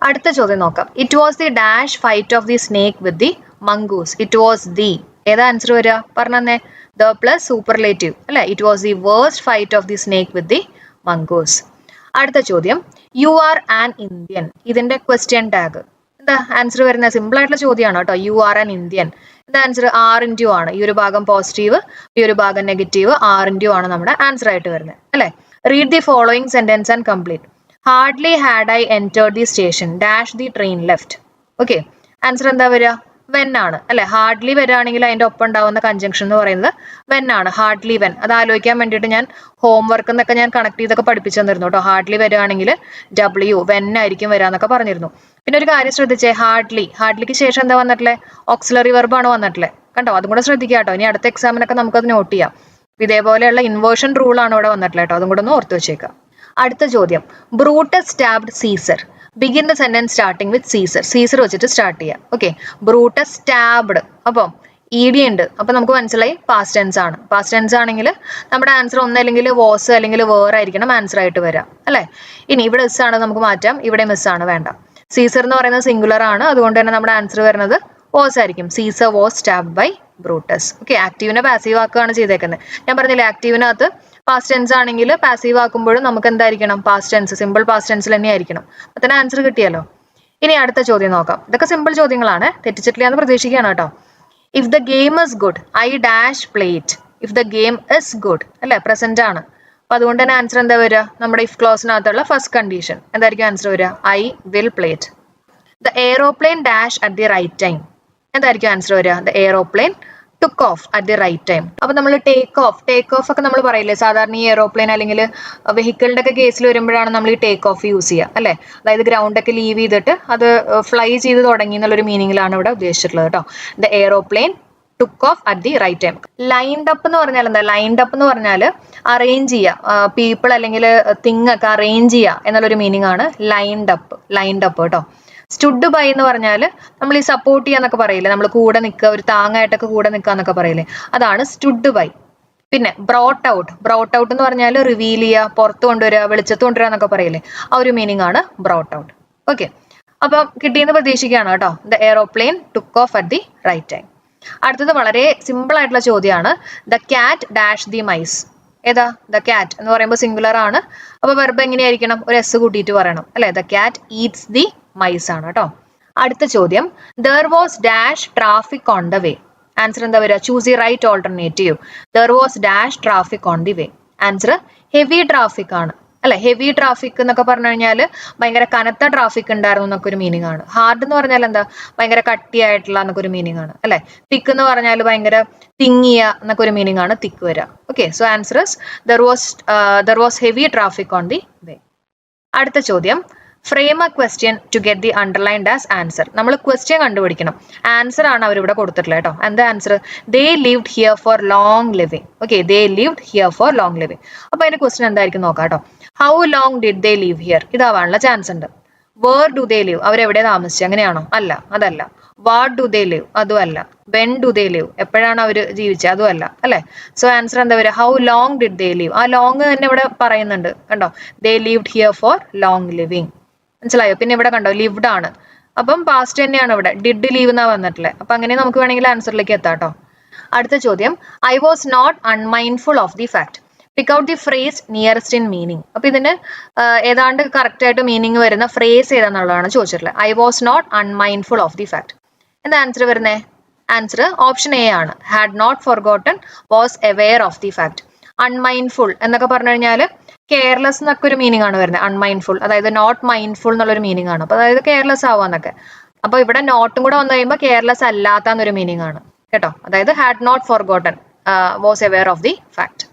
അടുത്ത ചോദ്യം നോക്കാം. It was the dash fight of the snake with the mongoose. It was the, ഏതാ ആൻസർ വരിക? പറഞ്ഞേ. ദ പ്ലസ് സൂപ്പർലേറ്റീവ് അല്ലെ? It was the worst fight of the snake with the mongoose. അടുത്ത ചോദ്യം. You are an Indian. ഇതിന്റെ question tag എന്താ answer വരുന്നത്? Simple ആയിട്ടുള്ള ചോദ്യമാണ് കേട്ടോ. You are an Indian. ഇത് ആൻസർ ആർ ഇൻറ്റു ആണ്. ഈ ഒരു ഭാഗം പോസിറ്റീവ്, ഈ ഒരു ഭാഗം നെഗറ്റീവ്. ആർ ഇൻറ്റു ആണ് നമ്മുടെ ആൻസർ ആയിട്ട് വരുന്നത് അല്ലെ? Read the following sentence and complete. Hardly had I entered the station dash the train left. Okay, answer എന്താ വരിക? വെൻ ആണ് അല്ലെ. ഹാർഡ്ലി വരികയാണെങ്കിൽ അതിന്റെ ഒപ്പം ഉണ്ടാവുന്ന കൺജങ്ഷൻ എന്ന് പറയുന്നത് വെൻ ആണ്. Hardly when. അത് ആലോചിക്കാൻ വേണ്ടിയിട്ട് ഞാൻ ഹോംവർക്ക് എന്നൊക്കെ ഞാൻ കണക്ട് ചെയ്തൊക്കെ പഠിപ്പിച്ചു തന്നിരുന്നു കേട്ടോ. ഹാർഡ്ലി വരികയാണെങ്കിൽ ഡബ്ല്യു വെൻ ആയിരിക്കും വരാന്നൊക്കെ പറഞ്ഞിരുന്നു. പിന്നെ ഒരു കാര്യം ശ്രദ്ധിച്ചേ, ഹാർഡ്ലിക്ക് ശേഷം എന്താ വന്നിട്ടുള്ളത്? ഓക്സിലറി വെർബാണ് വന്നിട്ടുള്ളത്. കണ്ടോ? അതും കൂടെ ശ്രദ്ധിക്കുക കേട്ടോ. ഇനി അടുത്ത എക്സാമിനൊക്കെ നമുക്കത് നോട്ട് ചെയ്യാം. ഇതേപോലെയുള്ള ഇൻവേർഷൻ റൂൾ ആണ് ഇവിടെ വന്നിട്ടുള്ളത് കേട്ടോ. അതും കൂടെ ഒന്ന് ഓർത്ത് വെച്ചേക്കാം. അടുത്ത ചോദ്യം, Brutus stabbed Caesar. Begin the sentence starting with Caesar. Caesar വെച്ചിട്ട് സ്റ്റാർട്ട് ചെയ്യാം. Okay, Brutus stabbed. അപ്പം ED ഉണ്ട്. അപ്പൊ നമുക്ക് മനസ്സിലായി പാസ്റ്റ് ടെൻസ് ആണ്. പാസ്റ്റ് ടെൻസ് ആണെങ്കിൽ നമ്മുടെ ആൻസർ ഒന്നല്ലെങ്കിൽ വാസ് അല്ലെങ്കിൽ വേർ ആയിരിക്കണം ആൻസർ ആയിട്ട് വരാം അല്ലെ. ഇനി ഇവിടെ എസ് ആണ്, നമുക്ക് മാറ്റാം. ഇവിടെ മിസ് ആണ്, വേണ്ട. സീസർ എന്ന് പറയുന്നത് സിംഗുലർ ആണ്. അതുകൊണ്ട് തന്നെ നമ്മുടെ ആൻസർ വരുന്നത് വാസ് ആയിരിക്കും. Caesar was stabbed by Brutus. Okay, ആക്റ്റീവിനെ പാസീവ് ആക്കുകയാണ് ചെയ്തേക്കുന്നത്. ഞാൻ പറഞ്ഞില്ലേ, ആക്റ്റീവിനകത്ത് പാസ്റ്റ് ടെൻസ് ആണെങ്കിൽ പാസീവ് ആക്കുമ്പോഴും നമുക്ക് എന്തായിരിക്കണം? പാസ്റ്റ് ടെൻസ്, സിമ്പിൾ പാസ്റ്റ് ടെൻസിൽ തന്നെ ആയിരിക്കണം. അപ്പൊ തന്നെ ആൻസർ കിട്ടിയല്ലോ. ഇനി അടുത്ത ചോദ്യം നോക്കാം. ഇതൊക്കെ സിമ്പിൾ ചോദ്യങ്ങളാണ്, തെറ്റിച്ചിട്ടില്ല എന്ന് പ്രതീക്ഷിക്കുകയാണ് കേട്ടോ. If the game is good I dash play it. If the game is good അല്ലെ, പ്രസന്റ് ആണ്. അപ്പൊ അതുകൊണ്ട് തന്നെ ആൻസർ എന്താ വരിക? നമ്മുടെ ഇഫ് ക്ലോസിനകത്തുള്ള ഫസ്റ്റ് കണ്ടീഷൻ എന്തായിരിക്കും ആൻസർ വരിക? I will play it. The aeroplane dash at the right time. എന്തായിരിക്കും ആൻസർ വരിക? The aeroplane took off at the right time. അപ്പൊ നമ്മൾ ടേക്ക് ഓഫ് ഒക്കെ നമ്മൾ പറയില്ലേ സാധാരണ ഈ എയ്റോപ്ലെയിൻ അല്ലെങ്കിൽ വെഹിക്കിളിന്റെ ഒക്കെ കേസിൽ വരുമ്പോഴാണ് നമ്മൾ ഈ ടേക്ക് ഓഫ് യൂസ് ചെയ്യുക അല്ലെ. അതായത് ഗ്രൗണ്ട് ഒക്കെ ലീവ് ചെയ്തിട്ട് അത് ഫ്ലൈ ചെയ്ത് തുടങ്ങി എന്നുള്ളൊരു മീനിങ്ങിലാണ് ഇവിടെ ഉദ്ദേശിച്ചിട്ടുള്ളത് കേട്ടോ. The aeroplane took off at the right time. Lined up എന്ന് പറഞ്ഞാൽ എന്താ? ലൈൻഡ് അപ്പ് എന്ന് പറഞ്ഞാൽ അറേഞ്ച് ചെയ്യുക, പീപ്പിൾ അല്ലെങ്കിൽ തിങ് ഒക്കെ അറേഞ്ച് ചെയ്യുക എന്നുള്ളൊരു മീനിങ് ആണ് ലൈൻഡ് അപ്പ് കേട്ടോ. സ്റ്റുഡ് ബൈ എന്ന് പറഞ്ഞാൽ നമ്മൾ ഈ സപ്പോർട്ട് ചെയ്യാന്നൊക്കെ പറയില്ലേ, നമ്മൾ കൂടെ നിൽക്കുക, ഒരു താങ്ങായിട്ടൊക്കെ കൂടെ നിൽക്കുക എന്നൊക്കെ പറയില്ലേ, അതാണ് സ്റ്റുഡ് ബൈ. പിന്നെ ബ്രോട്ട് ഔട്ട് എന്ന് പറഞ്ഞാൽ റിവീൽ ചെയ്യുക, പുറത്ത് കൊണ്ടുവരിക, വെളിച്ചത്ത് കൊണ്ടുവരിക എന്നൊക്കെ പറയില്ലേ, ആ ഒരു മീനിങ് ആണ് ബ്രോട്ട് ഔട്ട്. ഓക്കെ, അപ്പം കിട്ടിയെന്ന് പ്രതീക്ഷിക്കുകയാണ് കേട്ടോ. The aeroplane took off at the right time. അടുത്തത് വളരെ സിമ്പിൾ ആയിട്ടുള്ള ചോദ്യമാണ്. The cat dash the mice. ഏതാ? ദ ക്യാറ്റ് എന്ന് പറയുമ്പോൾ സിംഗുലർ ആണ്. അപ്പൊ വെർബ് എങ്ങനെയായിരിക്കണം? ഒരു എസ് കൂട്ടിയിട്ട് പറയണം അല്ലെ. The cat eats the mice ആണ് കേട്ടോ. അടുത്ത ചോദ്യം, there was dash traffic on the way. Answer എന്താ വരിക? Choose the right alternative. There was dash traffic on the way. Answer heavy traffic ആണ് അല്ലെ. ഹെവി ട്രാഫിക് എന്നൊക്കെ പറഞ്ഞു കഴിഞ്ഞാൽ ഭയങ്കര കനത്ത ട്രാഫിക് ഉണ്ടായിരുന്നു എന്നൊക്കെ ഒരു മീനിങ് ആണ്. ഹാർഡ് എന്ന് പറഞ്ഞാൽ എന്താ? ഭയങ്കര കട്ടിയായിട്ടുള്ള എന്നൊക്കെ ഒരു മീനിങ് ആണ് അല്ലെ. തിക്ക് എന്ന് പറഞ്ഞാൽ ഭയങ്കര തിങ്ങിയ എന്നൊക്കെ ഒരു മീനിങ് ആണ് തിക്ക് വരിക. Okay, so answer is there was heavy traffic on the way. അടുത്ത ചോദ്യം, frame a question to get the underlined as answer. നമ്മൾ ക്വസ്റ്റ്യൻ കണ്ടുപിടിക്കണം. ആൻസർ ആണ് അവരിവിടെ കൊടുത്തിട്ടുള്ളത് കേട്ടോ. എന്താ answer? They lived here for long living. Okay, they lived here for long living. അപ്പൊ അതിന്റെ ക്വസ്റ്റ്യൻ എന്തായിരിക്കും നോക്കാം കേട്ടോ. How long did they live here? ഇതാവാനുള്ള ചാൻസ് ഉണ്ട്. Where do they live? അവരെവിടെ താമസിച്ചു? അങ്ങനെയാണോ? അല്ല, അതല്ല. What do they live? അതും അല്ല. When do they live? എപ്പോഴാണ് അവർ ജീവിച്ചത്? അതും അല്ല അല്ലെ. സോ ആൻസർ എന്താ വരിക? How long did they live. ആ ലോങ് തന്നെ ഇവിടെ പറയുന്നുണ്ട് കണ്ടോ. ദേ lived here for long living. മനസ്സിലായോ? പിന്നെ ഇവിടെ കണ്ടോ ലിവ്ഡ് ആണ്. അപ്പം പാസ്റ്റ് തന്നെയാണ് ഇവിടെ. ഡിഡ് ലീവ് എന്നാ വന്നിട്ടുള്ളത്. അപ്പൊ അങ്ങനെ നമുക്ക് വേണമെങ്കിൽ ആൻസറിലേക്ക് എത്താം കേട്ടോ. അടുത്ത ചോദ്യം, I was not unmindful of the fact. Pick out the phrase nearest in meaning. അപ്പൊ ഇതിന് ഏതാണ്ട് കറക്റ്റ് ആയിട്ട് മീനിങ് വരുന്ന ഫ്രേസ് ഏതാന്നുള്ളതാണ് ചോദിച്ചിട്ടുള്ളത്. I was not unmindful of the fact. എന്താ ആൻസർ വരുന്നേ? ആൻസർ ഓപ്ഷൻ എ ആണ്. Had not forgotten, was aware of the fact. Unmindful എന്നൊക്കെ പറഞ്ഞു കഴിഞ്ഞാൽ കെയർലെസ് എന്നൊക്കെ ഒരു മീനിങ് ആണ് വരുന്നത്. അൺമൈൻഡ്ഫുൾ അതായത് നോട്ട് മൈൻഡ്ഫുൾ എന്നുള്ളൊരു മീനിങ് ആണ്. അപ്പൊ അതായത് കെയർലെസ് ആവാന്നൊക്കെ. അപ്പൊ ഇവിടെ നോട്ടും കൂടെ വന്നു കഴിയുമ്പോൾ കെയർലെസ് അല്ലാത്ത എന്നൊരു മീനിങ് ആണ് കേട്ടോ. അതായത് had not forgotten, was aware of the fact.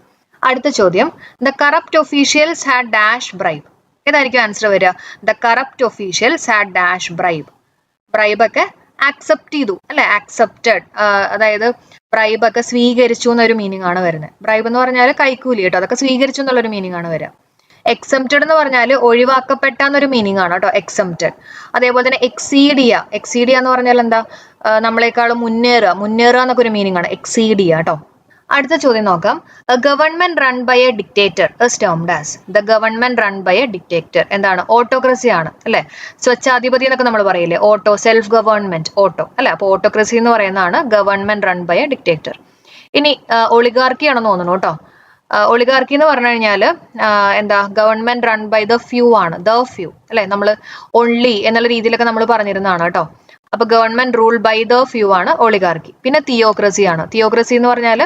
അടുത്ത ചോദ്യം, the corrupt officials had dash bribe. ഏതായിരിക്കും ആൻസർ വരിക? The corrupt officials had dash bribe. Bribe ഒക്കെ ആക്സെപ്റ്റ് ചെയ്തു അല്ലെ. ആക്സെപ്റ്റഡ് അതായത് ബ്രൈബ് ഒക്കെ സ്വീകരിച്ചു എന്നൊരു മീനിങ് ആണ് വരുന്നത്. ബ്രൈബ് എന്ന് പറഞ്ഞാൽ കൈക്കൂലി കേട്ടോ. അതൊക്കെ സ്വീകരിച്ചു എന്നുള്ളൊരു മീനിങ് ആണ് വരിക. എക്സംപ്റ്റഡ് എന്ന് പറഞ്ഞാൽ ഒഴിവാക്കപ്പെട്ട എന്നൊരു മീനിങ് ആണ് കേട്ടോ എക്സംപ്റ്റഡ്. അതേപോലെ തന്നെ എക്സീഡിയ എന്ന് പറഞ്ഞാൽ എന്താ? നമ്മളെക്കാളും മുന്നേറുക എന്നൊക്കെ ഒരു മീനിങ് ആണ് എക്സീഡിയ കേട്ടോ. അടുത്ത ചോദ്യം നോക്കാം. Government run by a dictator is termed as. The government run by a dictator എന്താണ്? ഓട്ടോക്രസി ആണ് അല്ലെ. സ്വച്ഛാധിപതി എന്നൊക്കെ നമ്മൾ പറയില്ലേ, ഓട്ടോ, സെൽഫ് ഗവൺമെന്റ്, ഓട്ടോ അല്ലെ. അപ്പൊ ഓട്ടോക്രസി എന്ന് പറയുന്നതാണ് government run by a dictator. ഇനി ഒളിഗാർക്കി ആണെന്ന് തോന്നുന്നു കേട്ടോ. ഒളിഗാർക്കി എന്ന് പറഞ്ഞു കഴിഞ്ഞാൽ എന്താ? Government run by the few ആണ്. ദ ഫ്യൂ അല്ലെ. നമ്മൾ ഒൺലി എന്നുള്ള രീതിയിലൊക്കെ നമ്മൾ പറഞ്ഞിരുന്നതാണ് കേട്ടോ. അപ്പൊ government rule by the few ആണ് ഒളിഗാർക്കി. പിന്നെ തിയോക്രസി ആണ്. തിയോക്രസി എന്ന് പറഞ്ഞാൽ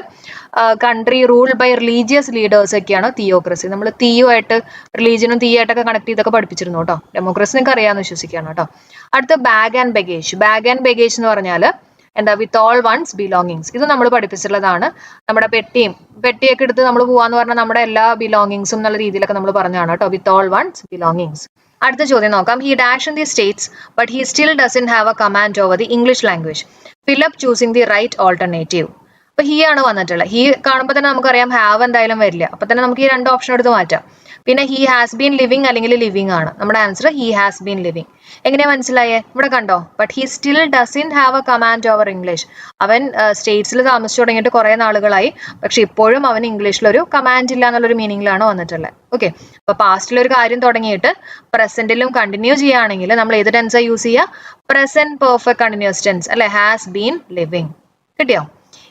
country rule by religious leaders ഒക്കെയാണ് തിയോക്രസി. നമ്മൾ തീയുമായിട്ട് റിലീജിയനും തീയായിട്ടൊക്കെ കണക്ട് ചെയ്തൊക്കെ പഠിപ്പിച്ചിരുന്നു കേട്ടോ. ഡെമോക്രസി നിങ്ങൾക്ക് അറിയാമെന്ന് വിശ്വസിക്കുകയാണ് കേട്ടോ. അടുത്ത bag and baggage. Bag and baggage എന്ന് പറഞ്ഞാൽ എന്താ വിത്ത് ഓൾ വൺസ് ബിലോങ്ങിങ്സ്. ഇത് നമ്മൾ പഠിപ്പിച്ചിട്ടുള്ളതാണ്. നമ്മുടെ പെട്ടിയൊക്കെ എടുത്ത് നമ്മൾ പോവാന്ന് പറഞ്ഞാൽ നമ്മുടെ എല്ലാ ബിലോങ്ങിങ്സും എന്നുള്ള രീതിയിലൊക്കെ നമ്മൾ പറഞ്ഞാണ് കേട്ടോ. With all one's belongings. അടുത്ത ചോദ്യം നോക്കാം. He dash in the States but he still doesn't have a command over the English language. Fill up choosing the right alternative. അപ്പൊ ഹി ആണ് വന്നിട്ടുള്ളത്. ഹി കാണുമ്പോൾ തന്നെ നമുക്കറിയാം ഹാവ് എന്തായാലും വരില്ല. അപ്പൊ തന്നെ നമുക്ക് ഈ 2 ഓപ്ഷൻ എടുത്ത് മാറ്റാം. പിന്നെ ഹി ഹാസ് ബീൻ ലിവിങ് അല്ലെങ്കിൽ ലിവിങ് ആണ്. നമ്മുടെ answer he has been living. എങ്ങനെയാ മനസ്സിലായേ? ഇവിടെ കണ്ടോ, but he still doesn't have a command over English. അവൻ സ്റ്റേറ്റ്സിൽ താമസിച്ചു തുടങ്ങിയിട്ട് കുറെ നാളുകളായി, പക്ഷെ ഇപ്പോഴും അവൻ ഇംഗ്ലീഷിലൊരു കമാൻഡ് ഇല്ല എന്നുള്ളൊരു മീനിങ്ങിലാണ് വന്നിട്ടുള്ളത്. ഓക്കെ, അപ്പൊ പാസ്റ്റിലൊരു കാര്യം തുടങ്ങിയിട്ട് പ്രസന്റിലും കണ്ടിന്യൂ ചെയ്യുകയാണെങ്കിൽ നമ്മൾ ഏത് ടെൻസാ യൂസ് ചെയ്യുക? പ്രസന്റ് പെർഫെക്റ്റ് കണ്ടിന്യൂസ് ടെൻസ് അല്ലെ, ഹാസ് ബീൻ ലിവിങ്. കിട്ടിയോ?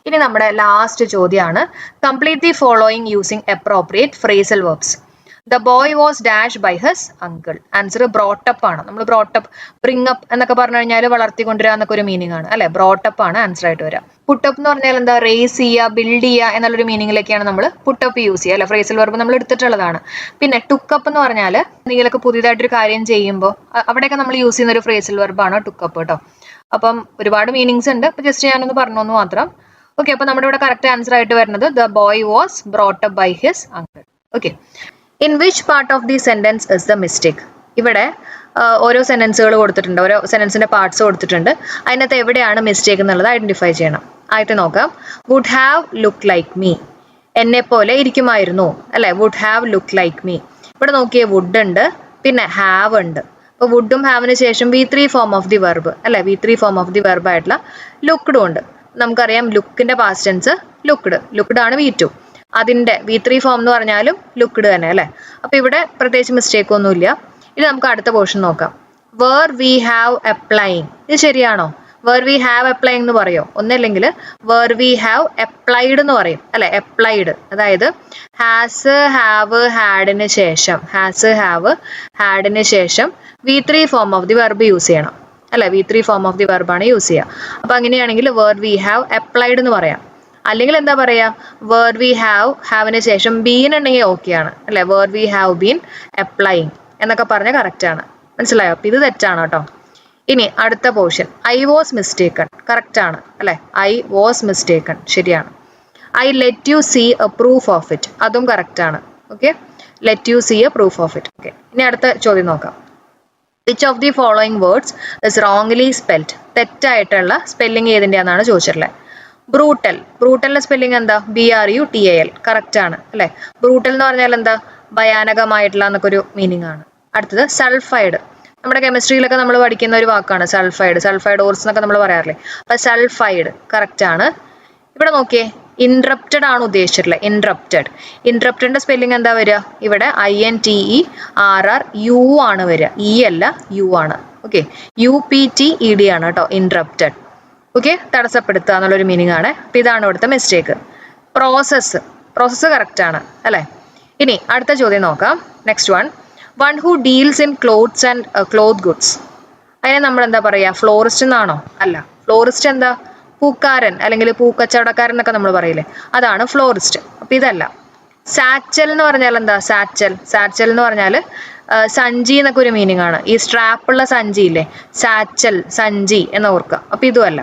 ഇനി നമ്മുടെ ലാസ്റ്റ് ചോദ്യമാണ്. Complete the following using appropriate phrasal verbs. The boy was dash by his uncle. Answer brought up ആണ്. നമ്മൾ ബ്രോട്ടപ്പ്, ബ്രിങ് അപ്പ് എന്നൊക്കെ പറഞ്ഞു കഴിഞ്ഞാൽ വളർത്തിക്കൊണ്ടുവരിക എന്നൊക്കെ ഒരു മീനിങ് ആണ് അല്ലെ. ബ്രോട്ടപ്പ് ആണ് ആൻസർ ആയിട്ട് വരിക. പുട്ടപ്പ് എന്ന് പറഞ്ഞാൽ എന്താ? റേസ് ചെയ്യുക, ബിൽഡ് ചെയ്യുക എന്നുള്ളൊരു മീനിങ്ങിലേക്കാണ് നമ്മൾ പുട്ടപ്പ് യൂസ് ചെയ്യുക അല്ലെ. ഫ്രേസൽ വെർബ് നമ്മൾ എടുത്തിട്ടുള്ളതാണ്. പിന്നെ ടുക്കപ്പ് എന്ന് പറഞ്ഞാൽ എന്തെങ്കിലുമൊക്കെ പുതിയതായിട്ടൊരു കാര്യം ചെയ്യുമ്പോൾ അവിടെയൊക്കെ നമ്മൾ യൂസ് ചെയ്യുന്ന ഒരു ഫ്രേസൽ വെർബാണ് ടുക്കപ്പ് കേട്ടോ. അപ്പം ഒരുപാട് മീനിങ്സ് ഉണ്ട്. അപ്പൊ ജസ്റ്റ് ഞാനൊന്ന് പറഞ്ഞു മാത്രം. ഓക്കെ, അപ്പൊ നമ്മുടെ ഇവിടെ കറക്റ്റ് ആൻസർ ആയിട്ട് വരുന്നത് the boy was brought up by his uncle. Okay, in which part of the sentence is the mistake? ഇവിടെ ഓരോ സെന്റൻസുകൾ കൊടുത്തിട്ടുണ്ട്, ഓരോ സെന്റൻസിന്റെ പാർട്സ് കൊടുത്തിട്ടുണ്ട്. അതിനകത്ത് എവിടെയാണ് മിസ്റ്റേക്ക് എന്നുള്ളത് ഐഡന്റിഫൈ ചെയ്യണം. ആയിട്ട് നോക്കാം. Would have look like me. എന്നെ പോലെ ഇരിക്കുമായിരുന്നു അല്ലെ. Would have look like me. ഇവിടെ നോക്കിയേ, വുഡ് ഉണ്ട്, പിന്നെ ഹാവ് ഉണ്ട്. അപ്പൊ വുഡും ഹാവിന് ശേഷം V3 form of the verb അല്ലെ. V3 form of the verb ആയിട്ടുള്ള ലുക്ക്ഡും ഉണ്ട്. നമുക്കറിയാം ലുക്കിന്റെ പാസ്റ്റ് ടെൻസ് ലുക്ക്ഡ് ആണ് V2. അതിന്റെ V3 ഫോം എന്ന് പറഞ്ഞാലും ലുക്ക്ഡ് തന്നെ അല്ലെ. അപ്പൊ ഇവിടെ പ്രത്യേകിച്ച് മിസ്റ്റേക്ക് ഒന്നുമില്ല. ഇനി നമുക്ക് അടുത്ത പോർഷൻ നോക്കാം. Where we have applying. ഇത് ശരിയാണോ? വേർ വി ഹാവ് അപ്ലൈയിങ് എന്ന് പറയോ? ഒന്നല്ലെങ്കിൽ വേർ വി ഹാവ് അപ്ലൈഡ് എന്ന് പറയും അല്ലെ. അപ്ലൈഡ് അതായത് ഹാസ് ഹാവ് ഹാഡിന് ശേഷം V3 form of the verb use ചെയ്യണം അല്ലെ. V3 ഫോം ഓഫ് ദി വെർബാണ് യൂസ് ചെയ്യുക. അപ്പൊ അങ്ങനെയാണെങ്കിൽ വേർ വി ഹാവ് അപ്ലൈഡ് എന്ന് പറയാം. അല്ലെങ്കിൽ എന്താ പറയാ? വേർ വി ഹാവിന് ശേഷം ബീൻ ഉണ്ടെങ്കിൽ ഓക്കെ ആണ് അല്ലെ. Where we have been applying എന്നൊക്കെ പറഞ്ഞാൽ കറക്റ്റ് ആണ്. മനസ്സിലായോ? അപ്പൊ ഇത് തെറ്റാണ് കേട്ടോ. ഇനി അടുത്ത portion, I was mistaken. Correct ആണ് അല്ലെ. ഐ വാസ് മിസ്റ്റേക്കൺ ശരിയാണ്. I let you see a proof of it. അതും കറക്റ്റ് ആണ്. Okay, let you see a proof of it. Okay, ഇനി അടുത്ത ചോദ്യം നോക്കാം. Which of the following words is wrongly spelled? തെറ്റായിട്ടുള്ള സ്പെല്ലിംഗ് ഏതിൻ്റെയാണെന്നാണ് ചോദിച്ചിട്ടുള്ളത്. ബ്രൂട്ടലിന്റെ സ്പെല്ലിംഗ് എന്താ? BRUTAL. കറക്റ്റ് ആണ് അല്ലെ. ബ്രൂട്ടൽ എന്ന് പറഞ്ഞാൽ എന്താ? ഭയാനകമായിട്ടുള്ള എന്നൊക്കെ ഒരു മീനിങ് ആണ്. അടുത്തത് സൾഫൈഡ്. നമ്മുടെ കെമിസ്ട്രിയിലൊക്കെ നമ്മൾ പഠിക്കുന്ന ഒരു വാക്കാണ് സൾഫൈഡ് ഓർസ് എന്നൊക്കെ നമ്മൾ പറയാറില്ലേ. അപ്പൊ സൾഫൈഡ് കറക്റ്റ് ആണ്. ഇവിടെ നോക്കിയേ, ഇൻട്രപ്റ്റഡ് ആണ് ഉദ്ദേശിച്ചിട്ടുള്ളത്. ഇൻട്രപ്റ്റഡിന്റെ സ്പെല്ലിംഗ് എന്താ വരിക? ഇവിടെ INTERRU ആണ് വരിക. E അല്ല, U ആണ്. ഓക്കെ, UPTED ആണ് കേട്ടോ ഇൻട്രപ്റ്റഡ്. ഓക്കെ, തടസ്സപ്പെടുത്തുക എന്നുള്ളൊരു മീനിങ് ആണ്. അപ്പൊ ഇതാണ് ഇവിടുത്തെ മിസ്റ്റേക്ക്. പ്രോസസ്സ് കറക്റ്റ് ആണ് അല്ലെ. ഇനി അടുത്ത ചോദ്യം നോക്കാം. Next one who deals in clothes and cloth goods. അതിനെ നമ്മൾ എന്താ പറയാ? ഫ്ലോറിസ്റ്റ് എന്നാണോ? അല്ല. ഫ്ലോറിസ്റ്റ് എന്താ? പൂക്കാരൻ അല്ലെങ്കിൽ പൂക്കച്ചവടക്കാരൻ എന്നൊക്കെ നമ്മൾ പറയില്ലേ, അതാണ് ഫ്ലോറിസ്റ്റ്. അപ്പൊ ഇതല്ല. സാച്ചൽ എന്ന് പറഞ്ഞാൽ എന്താ? സാച്ചൽ എന്ന് പറഞ്ഞാൽ സഞ്ചി എന്നൊക്കെ ഒരു മീനിങ് ആണ്. ഈ സ്ട്രാപ്പുള്ള സഞ്ചി ഇല്ലേ, സാച്ചൽ, സഞ്ചി എന്ന് ഓർക്കുക. അപ്പൊ ഇതുമല്ല.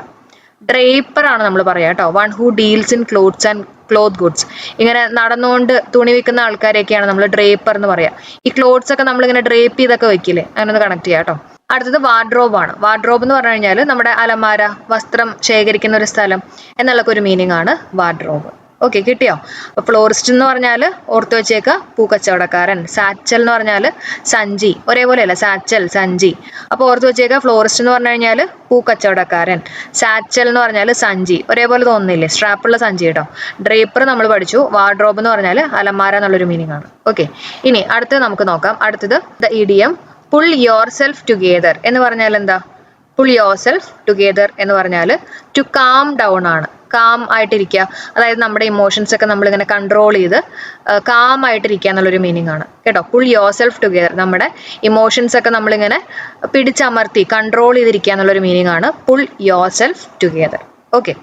ഡ്രേപ്പർ ആണ് നമ്മൾ പറയാ കേട്ടോ. One who deals in clothes and cloth goods. ഇങ്ങനെ നടന്നുകൊണ്ട് തുണി വിൽക്കുന്ന ആൾക്കാരെയൊക്കെയാണ് നമ്മൾ ഡ്രേപ്പർ എന്ന് പറയാ. ഈ ക്ലോത്ത്സ് ഒക്കെ നമ്മൾ ഇങ്ങനെ ഡ്രേപ്പ് ചെയ്തൊക്കെ വെക്കില്ലേ, അങ്ങനെ ഒന്ന് കണക്ട് ചെയ്യാം കേട്ടോ. അടുത്തത് വാർഡ്രോബ് ആണ്. വാർഡ്രോബ് എന്ന് പറഞ്ഞു കഴിഞ്ഞാൽ നമ്മുടെ അലമാര, വസ്ത്രം ശേഖരിക്കുന്ന ഒരു സ്ഥലം എന്നുള്ള ഒരു മീനിങ് ആണ് വാർഡ്രോബ്. ഓക്കെ, കിട്ടിയോ? അപ്പൊ ഫ്ലോറിസ്റ്റ് എന്ന് പറഞ്ഞാൽ ഓർത്ത് വെച്ചേക്ക പൂക്കച്ചവടക്കാരൻ. സാച്ചൽ എന്ന് പറഞ്ഞാൽ സഞ്ചി, ഒരേപോലെ അല്ല, സാച്ചൽ സഞ്ചി. അപ്പൊ ഓർത്ത് വെച്ചേക്ക ഫ്ലോറിസ്റ്റ് എന്ന് പറഞ്ഞു കഴിഞ്ഞാൽ പൂക്കച്ചവടക്കാരൻ, സാച്ചൽ എന്ന് പറഞ്ഞാൽ സഞ്ചി, ഒരേപോലെ തോന്നുന്നില്ലേ, സ്ട്രാപ്പുള്ള സഞ്ചി കേട്ടോ. ഡ്രേപ്പർ നമ്മൾ പഠിച്ചു. വാർഡ്രോബ് എന്ന് പറഞ്ഞാൽ അലമാര എന്നുള്ളൊരു മീനിങ് ആണ്. ഓക്കെ, ഇനി അടുത്തത് നമുക്ക് നോക്കാം. അടുത്തത് the idiom pull your self together എന്ന് പറഞ്ഞാൽ എന്താ? പുൾ യോർ സെൽഫ് ടുഗെദർ എന്ന് പറഞ്ഞാൽ ടു കാം ഡൗൺ ആണ്. കാം ആയിട്ടിരിക്കുക, അതായത് നമ്മുടെ ഇമോഷൻസ് ഒക്കെ നമ്മളിങ്ങനെ കൺട്രോൾ ചെയ്ത് കാം ആയിട്ടിരിക്കുക എന്നുള്ളൊരു മീനിങ് ആണ് കേട്ടോ. പുൾ യോർ സെൽഫ് ടുഗെദർ, നമ്മുടെ ഇമോഷൻസ് ഒക്കെ നമ്മളിങ്ങനെ പിടിച്ചമർത്തി കൺട്രോൾ ചെയ്തിരിക്കുക എന്നുള്ളൊരു മീനിങ് ആണ് pull your self together. Okay,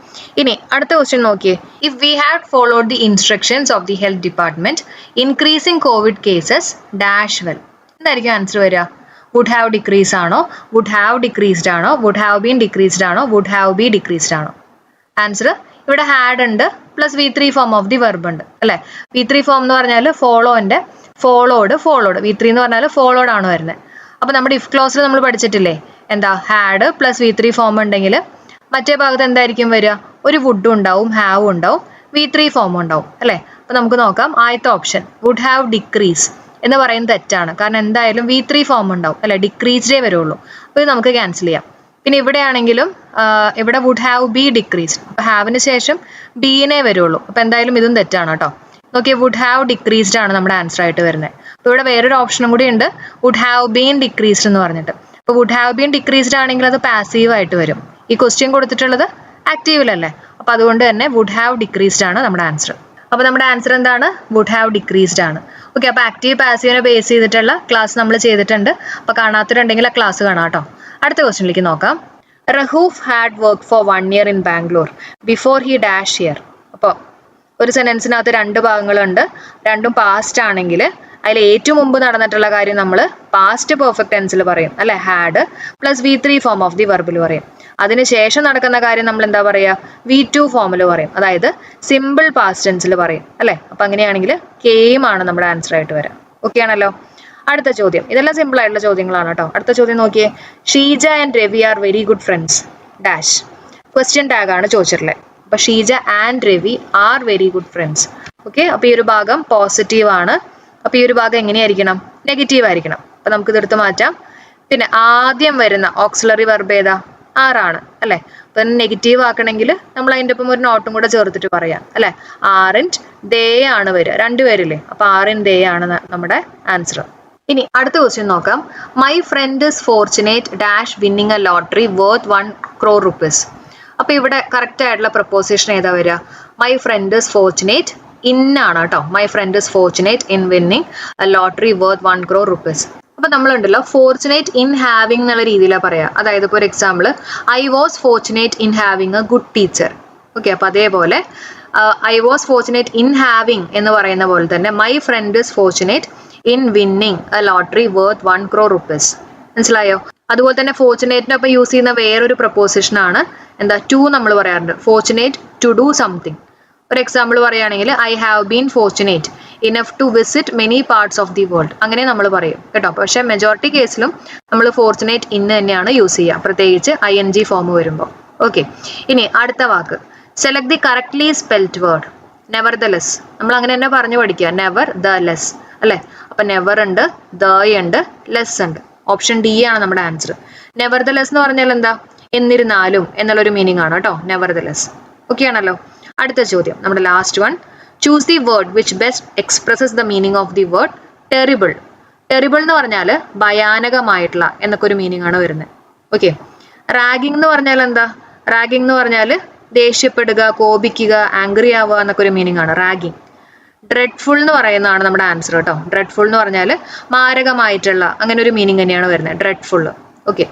ഇനി അടുത്ത ക്വസ്റ്റ്യൻ നോക്കിയേ. If we had followed the instructions of the health department increasing Covid cases dash well, എന്തായിരിക്കും ആൻസർ വരിക? വുഡ് ഹാവ് ഡിക്രീസ് ആണോ, വുഡ് ഹാവ് ഡിക്രീസ്ഡ് ആണോ, വുഡ് ഹാവ് ബീൻ ഡിക്രീസ്ഡ് ആണോ, would have be decreased ആണോ? Answer ഇവിടെ had ഉണ്ട് plus V3 form of the verb ഉണ്ട് അല്ലെ. V3 ഫോം എന്ന് പറഞ്ഞാൽ ഫോളോന്റെ ഫോളോഡ് V3 എന്ന് പറഞ്ഞാൽ ഫോളോഡ് ആണ് വരുന്നത്. അപ്പൊ നമ്മുടെ ഇഫ് ക്ലോസിൽ നമ്മൾ പഠിച്ചിട്ടില്ലേ എന്താ, ഹാഡ് പ്ലസ് V3 ഫോം ഉണ്ടെങ്കിൽ മറ്റേ ഭാഗത്ത് എന്തായിരിക്കും വരിക, ഒരു വുഡും ഉണ്ടാവും, ഹാവും ഉണ്ടാവും, V3 ഫോം ഉണ്ടാവും അല്ലെ. അപ്പൊ നമുക്ക് നോക്കാം, ആദ്യത്തെ ഓപ്ഷൻ വുഡ് ഹാവ് ഡിക്രീസ് എന്ന് പറയുന്നത് തെറ്റാണ്. കാരണം എന്തായാലും V3 ഫോം ഉണ്ടാവും അല്ലെ, ഡിക്രീസ്ഡേ വരുള്ളൂ. അപ്പോൾ ഇത് നമുക്ക് ക്യാൻസൽ ചെയ്യാം. പിന്നെ ഇവിടെയാണെങ്കിലും ഇവിടെ വുഡ് ഹാവ് ബി ഡിക്രീസ്ഡ്, അപ്പൊ ഹാവിന് ശേഷം ബീനെ വരുള്ളൂ. അപ്പൊ എന്തായാലും ഇതും തെറ്റാണ് കേട്ടോ. നോക്കിയേ, വുഡ് ഹാവ് ഡിക്രീസ്ഡ് ആണ് നമ്മുടെ ആൻസർ ആയിട്ട് വരുന്നത്. അപ്പോൾ ഇവിടെ വേറൊരു ഓപ്ഷനും കൂടി ഉണ്ട്, വുഡ് ഹാവ് ബീൻ ഡിക്രീസ്ഡ് എന്ന് പറഞ്ഞിട്ട്. അപ്പോൾ വുഡ് ഹാവ് ബീൻ ഡിക്രീസ്ഡ് ആണെങ്കിൽ അത് പാസീവ് ആയിട്ട് വരും. ഈ ക്വസ്റ്റ്യൻ കൊടുത്തിട്ടുള്ളത് ആക്റ്റീവിലല്ലേ, അപ്പൊ അതുകൊണ്ട് തന്നെ വുഡ് ഹാവ് ഡിക്രീസ്ഡ് ആണ് നമ്മുടെ ആൻസർ. അപ്പൊ നമ്മുടെ ആൻസർ എന്താണ്, വുഡ് ഹാവ് ഡിക്രീസ്ഡ് ആണ്. ഓക്കെ, അപ്പൊ ആക്റ്റീവ് പാസീവിനെ ബേസ് ചെയ്തിട്ടുള്ള ക്ലാസ് നമ്മൾ ചെയ്തിട്ടുണ്ട്. അപ്പൊ കാണാത്തവരുണ്ടെങ്കിൽ ആ ക്ലാസ് കാണാം കേട്ടോ. അടുത്ത ക്വസ്റ്റ്യനിലേക്ക് നോക്കാം. Rahoof hard work for 1 year in Bangalore before he dash year. അപ്പോൾ ഒരു സെന്റൻസിനകത്ത് 2 ഭാഗങ്ങളുണ്ട്, രണ്ടും പാസ്റ്റ് ആണെങ്കിൽ അതിൽ ഏറ്റവും മുമ്പ് നടന്നിട്ടുള്ള കാര്യം നമ്മൾ പാസ്റ്റ് പെർഫെക്റ്റ് ടെൻസിൽ പറയും അല്ലെ, had plus V3 form of the വെർബിൽ പറയും. അതിനുശേഷം നടക്കുന്ന കാര്യം നമ്മൾ എന്താ പറയുക, V2 ഫോമിൽ പറയും, അതായത് സിമ്പിൾ പാസ്റ്റ് ടെൻസിൽ പറയും അല്ലെ. അപ്പൊ അങ്ങനെയാണെങ്കിൽ കെയും ആണ് നമ്മുടെ ആൻസർ ആയിട്ട് വരാം. ഓക്കെ ആണല്ലോ. അടുത്ത ചോദ്യം, ഇതെല്ലാം സിമ്പിൾ ആയിട്ടുള്ള ചോദ്യങ്ങളാണ് കേട്ടോ. അടുത്ത ചോദ്യം നോക്കിയേ, Sheeja and Ravi are very good friends dash. Question tag ആണ് ചോദിച്ചിട്ടുള്ളത്. അപ്പൊ Sheeja and Ravi are very good friends. Okay, അപ്പൊ ഈ ഒരു ഭാഗം പോസിറ്റീവ് ആണ്. അപ്പൊ ഈ ഒരു ഭാഗം എങ്ങനെയായിരിക്കണം, നെഗറ്റീവ് ആയിരിക്കണം. അപ്പൊ നമുക്ക് ഇതെടുത്ത് മാറ്റാം. പിന്നെ ആദ്യം വരുന്ന ഓക്സിലറി വെർബ് ഏതാ, ആറാണ് അല്ലെ. അപ്പൊ നെഗറ്റീവ് ആക്കണമെങ്കിൽ നമ്മൾ അതിൻ്റെ ഒപ്പം ഒരു നോട്ടും കൂടെ ചേർത്തിട്ട് പറയാം അല്ലെ. ആറിൻറ്റ് ദേ ആണ് വരിക, രണ്ടുപേരില്ലേ. അപ്പൊ ആറിൻ ദേ ആണ് നമ്മുടെ ആൻസർ. ഇനി അടുത്ത ക്വസ്റ്റ്യൻ നോക്കാം. My friend is fortunate dash winning A lottery worth 1 crore rupees. അപ്പൊ ഇവിടെ കറക്റ്റ് ആയിട്ടുള്ള പ്രപ്പോസിഷൻ ഏതാ വരിക, my friend is fortunate in ആണ് കേട്ടോ. My friend is fortunate in winning A lottery worth 1 crore rupees. അപ്പൊ നമ്മളുണ്ടല്ലോ ഫോർച്ചുനേറ്റ് ഇൻ ഹാവിങ് എന്നുള്ള രീതിയിലാണ് പറയാ. അതായത് ഇപ്പോൾ ഒരു example, I was fortunate in having A good teacher. Okay, അപ്പൊ അതേപോലെ I was fortunate in having എന്ന് പറയുന്ന പോലെ തന്നെ my friend is fortunate in winning A lottery worth 1 crore rupees. മനസ്സിലായോ? അതുപോലെ തന്നെ ഫോർച്ചുനേറ്റിനൊപ്പം യൂസ് ചെയ്യുന്ന വേറൊരു പ്രപ്പോസിഷൻ ആണ് എന്താ, ടു നമ്മൾ പറയാറുണ്ട്. Fortunate to do something. ഒരു എക്സാമ്പിൾ പറയുകയാണെങ്കിൽ I have been fortunate enough to visit many parts of the world, അങ്ങനെ നമ്മൾ പറയും കേട്ടോ. പക്ഷെ മെജോറിറ്റി കേസിലും നമ്മൾ ഫോർച്ചുനേറ്റ് ഇൻ തന്നെയാണ് യൂസ് ചെയ്യുക, പ്രത്യേകിച്ച് ING ഫോം വരുമ്പോൾ. ഓക്കെ, ഇനി അടുത്ത വാക്ക്, select the correctly spelled word. Nevertheless. നമ്മൾ അങ്ങനെ തന്നെ പറഞ്ഞു പഠിക്കുക, നെവർ ദ ലെസ് അല്ലെ. അപ്പൊ നെവർ ഉണ്ട്, ദ ഉണ്ട്, ലെസ് ഉണ്ട്. ഓപ്ഷൻ ഡി ആണ് നമ്മുടെ ആൻസർ. നെവർ ദ ലെസ് എന്ന് പറഞ്ഞാൽ എന്താ, എന്നിരുന്നാലും എന്നുള്ളൊരു മീനിങ് ആണ് കേട്ടോ നെവർ ദ ലെസ്. ഓക്കെ ആണല്ലോ. അടുത്ത ചോദ്യം, നമ്മുടെ last one, choose the word which best expresses the meaning of the word terrible. Terrible എന്ന് പറഞ്ഞാൽ ഭയാനകമായിട്ടുള്ള എന്നൊക്കെ ഒരു മീനിങ് ആണ് വരുന്നത്. ഓക്കെ, റാഗിങ് എന്ന് പറഞ്ഞാൽ എന്താ, റാഗിങ് എന്ന് പറഞ്ഞാൽ ദേഷ്യപ്പെടുക, കോപിക്കുക, ആംഗ്രി ആവുക എന്നൊക്കെ ഒരു മീനിങ് ആണ് റാഗിങ്. ഡ്രെഡ്ഫുൾ എന്ന് പറയുന്നതാണ് നമ്മുടെ ആൻസർ കേട്ടോ. ഡ്രെഡ്ഫുൾ എന്ന് പറഞ്ഞാൽ മാരകമായിട്ടുള്ള അങ്ങനെ ഒരു മീനിങ് തന്നെയാണ് വരുന്നത് ഡ്രെഡ്ഫുൾ. ഓക്കെ,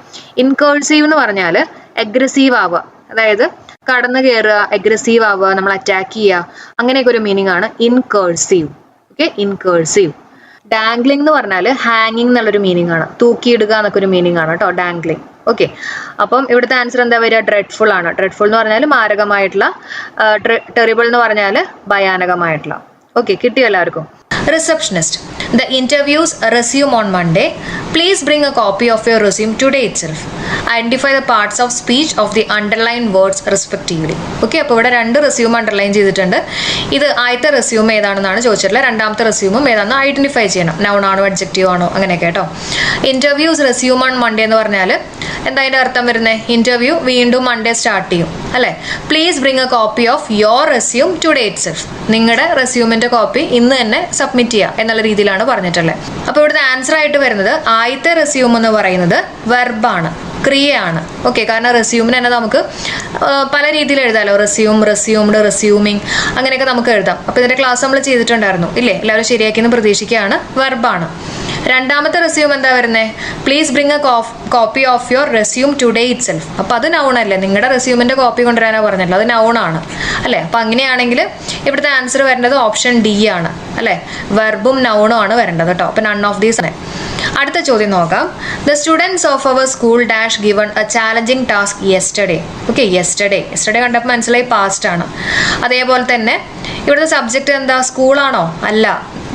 ഇൻകേഴ്സീവ് എന്ന് പറഞ്ഞാൽ അഗ്രസീവ് ആവുക, അതായത് കടന്നു കയറുക, അഗ്രസീവ് ആവുക, നമ്മൾ അറ്റാക്ക് ചെയ്യുക, അങ്ങനെയൊക്കെ ഒരു മീനിങ് ആണ് ഇൻകേഴ്സീവ്. ഓക്കെ, ഇൻകേഴ്സീവ്. ഡാംഗ്ലിംഗ് എന്ന് പറഞ്ഞാൽ ഹാങ്ങിങ് എന്നുള്ളൊരു മീനിങ് ആണ്, തൂക്കിയിടുക എന്നൊക്കെ ഒരു മീനിങ് ആണ് കേട്ടോ ഡാംഗ്ലിംഗ്. ഓക്കെ, അപ്പം ഇവിടുത്തെ ആൻസർ എന്താ വരിക, ഡ്രെഡ്ഫുൾ ആണ്. ഡ്രെഡ്ഫുൾ എന്ന് പറഞ്ഞാൽ മാരകമായിട്ടുള്ള, ടെറിബിൾ എന്ന് പറഞ്ഞാൽ ഭയാനകമായിട്ടുള്ള. ഓക്കെ, കിട്ടിയോ എല്ലാവർക്കും? Receptionist. The interviews resume on Monday. Please bring a copy of your resume today itself. Identify the parts of speech of the underlined words respectively. Okay, അപ്പോൾ ഇവിടെ 2 റെസ്യൂം അണ്ടർലൈൻ ചെയ്തിട്ടുണ്ട്. ഇത് ആദ്യത്തെ റെസ്യൂം ഏതാണെന്നാണ് ചോദിച്ചിട്ടുള്ളത്. രണ്ടാമത്തെ റെസ്യൂമും ഏതാണെന്ന് ഐഡന്റിഫൈ ചെയ്യണം. നൗൺ ആണോ അഡ്ജക്റ്റീവ് ആണോ അങ്ങനെയൊക്കെ കേട്ടോ. ഇന്റർവ്യൂസ് റെസ്യൂം ഓൺ മൺഡേ എന്ന് പറഞ്ഞാൽ എന്താ അതിൻ്റെ അർത്ഥം വരുന്നത്, ഇന്റർവ്യൂ വീണ്ടും മൺഡേ സ്റ്റാർട്ട് ചെയ്യും അല്ലേ. Please bring A copy of your resume today itself. നിങ്ങളുടെ റെസ്യൂമിന്റെ കോപ്പി ഇന്ന് തന്നെ സബ്മിറ്റ് ചെയ്യുക എന്നുള്ള രീതിയിലാണ് പറഞ്ഞിട്ടുള്ളത്. അപ്പോൾ ഇവിടുത്തെ ആൻസർ ആയിട്ട് വരുന്നത് ആദ്യത്തെ റെസ്യൂം എന്ന് പറയുന്നത് വെർബാണ്, ക്രിയയാണ്. ഓക്കെ, കാരണം റെസ്യൂമിന് തന്നെ നമുക്ക് പല രീതിയിൽ എഴുതാമല്ലോ, റെസ്യൂം, റെസ്യൂംഡ്, റെസ്യൂമിങ്, അങ്ങനെയൊക്കെ നമുക്ക് എഴുതാം. അപ്പോൾ ഇതിന്റെ ക്ലാസ് നമ്മൾ ചെയ്തിട്ടുണ്ടായിരുന്നു ഇല്ലേ, എല്ലാവരും ശരിയാക്കിയെന്ന് പ്രതീക്ഷിക്കുകയാണ്. വെർബാണ്. രണ്ടാമത്തെ റെസ്യൂം എന്താ വരുന്നത്? Please bring A copy of your resume today it self. അപ്പോൾ അത് നൗണല്ലേ, നിങ്ങളുടെ റെസ്യൂമിൻ്റെ കോപ്പി കൊണ്ടുവരാനാണ് പറഞ്ഞല്ലോ, അത് നൗണാണ് അല്ലേ. അപ്പോൾ അങ്ങനെയാണെങ്കിൽ ഇവിടുത്തെ ആൻസർ വരേണ്ടത് ഓപ്ഷൻ ഡി ആണ് അല്ലേ, വെർബും നൗണും ആണ് വരേണ്ടത് കേട്ടോ. അപ്പോൾ നൺ ഓഫ് ദീസ് ആണ്. അടുത്ത ചോദ്യം നോക്കാം. The students of our school dash given a challenging task yesterday. Okay, yesterday കണ്ടപ്പോൾ മനസ്സിലായി പാസ്റ്റ് ആണ്. അതേപോലെ തന്നെ ഇവിടുത്തെ സബ്ജക്റ്റ് എന്താ, സ്കൂളാണോ? അല്ല,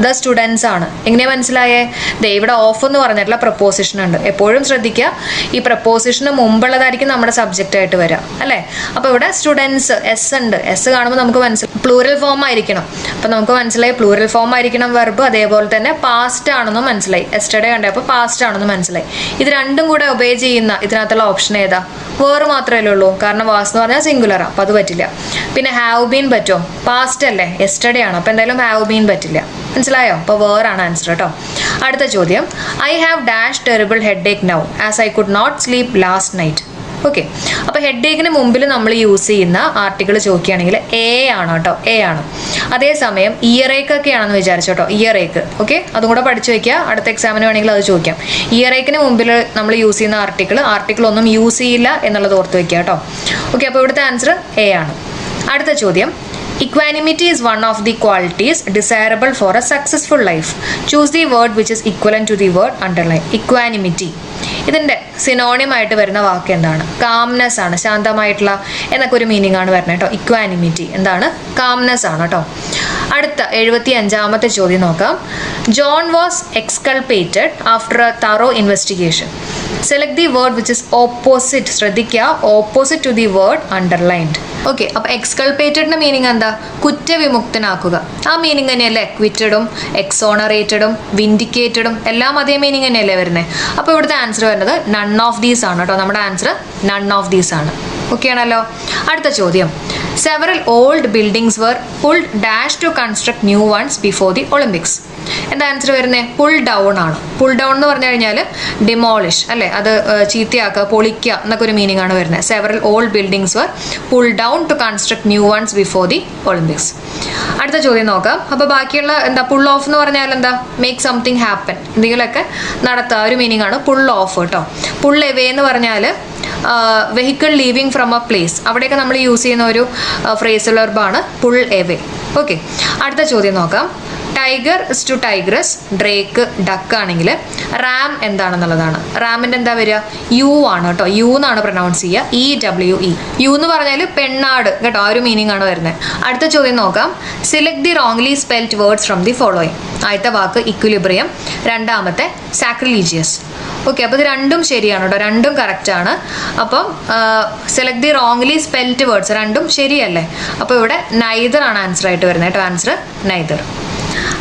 ദ സ്റ്റുഡൻസ് ആണ്. എങ്ങനെ മനസ്സിലായേ? ദേ ഇവിടെ ഓഫ് എന്ന് പറഞ്ഞിട്ടുള്ള പ്രപ്പോസിഷൻ ഉണ്ട്. എപ്പോഴും ശ്രദ്ധിക്കുക, ഈ പ്രപ്പോസിഷന് മുമ്പുള്ളതായിരിക്കും നമ്മുടെ സബ്ജക്റ്റ് ആയിട്ട് വരിക അല്ലേ. അപ്പോൾ ഇവിടെ സ്റ്റുഡൻസ് എസ് ഉണ്ട്. എസ് കാണുമ്പോൾ നമുക്ക് മനസ്സിലായി പ്ലൂറൽ ഫോം ആയിരിക്കണം. അപ്പോൾ നമുക്ക് മനസ്സിലായി പ്ലൂറൽ ഫോം ആയിരിക്കണം വെർബ്. അതേപോലെ തന്നെ പാസ്റ്റ് ആണെന്നും മനസ്സിലായി. യെസ്റ്റർഡേ കണ്ടപ്പോൾ പാസ്റ്റ് ആണെന്നും മനസ്സിലായി. ഇത് രണ്ടും കൂടെ ഒബേ ചെയ്യുന്ന ഇതിനകത്തുള്ള ഓപ്ഷൻ ഏതാ? വേർ മാത്രമല്ലേ ഉള്ളൂ, കാരണം വാസ് എന്ന് പറഞ്ഞാൽ സിംഗുലറാണ്, അപ്പോൾ അത് പറ്റില്ല. പിന്നെ ഹാവ് ബീൻ പറ്റുമോ? പാസ്റ്റ് അല്ലേ, യെസ്റ്റർഡേ ആണ്, അപ്പോൾ എന്തായാലും ഹാവ് ബീൻ പറ്റില്ല. മനസ്സിലായോ? അപ്പോൾ വേർ ആണ് ആൻസർ കേട്ടോ. അടുത്ത ചോദ്യം. I have dash terrible headache now as I could not sleep last night. Okay, അപ്പോൾ ഹെഡ് ഏക്കിന് മുമ്പിൽ നമ്മൾ യൂസ് ചെയ്യുന്ന ആർട്ടിക്കിൾ ചോദിക്കുകയാണെങ്കിൽ എ ആണ് കേട്ടോ, എ ആണ്. അതേസമയം ഇയർ ഏക്ക് ഒക്കെ ആണെന്ന് വിചാരിച്ചോട്ടോ, ഇയർ ഏക്ക്. ഓക്കെ, അതും കൂടെ പഠിച്ചു വയ്ക്കുക, അടുത്ത എക്സാമിന് വേണമെങ്കിൽ അത് ചോദിക്കാം. ഇയർ ഏക്കിന് മുമ്പിൽ നമ്മൾ യൂസ് ചെയ്യുന്ന ആർട്ടിക്കിൾ ഒന്നും യൂസ് ചെയ്യില്ല എന്നുള്ളത് ഓർത്ത് വയ്ക്കുക കേട്ടോ. ഓക്കെ, അപ്പോൾ ഇവിടുത്തെ ആൻസർ എ ആണ്. അടുത്ത ചോദ്യം. Equanimity is one of the qualities desirable for a successful life. Choose the word which is equivalent to the word underline. Equanimity. ഇതിൻ്റെ സിനോണിം ആയിട്ട് വരുന്ന വാക്ക് എന്താണ്? കാംനെസ് ആണ്, ശാന്തമായിട്ടുള്ള എന്നൊക്കെ ഒരു മീനിങ് ആണ് വരുന്നത് കേട്ടോ. ഇക്വാനിമിറ്റി എന്താണ്? കാംനെസ് ആണ് കേട്ടോ. അടുത്ത 75ാമത്തെ ചോദ്യം നോക്കാം. John was exculpated after a thorough investigation. Select the word which is opposite. ശ്രദ്ധിക്കുക, opposite to the word underlined. Okay, അപ്പോൾ എക്സ്കൾപേറ്റഡിൻ്റെ മീനിങ് എന്താ? കുറ്റവിമുക്തനാക്കുക. ആ മീനിങ് തന്നെയല്ലേ എക്വിറ്റഡും എക്സോണറേറ്റഡും വിൻഡിക്കേറ്റഡും എല്ലാം അതേ മീനിങ് തന്നെയല്ലേ വരുന്നത്. അപ്പോൾ ഇവിടുത്തെ ആൻസർ വരുന്നത് നൺ ഓഫ് ദീസ് ആണ് കേട്ടോ. നമ്മുടെ ആൻസർ നൺ ഓഫ് ദീസ് ആണ്. ഓക്കെ ആണല്ലോ. അടുത്ത ചോദ്യം. Several old buildings were pulled dash to construct new ones before the Olympics. എന്താ ആൻസർ വരുന്നത്? പുൾ ഡൗൺ ആണ്. പുൾ ഡൗൺ എന്ന് പറഞ്ഞു കഴിഞ്ഞാൽ ഡിമോളിഷ് അല്ലേ, അത് ചീത്തയാക്കുക, പൊളിക്കുക എന്നൊക്കെ ഒരു മീനിങ് ആണ് വരുന്നത്. Several old buildings were pull down to construct new ones before the Olympics. അടുത്ത ചോദ്യം നോക്കാം. അപ്പോൾ ബാക്കിയുള്ള എന്താ, പുൾ ഓഫ് എന്ന് പറഞ്ഞാൽ എന്താ? മേക്ക് സംതിങ് ഹാപ്പൻ, എന്തെങ്കിലുമൊക്കെ നടത്തുക, ഒരു മീനിങ് ആണ് പുൾ ഓഫ് കേട്ടോ. പുൾ എവേ എന്ന് പറഞ്ഞാൽ vehicle leaving from a place, അവിടെയൊക്കെ നമ്മൾ യൂസ് ചെയ്യുന്ന ഒരു ഫ്രേസൽ വെർബാണ് പുൾ എവേ. ഓക്കെ, അടുത്ത ചോദ്യം നോക്കാം. Tiger is to tigress, drake duck ആണെങ്കിൽ റാം എന്താണെന്നുള്ളതാണ്. റാമിൻ്റെ എന്താ വരിക? യു ആണ് കേട്ടോ. യു എന്നാണ് പ്രൊനൗൺസ് ചെയ്യുക, EWE. യു എന്ന് പറഞ്ഞാൽ പെണ്ണാട് കേട്ടോ, ആ ഒരു മീനിങ് ആണ് വരുന്നത്. അടുത്ത ചോദ്യം നോക്കാം. Select the wrongly spelled words from the following. ആദ്യത്തെ വാക്ക് ഇക്വിലിബ്രിയം, രണ്ടാമത്തെ സാക്രിലീജിയസ്. ഓക്കെ, അപ്പോൾ ഇത് രണ്ടും ശരിയാണ് കേട്ടോ, രണ്ടും കറക്റ്റാണ്. അപ്പം select the wrongly spelled words രണ്ടും ശരിയല്ലേ. അപ്പോൾ ഇവിടെ നൈദർ ആണ് ആൻസർ ആയിട്ട് വരുന്നത് കേട്ടോ. Answer neither.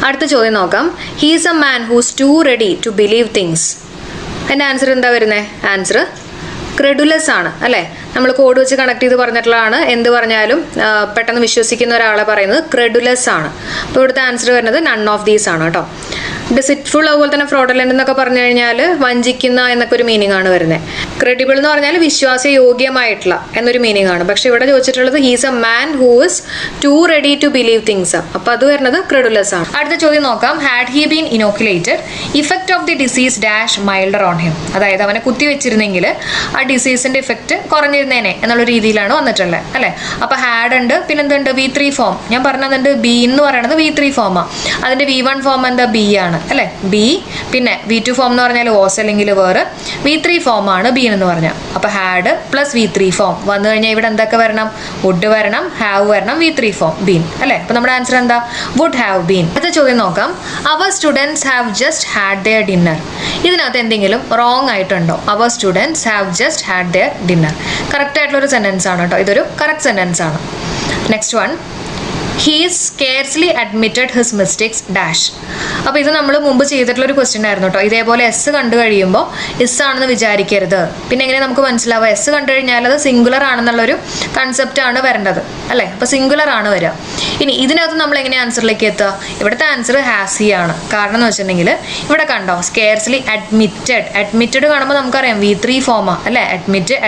അടുത്ത ചോദ്യം നോക്കാം. He's a man who's too ready to believe things. അതിൻ്റെ ആൻസർ എന്താ വരുന്നത്? ആൻസർ ക്രെഡുലസ് ആണ് അല്ലേ. നമ്മൾ കോഡ് വെച്ച് കണക്ട് ചെയ്ത് പറഞ്ഞിട്ടുള്ളതാണ്. എന്ത് പറഞ്ഞാലും പെട്ടെന്ന് വിശ്വസിക്കുന്ന ഒരാളെ പറയുന്നത് ക്രെഡുലസ് ആണ്. അപ്പോൾ ഇവിടുത്തെ ആൻസർ വരുന്നത് നൺ ഓഫ് ദീസ് ആണ് കേട്ടോ. ഡിസിറ്റ്ഫുൾ അതുപോലെ തന്നെ ഫ്രോഡലൻ്റ് എന്നൊക്കെ പറഞ്ഞു കഴിഞ്ഞാൽ വഞ്ചിക്കുന്ന എന്നൊക്കെ ഒരു മീനിങ് ആണ് വരുന്നത്. ക്രെഡിബിൾ എന്ന് പറഞ്ഞാൽ വിശ്വാസയോഗ്യമായിട്ടുള്ള എന്നൊരു മീനിങ് ആണ്. പക്ഷെ ഇവിടെ ചോദിച്ചിട്ടുള്ളത് he's a man who is too ready to believe things. അപ്പോൾ അത് വരുന്നത് ക്രെഡുലസ് ആണ്. അടുത്ത ചോദ്യം നോക്കാം. Had he been inoculated effect of the disease dash milder on him. അതായത് അവനെ കുത്തിവെച്ചിരുന്നെങ്കിൽ ആ ഡിസീസിന്റെ ഇഫക്റ്റ് കുറഞ്ഞിരുന്നേനെ എന്നുള്ള രീതിയിലാണ് വന്നിട്ടുള്ളത് അല്ലേ. അപ്പോൾ ഹാഡ് ഉണ്ട്, പിന്നെ എന്തുണ്ട്? V3 form. ഞാൻ പറഞ്ഞതുണ്ട് ബി എന്ന് പറയുന്നത് V3 ഫോമാണ്. അതിന്റെ V1 ഫോം എന്താ? ബി ആണ് അല്ലേ, ബി. പിന്നെ V2 ഫോം എന്ന് പറഞ്ഞാൽ വാസ് അല്ലെങ്കിൽ വേറെ. V3 ഫോം ആണ് ബീൻ എന്ന് പറഞ്ഞാൽ. അപ്പോൾ ഹാഡ് പ്ലസ് V3 ഫോം വന്നു കഴിഞ്ഞാൽ ഇവിടെ എന്തൊക്കെ വരണം? വുഡ് വരണം, ഹാവ് വരണം, V3 ഫോം ബീൻ അല്ലേ. അപ്പോൾ നമ്മുടെ ആൻസർ എന്താ? Would have been. അടുത്ത ചോദ്യം നോക്കാം. Our students have just had their dinner. ഇതിനകത്ത് എന്തെങ്കിലും റോങ് ആയിട്ടുണ്ടോ? Our students have just had their dinner. Correct ആയിട്ടുള്ളൊരു സെൻറ്റൻസ് ആണ് കേട്ടോ. ഇതൊരു കറക്റ്റ് സെൻറ്റൻസ് ആണ്. Next one. He is scarcely admitted his mistakes dash. അപ്പോൾ ഇത് നമ്മൾ മുമ്പ് ചെയ്തിട്ടുള്ളൊരു ക്വസ്റ്റ്യൻ ആയിരുന്നു കേട്ടോ. ഇതേപോലെ എസ് കണ്ടു കഴിയുമ്പോൾ എസ് ആണെന്ന് വിചാരിക്കരുത്. പിന്നെ എങ്ങനെ നമുക്ക് മനസ്സിലാവുക? എസ് കണ്ടു കഴിഞ്ഞാൽ അത് സിംഗുലർ ആണെന്നുള്ളൊരു കൺസെപ്റ്റാണ് വരേണ്ടത് അല്ലേ. അപ്പോൾ സിംഗുലർ ആണ് വരിക. ഇനി ഇതിനകത്ത് നമ്മൾ എങ്ങനെ ആൻസറിലേക്ക് എത്തുക? ഇവിടുത്തെ ആൻസർ ഹാസി ആണ്. കാരണം എന്ന് വെച്ചിട്ടുണ്ടെങ്കിൽ ഇവിടെ കണ്ടോ, സ്കെയർസ്ലി അഡ്മിറ്റഡ്. അഡ്മിറ്റഡ് കാണുമ്പോൾ നമുക്കറിയാം V3 ഫോമാ അല്ലേ.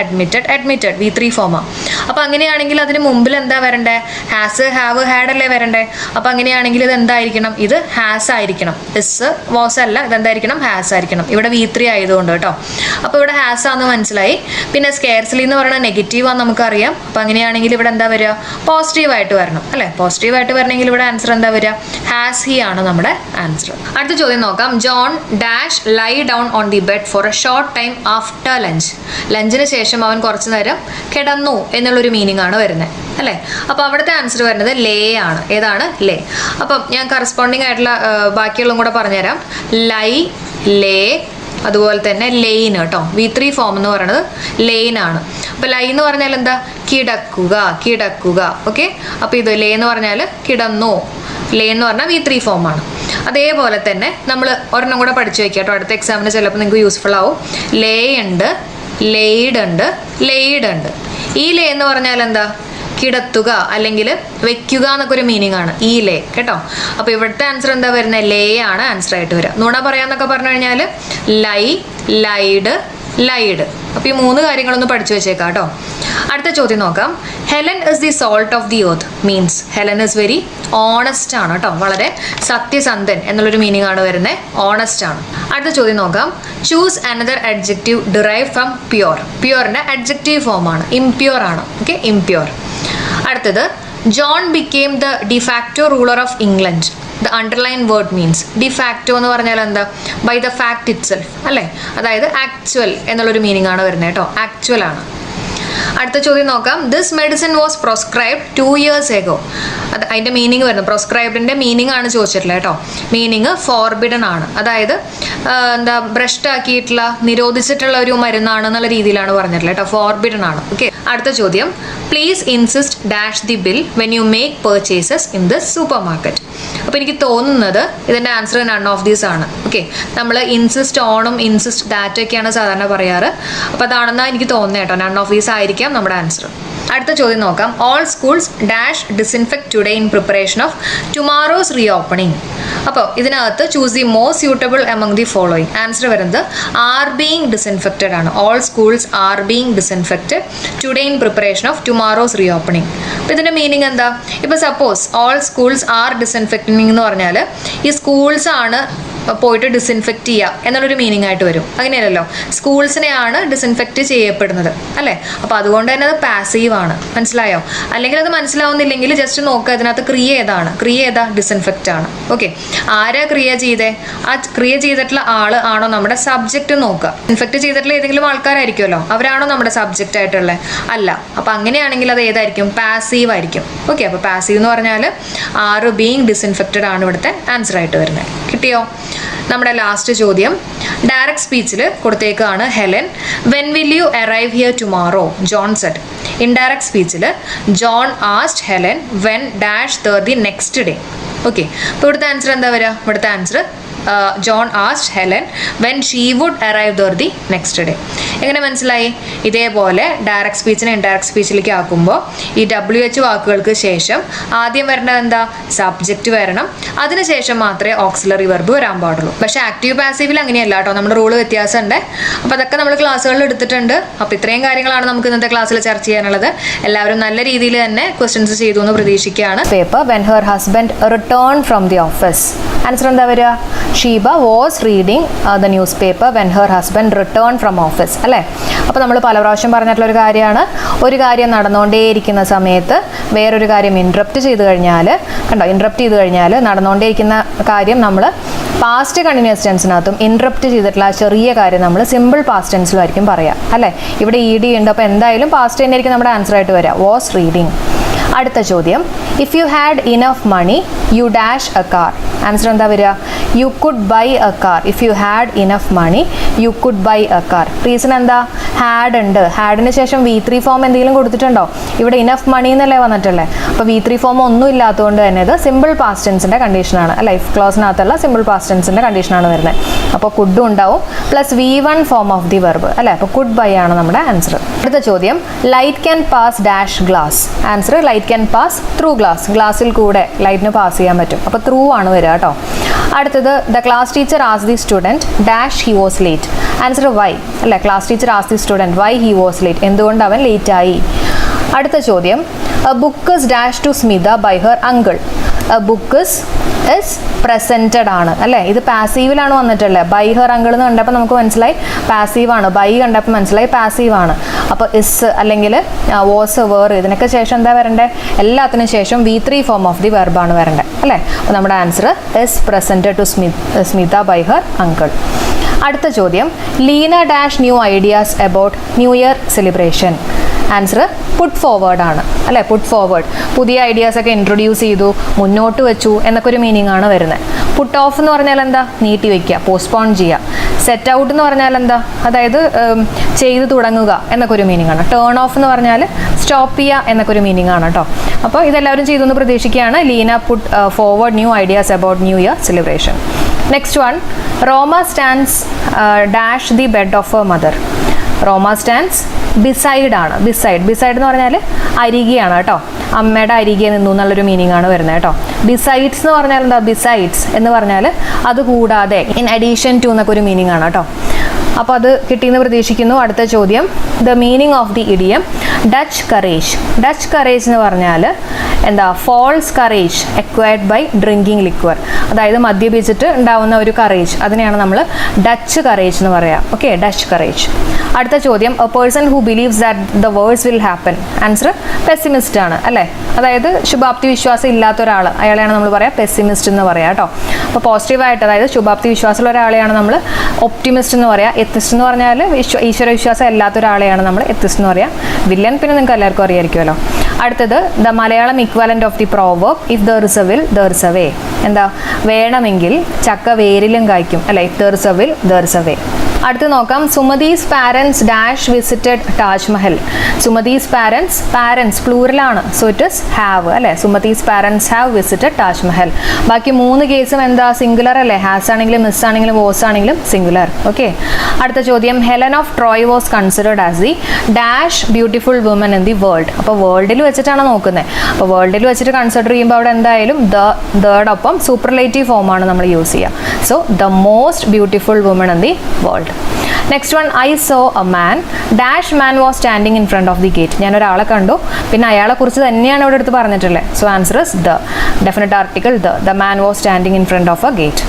Admitted V3 FOMAA. അപ്പോൾ അങ്ങനെയാണെങ്കിൽ അതിന് മുമ്പിൽ എന്താ വരണ്ടേ? ഹാസ്, ഹാവ്, ഹാഡ് അല്ലേ വരണ്ടേ. അപ്പം അങ്ങനെയാണെങ്കിൽ ഇത് എന്തായിരിക്കണം, ഇത് ഹാസ് ആയിരിക്കണം. എസ് വാസ് അല്ല, ഇതെന്തായിരിക്കണം, ഹാസ് ആയിരിക്കണം. ഇവിടെ V3 ആയതുകൊണ്ട് കേട്ടോ. അപ്പോൾ ഇവിടെ ഹാസ് ആണെന്ന് മനസ്സിലായി. പിന്നെ സ്കെയർസ്ലി എന്ന് പറയുന്നത് നെഗറ്റീവ് ആണെന്ന് നമുക്കറിയാം. അപ്പം അങ്ങനെയാണെങ്കിൽ ഇവിടെ എന്താ വരിക, പോസിറ്റീവായിട്ട് വരണം അല്ലേ. പോസിറ്റീവായിട്ട് വരണമെങ്കിൽ ഇവിടെ ആൻസർ എന്താ വരിക, ഹാസ് ഹി ആണ് നമ്മുടെ ആൻസർ. അടുത്ത ചോദ്യം നോക്കാം. John dash lie down on the bed for a short time after lunch. ലഞ്ചിന് ശേഷം അവൻ കുറച്ചു നേരം കിടന്നു എന്നുള്ളൊരു മീനിങ് ആണ് വരുന്നത് അല്ലേ. അപ്പോൾ അവിടുത്തെ ആൻസർ വരുന്നത് ലേ ആണ്. ഏതാണ്, ലേ. അപ്പം ഞാൻ കറസ്പോണ്ടിങ് ആയിട്ടുള്ള ബാക്കിയുള്ളതും കൂടെ പറഞ്ഞുതരാം. ലൈ, ലേ, അതുപോലെ തന്നെ ലെയിൻ കേട്ടോ. V3 ഫോം എന്ന് പറയുന്നത് ലെയിൻ ആണ്. അപ്പോൾ ലൈ എന്ന് പറഞ്ഞാൽ എന്താ, കിടക്കുക, കിടക്കുക. ഓക്കെ. അപ്പോൾ ഇത് ലേ എന്ന് പറഞ്ഞാൽ കിടന്നു. ലേ എന്ന് പറഞ്ഞാൽ V3 ഫോമാണ്. അതേപോലെ തന്നെ നമ്മൾ ഒരെണ്ണം കൂടെ പഠിച്ചു വെക്കുക കേട്ടോ. അടുത്ത എക്സാമിന് ചിലപ്പോൾ നിങ്ങൾക്ക് യൂസ്ഫുൾ ആവും. ലേ ഉണ്ട്, ലെയ്ഡ് ഉണ്ട്, ലെയ്ഡ് ഉണ്ട്. ഈ ലേ എന്ന് പറഞ്ഞാൽ എന്താ, കിടത്തുക അല്ലെങ്കിൽ വെക്കുക എന്നൊക്കെ ഒരു മീനിങ് ആണ് ഈ ലേ കേട്ടോ. അപ്പോൾ ഇവിടുത്തെ ആൻസർ എന്താ വരുന്നത്, ലേ ആണ് ആൻസർ ആയിട്ട് വരിക. നുണ പറയാന്നൊക്കെ പറഞ്ഞു കഴിഞ്ഞാൽ ലൈ, ലൈഡ്, ലൈഡ്. അപ്പോൾ ഈ 3 കാര്യങ്ങളൊന്ന് പഠിച്ചു വെച്ചേക്കാം കേട്ടോ. അടുത്ത ചോദ്യം നോക്കാം. Helen is the salt of the earth means Helen is very honest ആണ് കേട്ടോ. വളരെ സത്യസന്ധൻ എന്നുള്ളൊരു മീനിങ് ആണ് വരുന്നത്, ഓണസ്റ്റ് ആണ്. അടുത്ത ചോദ്യം നോക്കാം. Choose another adjective derive from pure. പ്യുവറിന്റെ അഡ്ജക്റ്റീവ് ഫോം ആണ്, ഇംപ്യുവർ ആണ്. Okay, impure. അടുത്തത് John became the de facto ruler of England. The underline word means de facto എന്ന് പറഞ്ഞാൽ എന്താ, by the fact itself അല്ലേ. അതായത് ആക്ച്വൽ എന്നുള്ളൊരു മീനിങ് ആണ് വരുന്നത് കേട്ടോ, ആക്ച്വൽ ആണ്. അടുത്ത ചോദ്യം നോക്കാം. This medicine was proscribed 2 years ago. അതിൻ്റെ മീനിങ് വരുന്നത്, പ്രോസ്ക്രൈബ്ഡിൻ്റെ മീനിങ് ആണ് ചോദിച്ചിട്ടുള്ളത് കേട്ടോ. മീനിങ് ഫോർബിഡൻ ആണ്. അതായത് എന്താ, ബ്രഷ്ഡ് ആക്കിയിട്ടുള്ള, നിരോധിച്ചിട്ടുള്ള ഒരു മരുന്നാണ് എന്നുള്ള രീതിയിലാണ് പറഞ്ഞിട്ടുള്ളത് കേട്ടോ. ഫോർബിഡൻ ആണ്. ഓക്കെ. അടുത്ത ചോദ്യം. Please insist dash the bill when you make purchases in the super market. അപ്പോൾ എനിക്ക് തോന്നുന്നത് ഇതിൻ്റെ ആൻസർ നൺ ഓഫ് ദീസ് ആണ്. ഓക്കെ. നമ്മൾ ഇൻസിസ്റ്റ് ഓണും ഇൻസിസ്റ്റ് ദാറ്റ് ഒക്കെയാണ് സാധാരണ പറയാറ്. അപ്പോൾ അതാണെന്നാണ് എനിക്ക് തോന്നുന്നത് കേട്ടോ. നൺ ഓഫ് ദീസ് ആയിരിക്കാം നമ്മുടെ ആൻസർ. അടുത്ത ചോദ്യം നോക്കാം. All schools dash disinfect today in preparation of tomorrow's re opening. അപ്പോൾ ഇതിനകത്ത് choose the most suitable among the following. Answer വരുന്നത് ആർ ബീങ് ഡിസിൻഫെക്റ്റഡ് ആണ്. All schools are being disinfected today in preparation of tomorrow's re opening. അപ്പോൾ ഇതിൻ്റെ meaning എന്താ, ഇപ്പോൾ suppose all schools R ഡിസിൻഫെക്റ്റിംഗ് എന്ന് പറഞ്ഞാൽ ഈ സ്കൂൾസ് ആണ് പോയിട്ട് ഡിസിൻഫെക്റ്റ് ചെയ്യുക എന്നുള്ളൊരു മീനിങ് ആയിട്ട് വരും. അങ്ങനെയല്ലല്ലോ, സ്കൂൾസിനെയാണ് ഡിസിൻഫെക്റ്റ് ചെയ്യപ്പെടുന്നത് അല്ലേ. അപ്പോൾ അതുകൊണ്ട് തന്നെ അത് പാസീവ് ആണ്. മനസ്സിലായോ? അല്ലെങ്കിൽ അത് മനസ്സിലാവുന്നില്ലെങ്കിൽ ജസ്റ്റ് നോക്കുക, അതിനകത്ത് ക്രിയ ഏതാണ്, ക്രിയ ഏതാ, ഡിസിൻഫെക്റ്റ് ആണ്. ഓക്കെ. ആരാ ക്രിയ ചെയ്തേ, ആ ക്രിയ ചെയ്തിട്ടുള്ള ആള് ആണോ നമ്മുടെ സബ്ജക്റ്റ് നോക്കുക. ഇൻഫെക്റ്റ് ചെയ്തിട്ടുള്ള ഏതെങ്കിലും ആൾക്കാരായിരിക്കുമല്ലോ, അവരാണോ നമ്മുടെ സബ്ജക്റ്റ് ആയിട്ടുള്ളത്, അല്ല. അപ്പോൾ അങ്ങനെയാണെങ്കിൽ അത് ഏതായിരിക്കും, പാസീവ് ആയിരിക്കും. ഓക്കെ. അപ്പോൾ പാസീവ് എന്ന് പറഞ്ഞാൽ ആറ് ബീങ് ഡിസിൻഫെക്റ്റഡ് ആണ് ഇവിടുത്തെ ആൻസർ ആയിട്ട് വരുന്നത്. കിട്ടിയോ? നമ്മുടെ ലാസ്റ്റ് ചോദ്യം ഡയറക്റ്റ് സ്പീച്ചിൽ കൊടുത്തേക്കാണ്. Helen when will you arrive here tomorrow, John said. Indirect സ്പീച്ചിൽ John asked Helen when dash the next day. Okay. അപ്പോൾ ഇവിടുത്തെ ആൻസർ എന്താ വരിക, ഇവിടുത്തെ answer John asked Helen when she would arrive the next day. എങ്ങനെ മനസ്സിലായി? ഇതേപോലെ direct സ്പീച്ചിനെ indirect സ്പീച്ചിലേക്ക് ആക്കുമ്പോൾ ഈ WH വാക്കുകൾക്ക് ശേഷം ആദ്യം വരേണ്ടത് എന്താ, സബ്ജക്റ്റ് വരണം. അതിനുശേഷം മാത്രമേ ഓക്സിലറി വെർബ് വരാൻ പാടുള്ളൂ. പക്ഷേ ആക്റ്റീവ് പാസീവിൽ അങ്ങനെയല്ല കേട്ടോ, നമ്മുടെ റൂള് വ്യത്യാസമുണ്ട്. അപ്പോൾ അതൊക്കെ നമ്മൾ ക്ലാസ്സുകളിൽ എടുത്തിട്ടുണ്ട്. അപ്പോൾ ഇത്രയും കാര്യങ്ങളാണ് നമുക്ക് ഇന്നത്തെ ക്ലാസ്സിൽ ചർച്ച ചെയ്യാനുള്ളത്. എല്ലാവരും നല്ല രീതിയിൽ തന്നെ ക്വസ്റ്റ്യൻസ് ചെയ്തു എന്ന് പ്രതീക്ഷിക്കുകയാണ്. Paper when her husband return from the office. Answer എന്താ വരിക, Sheeba was reading the newspaper when her husband return from office അല്ലേ. അപ്പോൾ നമ്മൾ പല പ്രാവശ്യം പറഞ്ഞിട്ടുള്ള ഒരു കാര്യമാണ്, ഒരു കാര്യം നടന്നുകൊണ്ടേയിരിക്കുന്ന സമയത്ത് വേറൊരു കാര്യം ഇൻട്രപ്റ്റ് ചെയ്ത് കഴിഞ്ഞാൽ, കണ്ടോ, ഇൻട്രപ്റ്റ് ചെയ്ത് കഴിഞ്ഞാൽ നടന്നുകൊണ്ടേയിരിക്കുന്ന കാര്യം നമ്മൾ പാസ്റ്റ് കണ്ടിന്യൂസ് ടെൻസിനകത്തും ഇൻട്രപ്റ്റ് ചെയ്തിട്ടുള്ള ആ ചെറിയ കാര്യം നമ്മൾ സിമ്പിൾ പാസ്റ്റ് ടെൻസിലും ആയിരിക്കും പറയാം അല്ലേ. ഇവിടെ ED ഉണ്ട്, അപ്പോൾ എന്തായാലും പാസ്റ്റ് തന്നെ ആയിരിക്കും നമ്മുടെ ആൻസർ ആയിട്ട് വരിക, വാസ് റീഡിങ്. അടുത്ത ചോദ്യം, if you had enough money you dash a car. Answer എന്താ വരിക, you could buy a car. If you had enough money you could buy a car. Reason എന്താ, ഹാഡ് ഉണ്ട്. ഹാഡിന് ശേഷം V3 ഫോം എന്തെങ്കിലും കൊടുത്തിട്ടുണ്ടോ? ഇവിടെ ഇനഫ് മണി എന്നല്ലേ വന്നിട്ടുള്ളത്. അപ്പോൾ V3 ഫോം ഒന്നും ഇല്ലാത്തതുകൊണ്ട് തന്നെ ഇത് സിമ്പിൾ പാസ്റ്റ് ടെൻസിൻ്റെ കണ്ടീഷനാണ് അല്ലേ. ഇഫ് ക്ലോസിനകത്തുള്ള സിമ്പിൾ പാസ്റ്റ് ടെൻസിൻ്റെ കണ്ടീഷനാണ് വരുന്നത്. അപ്പോൾ കുഡ് ഉണ്ടാവും plus V1 form of the verb അല്ലേ. അപ്പോൾ കുഡ് ബൈ ആണ് നമ്മുടെ ആൻസർ. അടുത്ത ചോദ്യം, light can pass dash glass. Answer light can pass through glass. ഗ്ലാസ്സിൽ കൂടെ ലൈറ്റിന് പാസ് ചെയ്യാൻ പറ്റും. അപ്പോൾ ത്രൂ ആണ് വരിക കേട്ടോ. അടുത്തത്, the class teacher ask the student dash he was late. Answer why അല്ലേ. Class teacher ask the student why he was late. എന്തുകൊണ്ട് അവൻ ലേറ്റ് ആയി. അടുത്ത ചോദ്യം, a book is dash to Smitha by her uncle. A book is presented ആണ് അല്ലേ, ഇത് പാസീവിലാണ് വന്നിട്ടുള്ളത്. ബൈ ഹെർ അങ്കിൾ എന്ന് കണ്ടപ്പോൾ നമുക്ക് മനസ്സിലായി പാസീവാണ്, ബൈ കണ്ടപ്പോൾ മനസ്സിലായി പാസീവാണ്. അപ്പോൾ ഇസ് അല്ലെങ്കിൽ വാസ്, വേർ, ഇതിനൊക്കെ ശേഷം എന്താ വരണ്ടേ? എല്ലാത്തിനും ശേഷം V3 ഫോം ഓഫ് ദി വെർബാണ് വരണ്ടേ അല്ലേ. അപ്പോൾ നമ്മുടെ answer is presented to Smitha by her uncle. അടുത്ത ചോദ്യം, Leena dash new ideas about new year celebration. Answer put forward ആണ് അല്ലേ. പുട്ട് ഫോർവേഡ്, പുതിയ ഐഡിയാസ് ഒക്കെ ഇൻട്രൊഡ്യൂസ് ചെയ്തു, മുന്നോട്ട് വെച്ചു എന്നൊക്കെ ഒരു മീനിങ് ആണ് വരുന്നത്. പുട്ട് ഓഫ് എന്ന് പറഞ്ഞാൽ എന്താ? നീട്ടി വയ്ക്കുക, പോസ്റ്റ്പോൺ ചെയ്യുക. സെറ്റ് ഔട്ട് എന്ന് പറഞ്ഞാൽ എന്താ? അതായത് ചെയ്തു തുടങ്ങുക എന്നൊക്കെ ഒരു മീനിങ് ആണ്. ടേൺ ഓഫ് എന്ന് പറഞ്ഞാൽ സ്റ്റോപ്പ് ചെയ്യുക എന്നൊക്കെ ഒരു മീനിങ് ആണ് കേട്ടോ. അപ്പോൾ ഇതെല്ലാവരും ചെയ്തു എന്ന് പ്രതീക്ഷിക്കുകയാണ്. Leena put forward new ideas about new year celebration. Next one, Roma stands dash the bed of a mother. Roma stands beside ആണ്. ബിസൈഡ് എന്ന് പറഞ്ഞാൽ അരികെയാണ് കേട്ടോ. അമ്മയുടെ അരികെ നിന്നു എന്നുള്ളൊരു മീനിങ് ആണ് വരുന്നത് കേട്ടോ. ബിസൈഡ്സ് എന്ന് പറഞ്ഞാൽ എന്താ? ബിസൈഡ്സ് എന്ന് പറഞ്ഞാൽ അത് കൂടാതെ, ഇൻ അഡീഷൻ ടു എന്നൊക്കെ ഒരു മീനിങ് ആണ് കേട്ടോ. അപ്പോൾ അത് കിട്ടിയെന്ന് പ്രതീക്ഷിക്കുന്നു. അടുത്ത ചോദ്യം, the meaning of the idiom Dutch courage. Dutch courage എന്ന് പറഞ്ഞാൽ എന്താ? False courage acquired by drinking liquor. അതായത് മദ്യപിച്ചിട്ട് ഉണ്ടാവുന്ന ഒരു കറേജ്, അതിനെയാണ് നമ്മൾ ഡച്ച് കറേജ് എന്ന് പറയാം. Okay, Dutch courage. അടുത്ത ചോദ്യം, a person who believes that the words will happen. Answer pessimist ആണ് അല്ലേ. അതായത് ശുഭാപ്തി വിശ്വാസം ഇല്ലാത്ത ഒരാൾ, അയാളെയാണ് നമ്മൾ പറയാം പെസിമിസ്റ്റ് എന്ന് പറയാം കേട്ടോ. അപ്പോൾ പോസിറ്റീവായിട്ട്, അതായത് ശുഭാപ്തി വിശ്വാസമുള്ള ഒരാളെയാണ് നമ്മൾ ഒപ്റ്റിമിസ്റ്റ് എന്ന് പറയാം. എത്തിസ്റ്റ് എന്ന് പറഞ്ഞാൽ ഈശ്വര വിശ്വാസം ഇല്ലാത്ത ഒരാളെയാണ് നമ്മൾ എത്തിസ്റ്റ് എന്ന് പറയാം. വില്ലൻ പിന്നെ നിങ്ങൾക്ക് എല്ലാവർക്കും അറിയായിരിക്കുമല്ലോ. അടുത്തത്, the Malayalam equivalent of the proverb if there is A will there is a way. എന്താ? വേണമെങ്കിൽ ചക്ക വേരിലും കായ്ക്കും അല്ലെ. If there is A will there is a way. അടുത്ത് നോക്കാം, സുമതീസ് parents dash visited Taj Mahal. സുമതീസ് parents പ്ലൂറലാണ്, so it is have അല്ലെ. സുമതീസ് parents have visited Taj Mahal. ബാക്കി 3 കേസും എന്താ? സിംഗുലർ അല്ലേ. ഹാസ് ആണെങ്കിലും മിസ് ആണെങ്കിലും വോസ് ആണെങ്കിലും സിംഗുലർ. ഓക്കെ. അടുത്ത ചോദ്യം, Helen of Troy was considered as the dash beautiful woman in the world. അപ്പോൾ വേൾഡിൽ വെച്ചിട്ടാണ് നോക്കുന്നത്. അപ്പോൾ വേൾഡിൽ വെച്ചിട്ട് കൺസിഡർ ചെയ്യുമ്പോൾ അവിടെ എന്തായാലും ദോടൊപ്പം സൂപ്പർലേറ്റീവ് ഫോമാണ് നമ്മൾ യൂസ് ചെയ്യുക. So the most beautiful woman in the world. Next one, I saw a man dash man was standing in front of the gate. ഞാൻ ഒരാളെ കണ്ടു, പിന്നെ അയാളെ കുറിച്ച് തന്നെയാണ് ഇവിടെ എടുത്ത് പറഞ്ഞിട്ടുള്ളത്. So answer is the. Definite article the man was standing in front of a gate.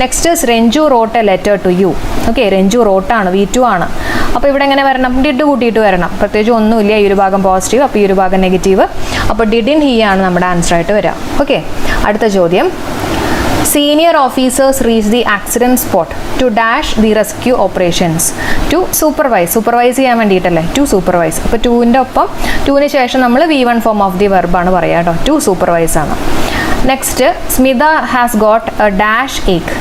Next is Ranju wrote a letter to you. Okay, Ranju റോട്ടാണ്, V2 ആണ്. അപ്പോൾ ഇവിടെ എങ്ങനെ വരണം? ഡിഡ് കൂട്ടിയിട്ട് വരണം. പ്രത്യേകിച്ച് ഒന്നുമില്ല, ഈ ഒരു ഭാഗം പോസിറ്റീവ്, അപ്പോൾ ഈ ഒരു ഭാഗം നെഗറ്റീവ്. അപ്പോൾ ഡിഡ് ഇൻ ഹി ആണ് നമ്മുടെ ആൻസർ ആയിട്ട് വരിക. ഓക്കെ. അടുത്ത ചോദ്യം, senior officers reach the accident spot to dash the rescue operations. To supervise ചെയ്യാൻ വേണ്ടിയിട്ടല്ലേ, ടു സൂപ്പർവൈസ്. അപ്പോൾ 2ൻ്റെ ഒപ്പം 2ന് ശേഷം നമ്മൾ V1 ഫോം ഓഫ് ദി വെർബാണ് പറയുക കേട്ടോ. ടു സൂപ്പർവൈസ് ആണ്. Next, Smitha has got a dash ache.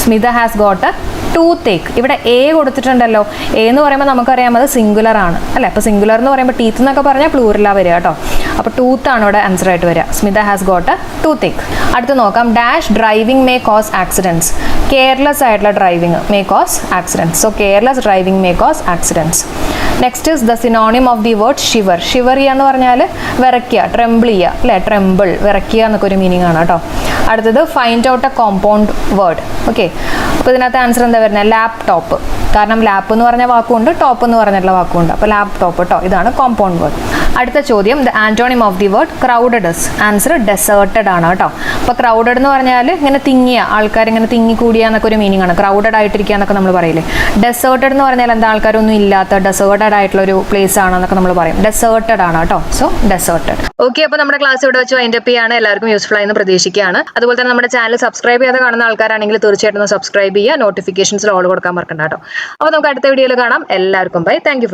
Smitha has got a tooth ache. ഇവിടെ എ കൊടുത്തിട്ടുണ്ടല്ലോ. എ എന്ന് പറയുമ്പോൾ നമുക്കറിയാം അത് സിംഗുലർ ആണ് അല്ലേ. അപ്പോൾ സിംഗുലർ എന്ന് പറയുമ്പോൾ ടീത്ത് എന്നൊക്കെ പറഞ്ഞാൽ പ്ലൂറലാണ് വരിക കേട്ടോ. അപ്പോൾ ടൂത്ത് ആണ് ഇവിടെ ആൻസർ ആയിട്ട് വരിക. Smitha has got a tooth ache. അടുത്ത് നോക്കാം, dash driving may cause accidents. Careless ആയിട്ടുള്ള driving may cause accidents. So careless driving may cause accidents. Next is the synonym of the word shiver. Shiver ചെയ്യുക എന്ന് പറഞ്ഞാൽ വിറയ്ക്കുക, ട്രെമ്പിൾ ചെയ്യുക അല്ലേ. ട്രെമ്പിൾ, വിറയ്ക്കുക എന്നൊക്കെ ഒരു മീനിങ് ആണ് കേട്ടോ. അടുത്തത്, find out A compound word. Okay. അപ്പോൾ ഇതിനകത്ത് ആൻസർ എന്താ വരുന്നത്? ലാപ്ടോപ്പ്. കാരണം ലാപ്പ് എന്ന് പറഞ്ഞ വാക്കുണ്ട്, ടോപ്പ് എന്ന് പറഞ്ഞിട്ടുള്ള വാക്കുണ്ട്. അപ്പോൾ ലാപ്ടോപ്പ് കേട്ടോ. ഇതാണ് കോമ്പൗണ്ട് വേർഡ്. അടുത്ത ചോദ്യം, the antonym of the word crowded is. Answer deserted ആണ് കേട്ടോ. അപ്പോൾ ക്രൗഡഡ് എന്ന് പറഞ്ഞാൽ ഇങ്ങനെ തിങ്ങിയ ആൾക്കാർ, ഇങ്ങനെ തിങ്ങി കൂടിയ എന്നൊക്കെ ഒരു മീനിങ് ആണ്. ക്രൗഡഡ് ആയിട്ടിരിക്കുക എന്നൊക്കെ നമ്മൾ പറയില്ലേ. ഡെസേർട്ടഡ് എന്ന് പറഞ്ഞാൽ എന്താ? ആൾക്കാരൊന്നും ഇല്ലാത്ത ഡെസേർട്ടഡ് ആയിട്ടുള്ള ഒരു പ്ലേസ് ആണെന്നൊക്കെ നമ്മൾ പറയും. ഡെസേർട്ടഡ് ആണ് കേട്ടോ. So deserted. ഓക്കെ, അപ്പോൾ നമ്മുടെ ക്ലാസ് ഇവിടെ വെച്ച് വൈൻഡ് അപ്പ് ചെയ്യാണ്. എല്ലാവർക്കും യൂസ്ഫുൾ ആയെന്ന് പ്രതീക്ഷിക്കുകയാണ്. അതുപോലെ തന്നെ നമ്മുടെ ചാനൽ സബ്സ്ക്രൈബ് ചെയ്യാതെ കാണുന്ന ആൾക്കാരാണെങ്കിൽ തീർച്ചയായിട്ടും സബ്സ്ക്രൈബ് ചെയ്യുക. നോട്ടിഫിക്കേഷൻസിൽ ഓൾ കൊടുക്കാൻ മറക്കണ്ട കേട്ടോ. അപ്പോൾ നമുക്ക് അടുത്ത വീഡിയോയിൽ കാണാം. എല്ലാവർക്കും ബൈ. Thank you.